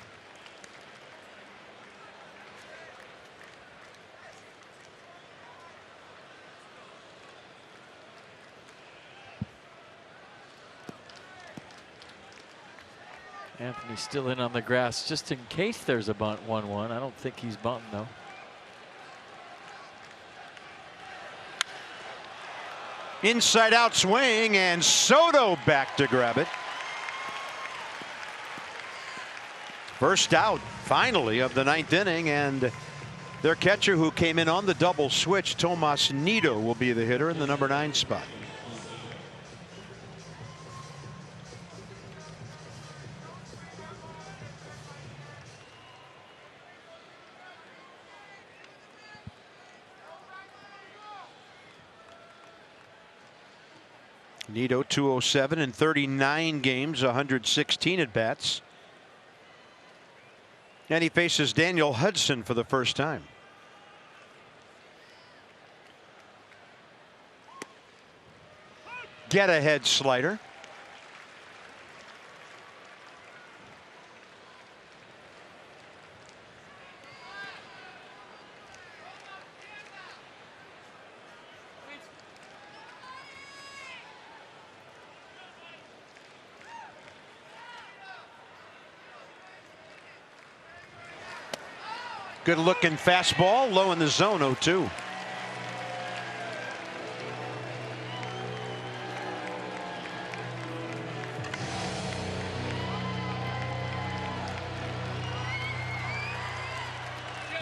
Anthony's still in on the grass just in case there's a bunt. 1-1. I don't think he's bunting though. Inside out swing, and Soto back to grab it. First out, finally, of the 9th inning, and their catcher who came in on the double switch, Tomas Nido, will be the hitter in the number 9 spot. Nido 207 in 39 games, 116 at bats. And he faces Daniel Hudson for the first time. Get ahead slider. Good looking fastball, low in the zone, 0-2.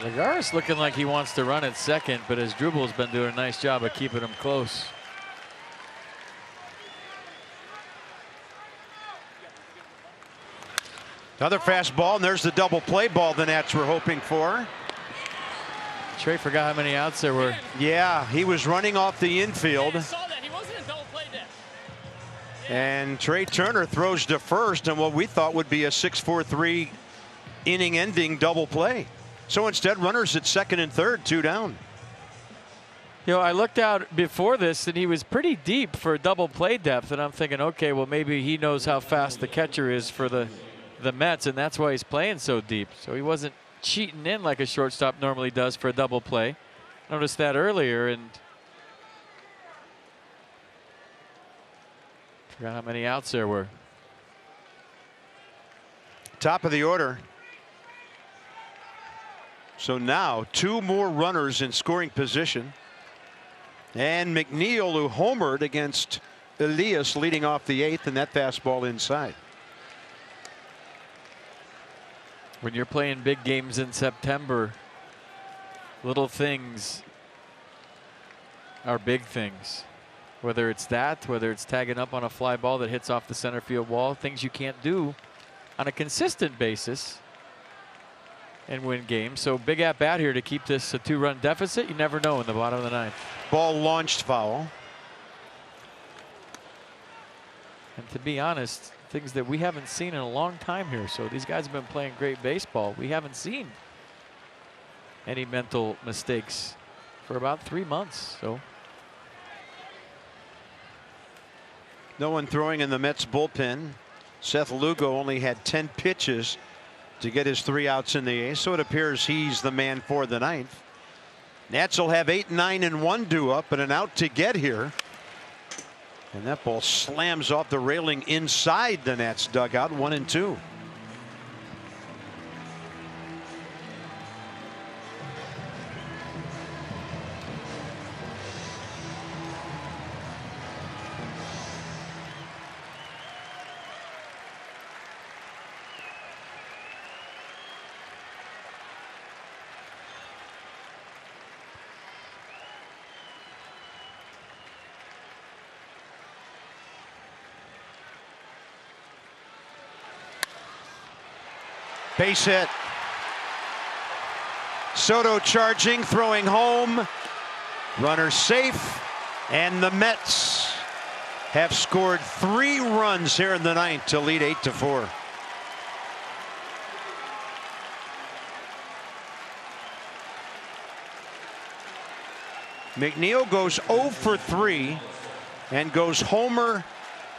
Lagares looking like he wants to run at second, but Asdrubal's been doing a nice job of keeping him close. Another fastball, and there's the double play ball the Nats were hoping for. Trey forgot how many outs there were. Yeah, he was running off the infield. Saw that. He wasn't in double play depth. And Trey Turner throws to first on what we thought would be a 6-4-3 inning ending double play. So instead, runners at second and third, 2 down. You know, I looked out before this and he was pretty deep for double play depth, and I'm thinking, okay, well, maybe he knows how fast the catcher is for the Mets, and that's why he's playing so deep. So he wasn't cheating in like a shortstop normally does for a double play. Noticed that earlier, and forgot how many outs there were. Top of the order. So now 2 more runners in scoring position. And McNeil, who homered against Elias, leading off the 8th, and that fastball inside. When you're playing big games in September, little things are big things. Whether it's that, whether it's tagging up on a fly ball that hits off the center field wall, things you can't do on a consistent basis and win games. So big at bat here to keep this a 2-run deficit. You never know in the bottom of the 9th. Ball launched foul. And to be honest, things that we haven't seen in a long time here. So these guys have been playing great baseball. We haven't seen any mental mistakes for about 3 months. So No one throwing in the Mets bullpen. Seth Lugo only had 10 pitches to get his 3 outs in the 8th, so it appears he's the man for the 9th. Nats will have 8, 9, and 1 due up and an out to get here. And that ball slams off the railing inside the Nats dugout, 1 and 2. Base hit. Soto charging, throwing home. Runner safe. And the Mets have scored 3 runs here in the 9th to lead 8-4. McNeil goes 0 for 3 and goes homer,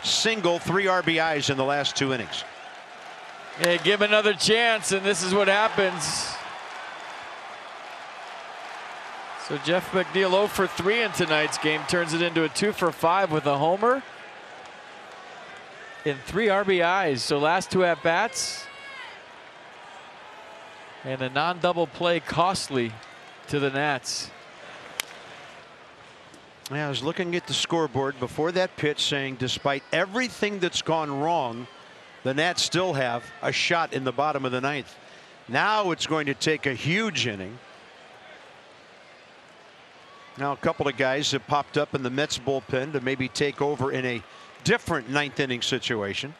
single, 3 RBIs in the last 2 innings. Yeah, give him another chance, and this is what happens. So Jeff McNeil 0 for 3 in tonight's game, turns it into a 2 for 5 with a homer and 3 RBIs. So last 2 at bats, and a non-double play costly to the Nats. Yeah, I was looking at the scoreboard before that pitch saying despite everything that's gone wrong, the Nats still have a shot in the bottom of the ninth. Now it's going to take a huge inning. Now a couple of guys have popped up in the Mets bullpen to maybe take over in a different ninth inning situation.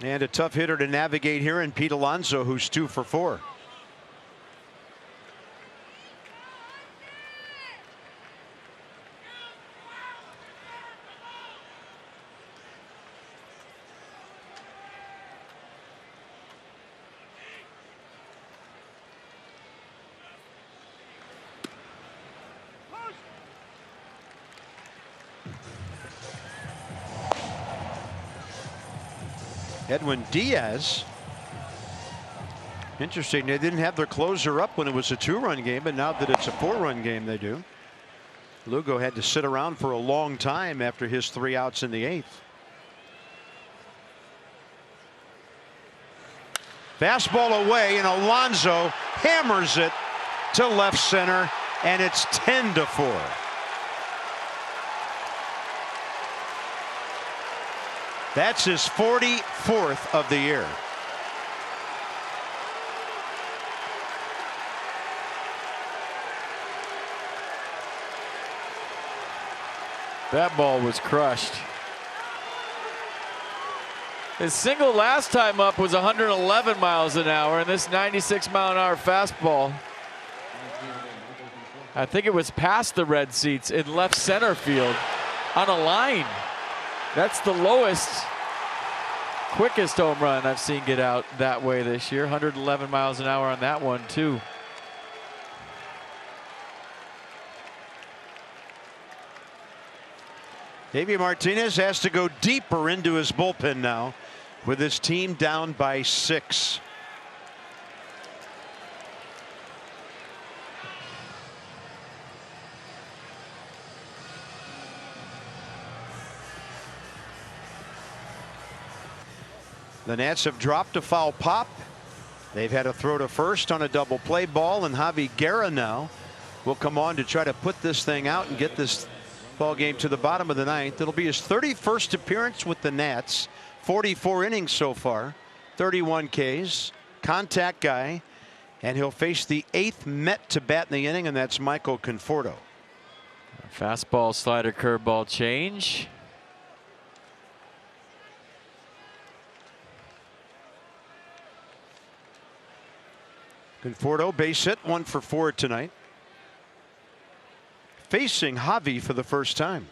And a tough hitter to navigate here in Pete Alonso, who's 2 for 4. Edwin Diaz. Interesting, they didn't have their closer up when it was a 2-run game, but now that it's a 4-run game, they do. Lugo had to sit around for a long time after his 3 outs in the 8th. Fastball away, and Alonso hammers it to left center, and it's 10-4. That's his 44th of the year. That ball was crushed. His single last time up was 111 miles an hour, and this 96-mile-an-hour fastball, I think it was past the red seats in left center field on a line. That's the lowest, quickest home run I've seen get out that way this year. 111 miles an hour on that one, too. Davey Martinez has to go deeper into his bullpen now with his team down by 6. The Nats have dropped a foul pop. They've had a throw to first on a double play ball, and Javi Guerra now will come on to try to put this thing out and get this ball game to the bottom of the ninth. It'll be his 31st appearance with the Nats. 44 innings so far, 31 Ks, contact guy, and he'll face the 8th Met to bat in the inning, and that's Michael Conforto. Fastball, slider, curveball change. Conforto base hit, 1 for 4 tonight. Facing Javi for the first time.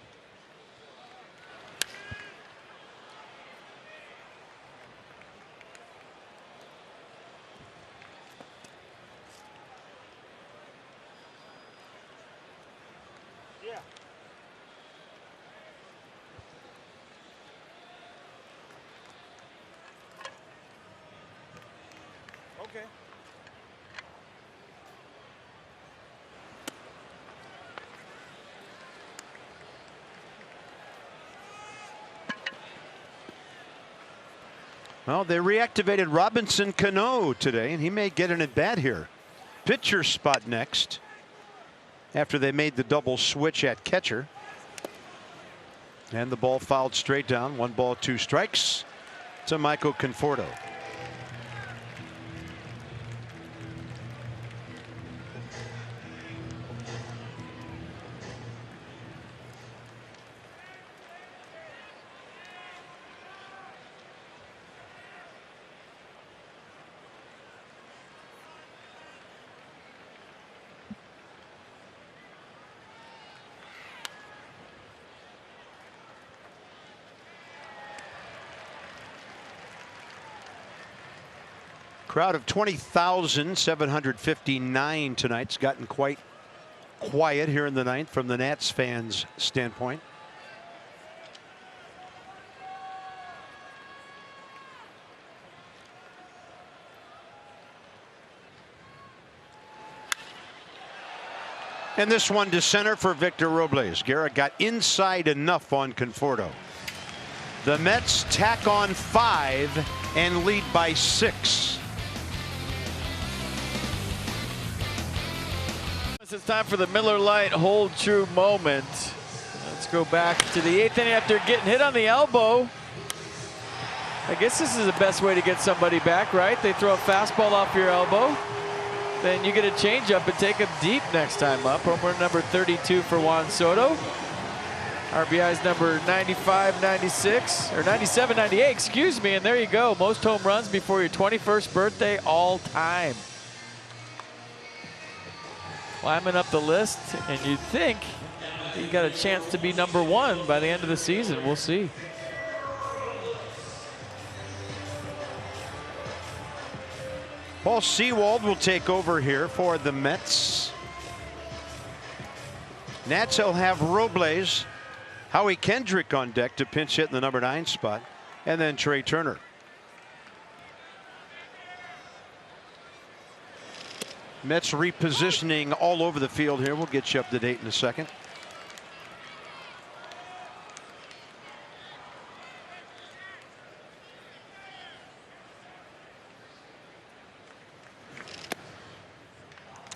Yeah. Okay. Well, they reactivated Robinson Cano today, and he may get an at-bat here. Pitcher spot next after they made the double switch at catcher. And the ball fouled straight down. 1 ball, 2 strikes to Michael Conforto. Crowd of 20,759 tonight. It's gotten quite quiet here in the ninth from the Nats fans' standpoint. And this one to center for Victor Robles. Guerra got inside enough on Conforto. The Mets tack on 5 and lead by 6. It's time for the Miller Lite Hold True moment. Let's go back to the 8th inning after getting hit on the elbow. I guess this is the best way to get somebody back, right? They throw a fastball off your elbow. Then you get a changeup and take them deep next time up. Homer number 32 for Juan Soto. RBI's number 95, 96, or 97, 98, excuse me. And there you go. Most home runs before your 21st birthday all time. Climbing up the list, and you'd think you got a chance to be number 1 by the end of the season. We'll see. Paul Sewald will take over here for the Mets. Nats will have Robles, Howie Kendrick on deck to pinch hit in the number 9 spot, and then Trey Turner. Mets repositioning all over the field here. We'll get you up to date in a second.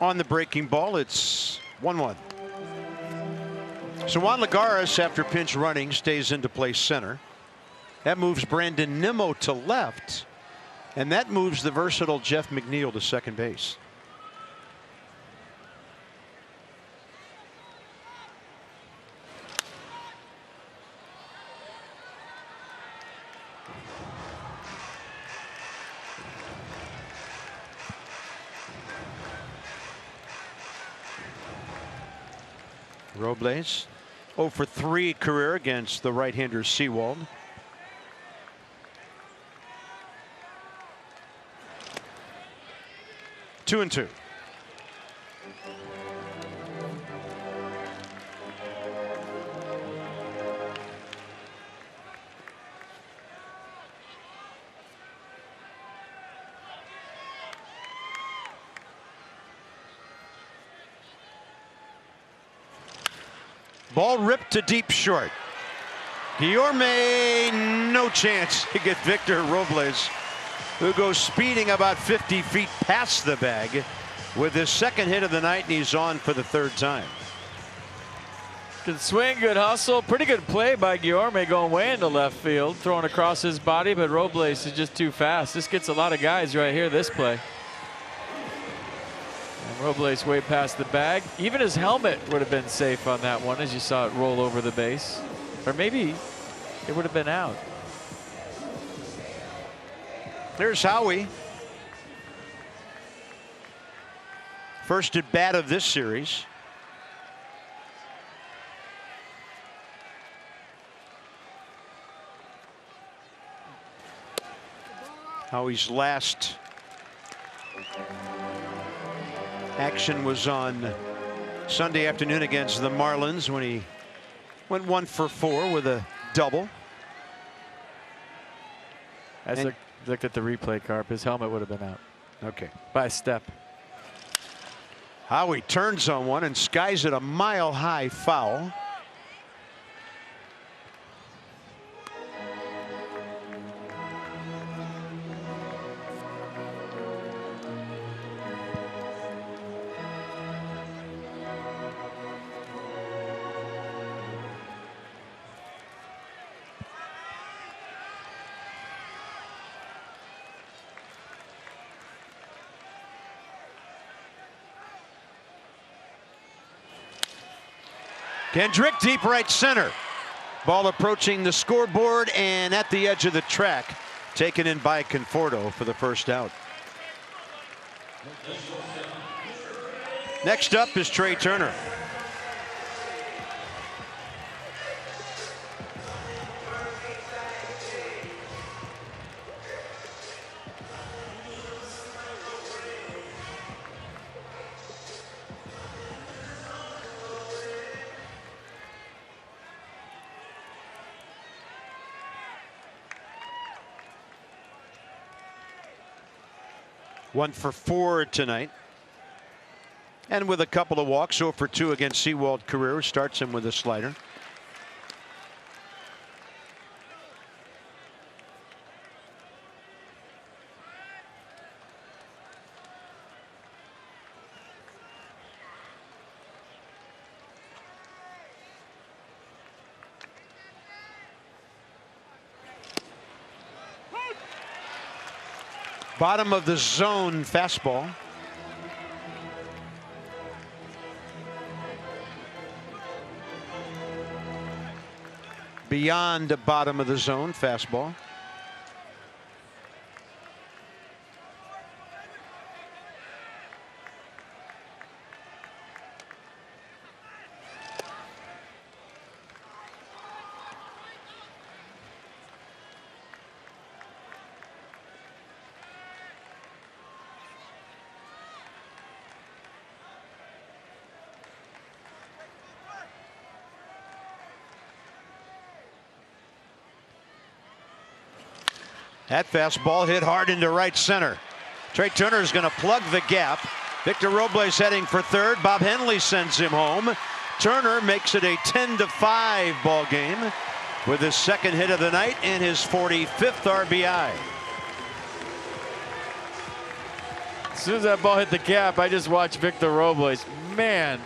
On the breaking ball, it's 1-1. So Juan Lagares, after pinch running, stays into play center. That moves Brandon Nimmo to left, and that moves the versatile Jeff McNeil to second base. Robles 0 for 3 career against the right-hander Sewald. Two and two. Ball ripped to deep short. Guillorme, no chance to get Victor Robles, who goes speeding about 50 feet past the bag with his second hit of the night, and he's on for the 3rd time. Good swing, good hustle. Pretty good play by Guillorme going way into left field, throwing across his body, but Robles is just too fast. This gets a lot of guys right here, this play. Robles way past the bag. Even his helmet would have been safe on that one as you saw it roll over the base. Or maybe it would have been out. There's Howie. First at bat of this series. Howie's last action was on Sunday afternoon against the Marlins when he went 1 for 4 with a double. As I looked at the replay, Carp, his helmet would have been out. Okay. By a step. Howie turns on one and skies it a mile-high foul. Kendrick deep right center. Ball approaching the scoreboard and at the edge of the track. Taken in by Conforto for the first out. Next up is Trey Turner. One for 4 tonight. And with a couple of walks, 0 for 2 against Sewald career. Starts him with a slider. Bottom of the zone fastball. Beyond the bottom of the zone fastball. That fastball hit hard into right center. Trey Turner is going to plug the gap. Victor Robles heading for third. Bob Henley sends him home. Turner makes it a 10-5 ball game with his second hit of the night and his 45th RBI. As soon as that ball hit the gap, I just watched Victor Robles. Man,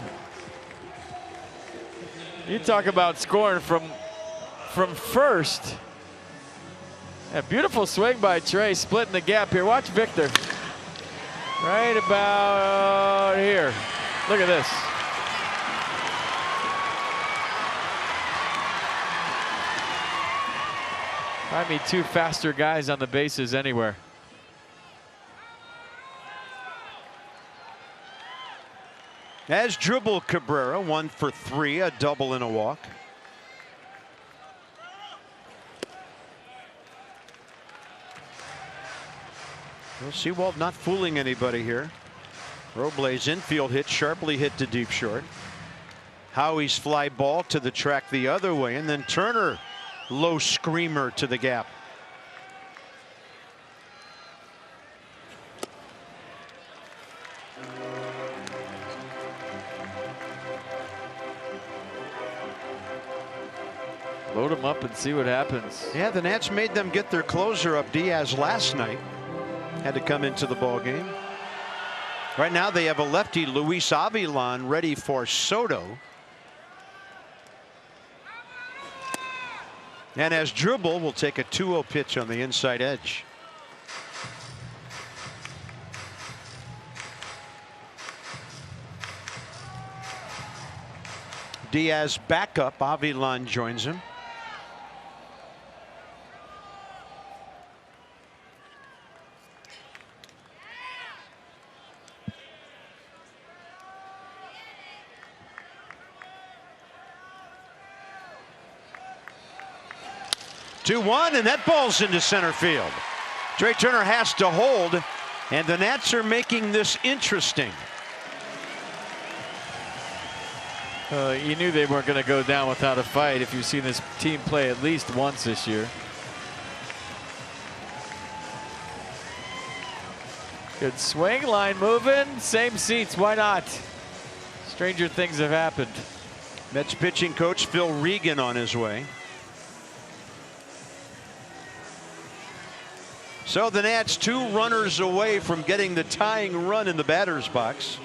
you talk about scoring from first. A beautiful swing by Trey, splitting the gap here. Watch Victor. Right about here. Look at this. Find me two faster guys on the bases anywhere. Asdrubal Cabrera, 1 for 3, a double and a walk. Well, Sewald not fooling anybody here. Robles infield hit, sharply hit to deep short. Howie's fly ball to the track the other way, and then Turner low screamer to the gap. Load him up and see what happens. Yeah, the Nats made them get their closer up, Diaz, last night. Had to come into the ball game. Right now they have a lefty, Luis Avilan, ready for Soto. And Asdrubal will take a 2-0 pitch on the inside edge. Diaz back up. Avilan joins him. Two-one, and that ball's into center field. Trey Turner has to hold, and the Nats are making this interesting. You knew they weren't going to go down without a fight if you've seen this team play at least once this year. Good swing, line moving, same seats, why not? Stranger things have happened. Mets pitching coach Phil Regan on his way. So the Nats 2 runners away from getting the tying run in the batter's box.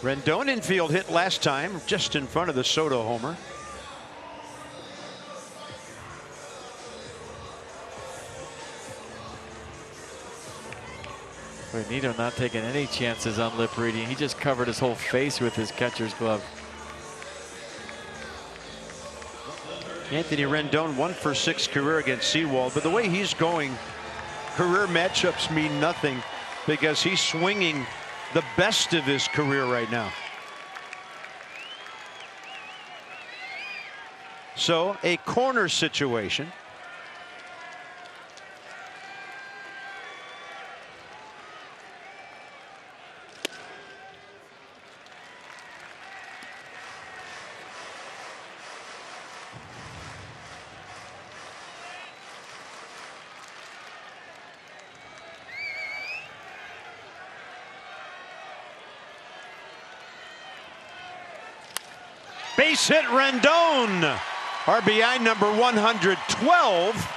Rendon infield hit last time, just in front of the Soto homer. Nito not taking any chances on lip reading. He just covered his whole face with his catcher's glove. Anthony Rendon 1 for 6 career against Sewald, but the way he's going, career matchups mean nothing because he's swinging the best of his career right now. So a corner situation. Base hit Rendon. RBI number 112.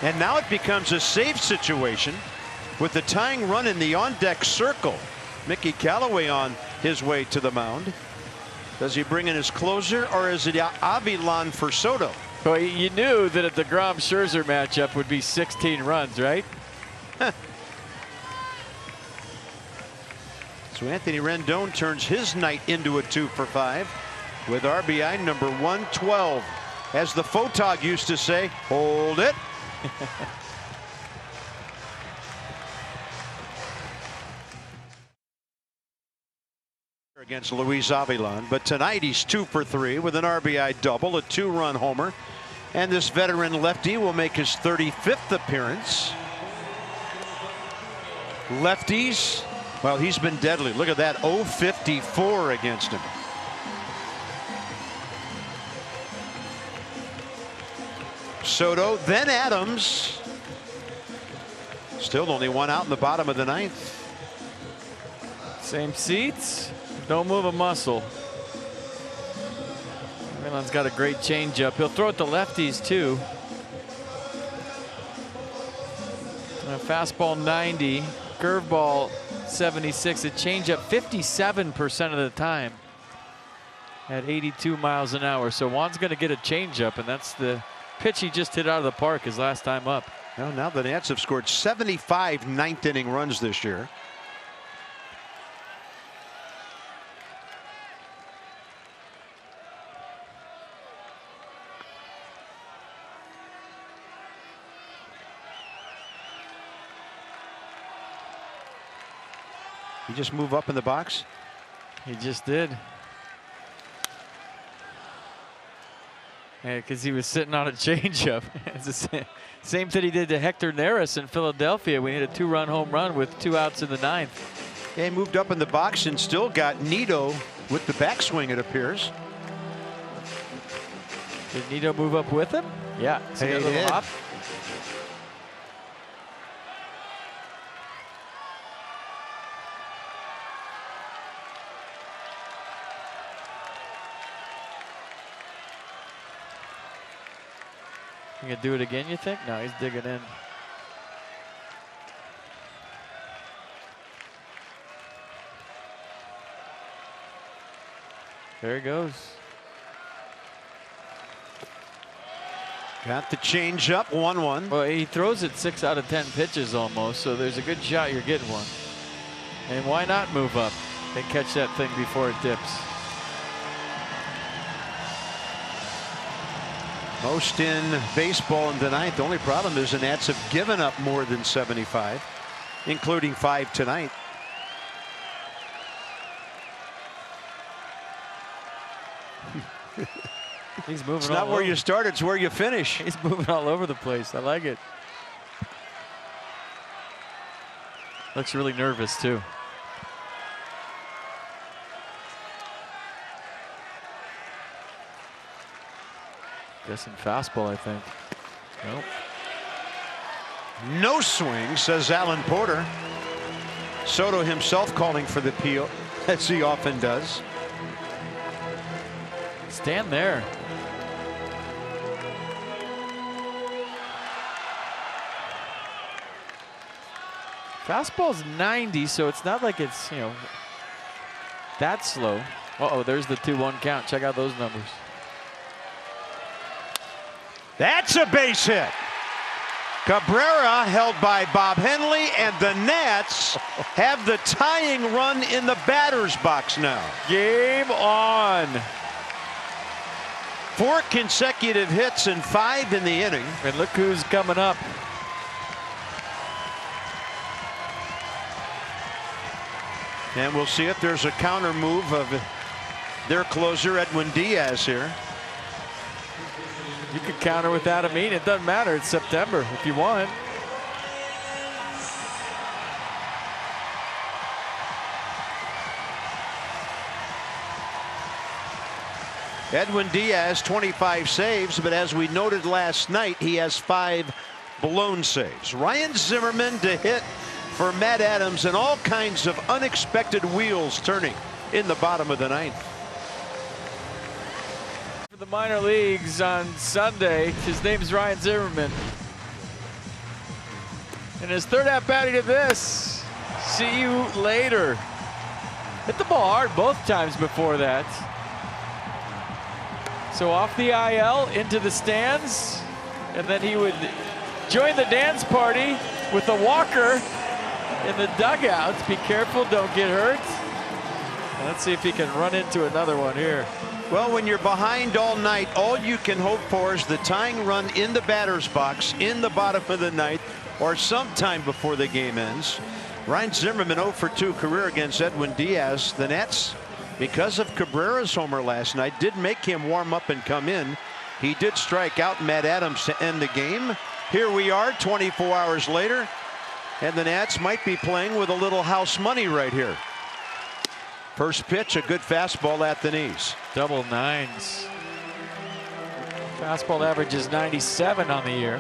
And now it becomes a safe situation with the tying run in the on-deck circle. Mickey Callaway on his way to the mound. Does he bring in his closer, or is it Avilan for Soto? Well, you knew that a DeGrom-Scherzer matchup would be 16 runs, right? So Anthony Rendon turns his night into a 2 for 5 with RBI number 112. As the photog used to say, hold it. Against Luis Avilan, but tonight he's 2 for 3 with an RBI double, a 2-run homer, and this veteran lefty will make his 35th appearance. Lefties, well, he's been deadly. Look at that, 0-54 against him. Soto, then Adams. Still only one out in the bottom of the 9th. Same seats. Don't move a muscle. Milan's got a great changeup. He'll throw it to lefties too. A fastball 90, curveball 76, a changeup 57% of the time at 82 miles an hour. So Juan's going to get a changeup, and that's the pitch he just hit out of the park his last time up. Well, now the Nats have scored 75 ninth-inning runs this year. He just move up in the box? He just did. Yeah, because he was sitting on a changeup. It's the same thing he did to Hector Neris in Philadelphia. We hit a 2-run home run with 2 outs in the 9th. Yeah, he moved up in the box and still got Nido with the backswing, it appears. Did Nido move up with him? Yeah. So He he got a little did. hop. You gonna do it again, you think? No, he's digging in. There he goes. Got the change up, 1-1. Well, he throws it 6 out of 10 pitches almost, so there's a good shot you're getting one. And why not move up and catch that thing before it dips? Most in baseball in the 9th. The only problem is the Nats have given up more than 75, including 5 tonight. He's moving. It's not where you start, it's where you finish. He's moving all over the place. I like it. Looks really nervous too. Guessing fastball, I think. Nope. No swing, says Alan Porter. Soto himself calling for the peel, as he often does. Stand there. Fastball's 90, so it's not like it's, you know, that slow. Uh-oh, there's the 2-1 count. Check out those numbers. That's a base hit. Cabrera held by Bob Henley, and the Nats have the tying run in the batter's box now. Game on. 4 consecutive hits and 5 in the inning. And look who's coming up. And we'll see if there's a counter move of their closer, Edwin Diaz, here. You could counter with Adam Eaton. It doesn't matter. It's September if you want. Edwin Diaz, 25 saves, but as we noted last night, he has 5 blown saves. Ryan Zimmerman to hit for Matt Adams, and all kinds of unexpected wheels turning in the bottom of the 9th. For the minor leagues on Sunday, his name's Ryan Zimmerman. And his third at batting to this. See you later. Hit the ball hard both times before that. So off the IL into the stands, and then he would join the dance party with a walker in the dugouts. Be careful, don't get hurt. And let's see if he can run into another one here. Well, when you're behind all night, all you can hope for is the tying run in the batter's box in the bottom of the ninth or sometime before the game ends. Ryan Zimmerman 0 for 2 career against Edwin Diaz. The Nats, because of Cabrera's homer last night, did make him warm up and come in. He did strike out Matt Adams to end the game. Here we are 24 hours later, and the Nats might be playing with a little house money right here. First pitch, a good fastball at the knees. Double nines. Fastball average is 97 on the year.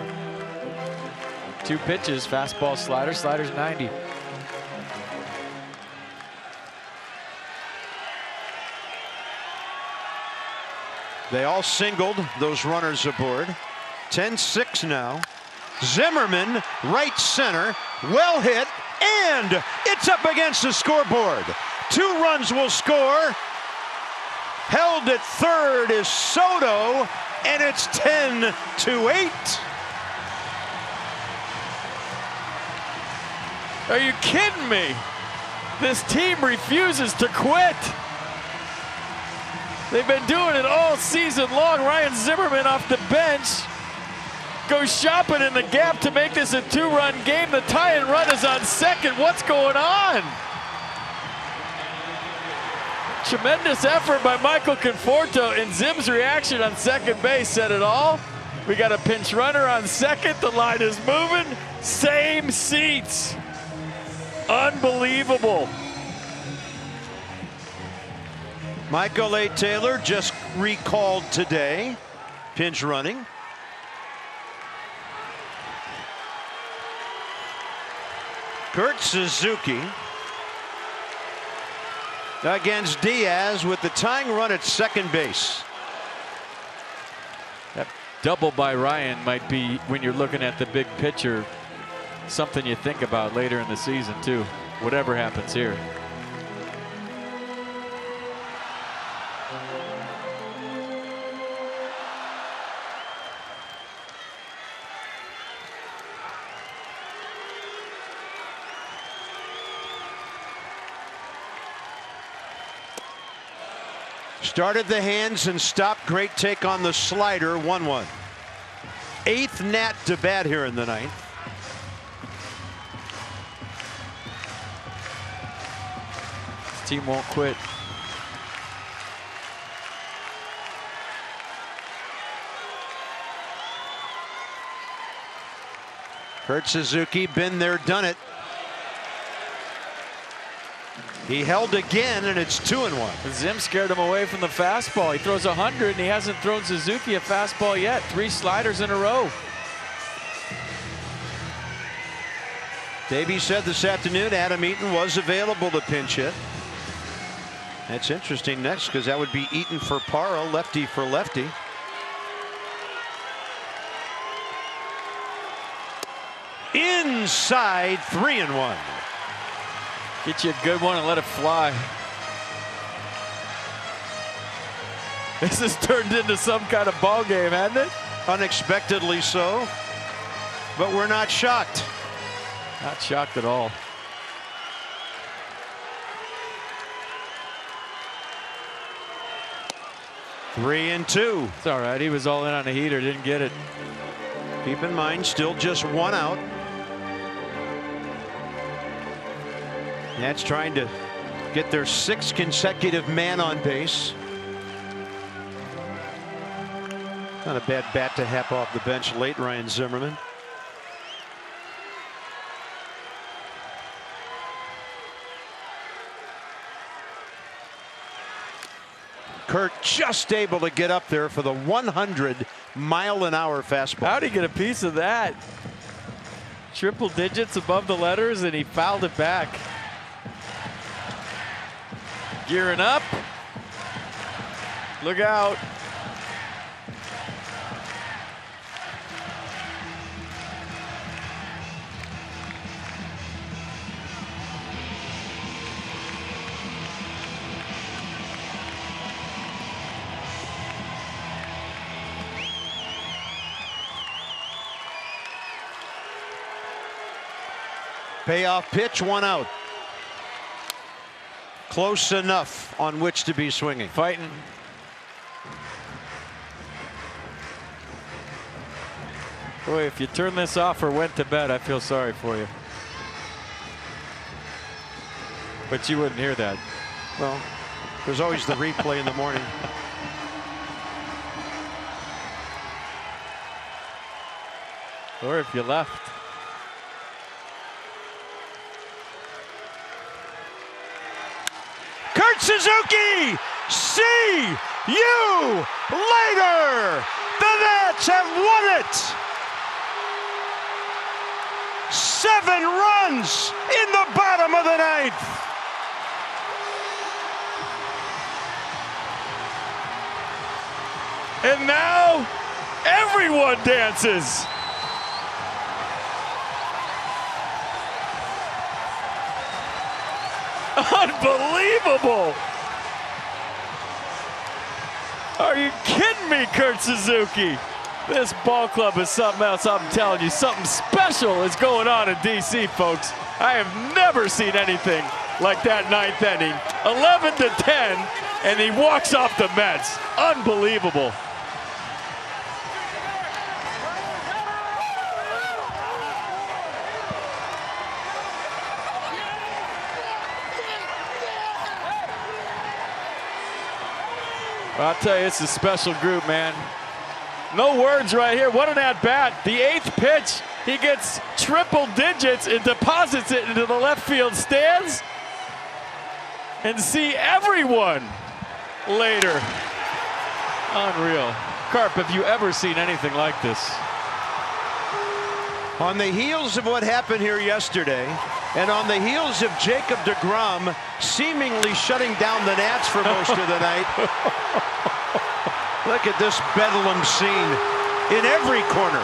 2 pitches, fastball, slider, slider's 90. They all singled those runners aboard. 10-6 now. Zimmerman, right center, well hit, and it's up against the scoreboard. 2 runs will score. Held at third is Soto, and it's 10-8. Are you kidding me? This team refuses to quit. They've been doing it all season long. Ryan Zimmerman off the bench goes shopping in the gap to make this a 2-run game. The tie-in run is on second. What's going on? Tremendous effort by Michael Conforto, and Zim's reaction on second base said it all. We got a pinch runner on second. The line is moving. Same seats. Unbelievable. Michael A. Taylor just recalled today, pinch running. Kurt Suzuki against Diaz with the tying run at second base. That double by Ryan might be, when you're looking at the big picture, something you think about later in the season too, whatever happens here. Started the hands and stopped. Great take on the slider. 1-1. 8th Nat to bat here in the ninth. This team won't quit. Kurt Suzuki, been there, done it. He held again, and it's 2-1. Zim scared him away from the fastball. He throws 100, and he hasn't thrown Suzuki a fastball yet. 3 sliders in a row. Davey said this afternoon Adam Eaton was available to pinch hit. That's interesting next, because that would be Eaton for Parra, lefty for lefty. Inside, 3-1. Get you a good one and let it fly. This has turned into some kind of ball game, hasn't it? Unexpectedly so, but we're not shocked. Not shocked at all. Three and two. It's all right. He was all in on a heater, didn't get it. Keep in mind, still just 1 out. Nats trying to get their 6th consecutive man on base. Not a bad bat to hap off the bench late, Ryan Zimmerman. Kurt just able to get up there for the 100-mile-an-hour fastball. How'd he get a piece of that? Triple digits above the letters, and he fouled it back. Gearing up. Look out. Payoff pitch, 1 out. Close enough on which to be swinging. Fighting. Boy, if you turn this off or went to bed, I feel sorry for you. But you wouldn't hear that. Well, there's always the replay in the morning. Or if you left. Kurt Suzuki! See you later! The Nats have won it! 7 runs in the bottom of the 9th. And now everyone dances. Unbelievable. Are you kidding me, Kurt Suzuki? This ball club is something else. I'm telling you, something special is going on in DC, folks. I have never seen anything like that 9th inning. 11-10, and he walks off the Mets. Unbelievable. I'll tell you, it's a special group, man. No words right here. What an at-bat. The 8th pitch, he gets triple digits and deposits it into the left field stands. And see everyone later. Unreal. Carp, have you ever seen anything like this? On the heels of what happened here yesterday, and on the heels of Jacob deGrom seemingly shutting down the Nats for most of the night, look at this bedlam scene in every corner.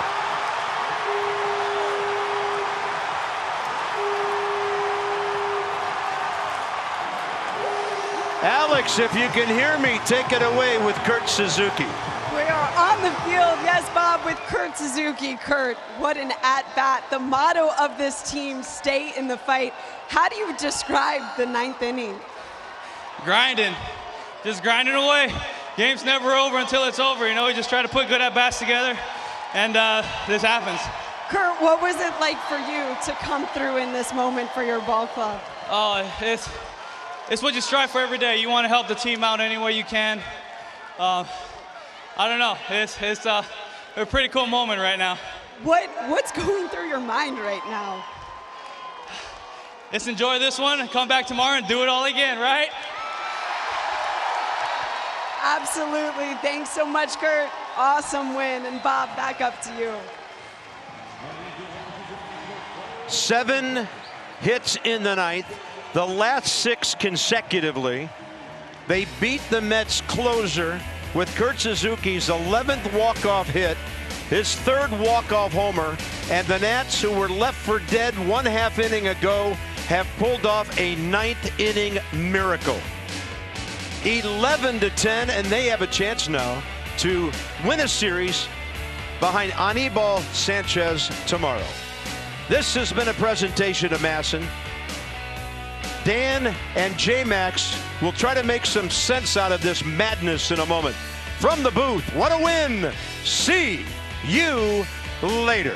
Alex, if you can hear me, take it away with Kurt Suzuki. We are on the field, yes, Bob, with Kurt Suzuki. Kurt, what an at-bat. The motto of this team, stay in the fight. How do you describe the 9th inning? Grinding. Just grinding away. Game's never over until it's over. You know, we just try to put good at-bats together, and this happens. Kurt, what was it like for you to come through in this moment for your ball club? Oh, it's what you strive for every day. You want to help the team out any way you can. I don't know. It's a pretty cool moment right now. What's going through your mind right now? Let's enjoy this one and come back tomorrow and do it all again, right? Absolutely. Thanks so much, Kurt. Awesome win. And Bob, back up to you. 7 hits in the 9th, the last 6 consecutively. They beat the Mets closer with Kurt Suzuki's 11th walk-off hit, his 3rd walk-off homer, and the Nats, who were left for dead 1/2 inning ago, have pulled off a 9th inning miracle. 11-10, and they have a chance now to win a series behind Anibal Sanchez tomorrow. This has been a presentation of MASN. Dan and J-Max will try to make some sense out of this madness in a moment. From the booth, what a win! See you later.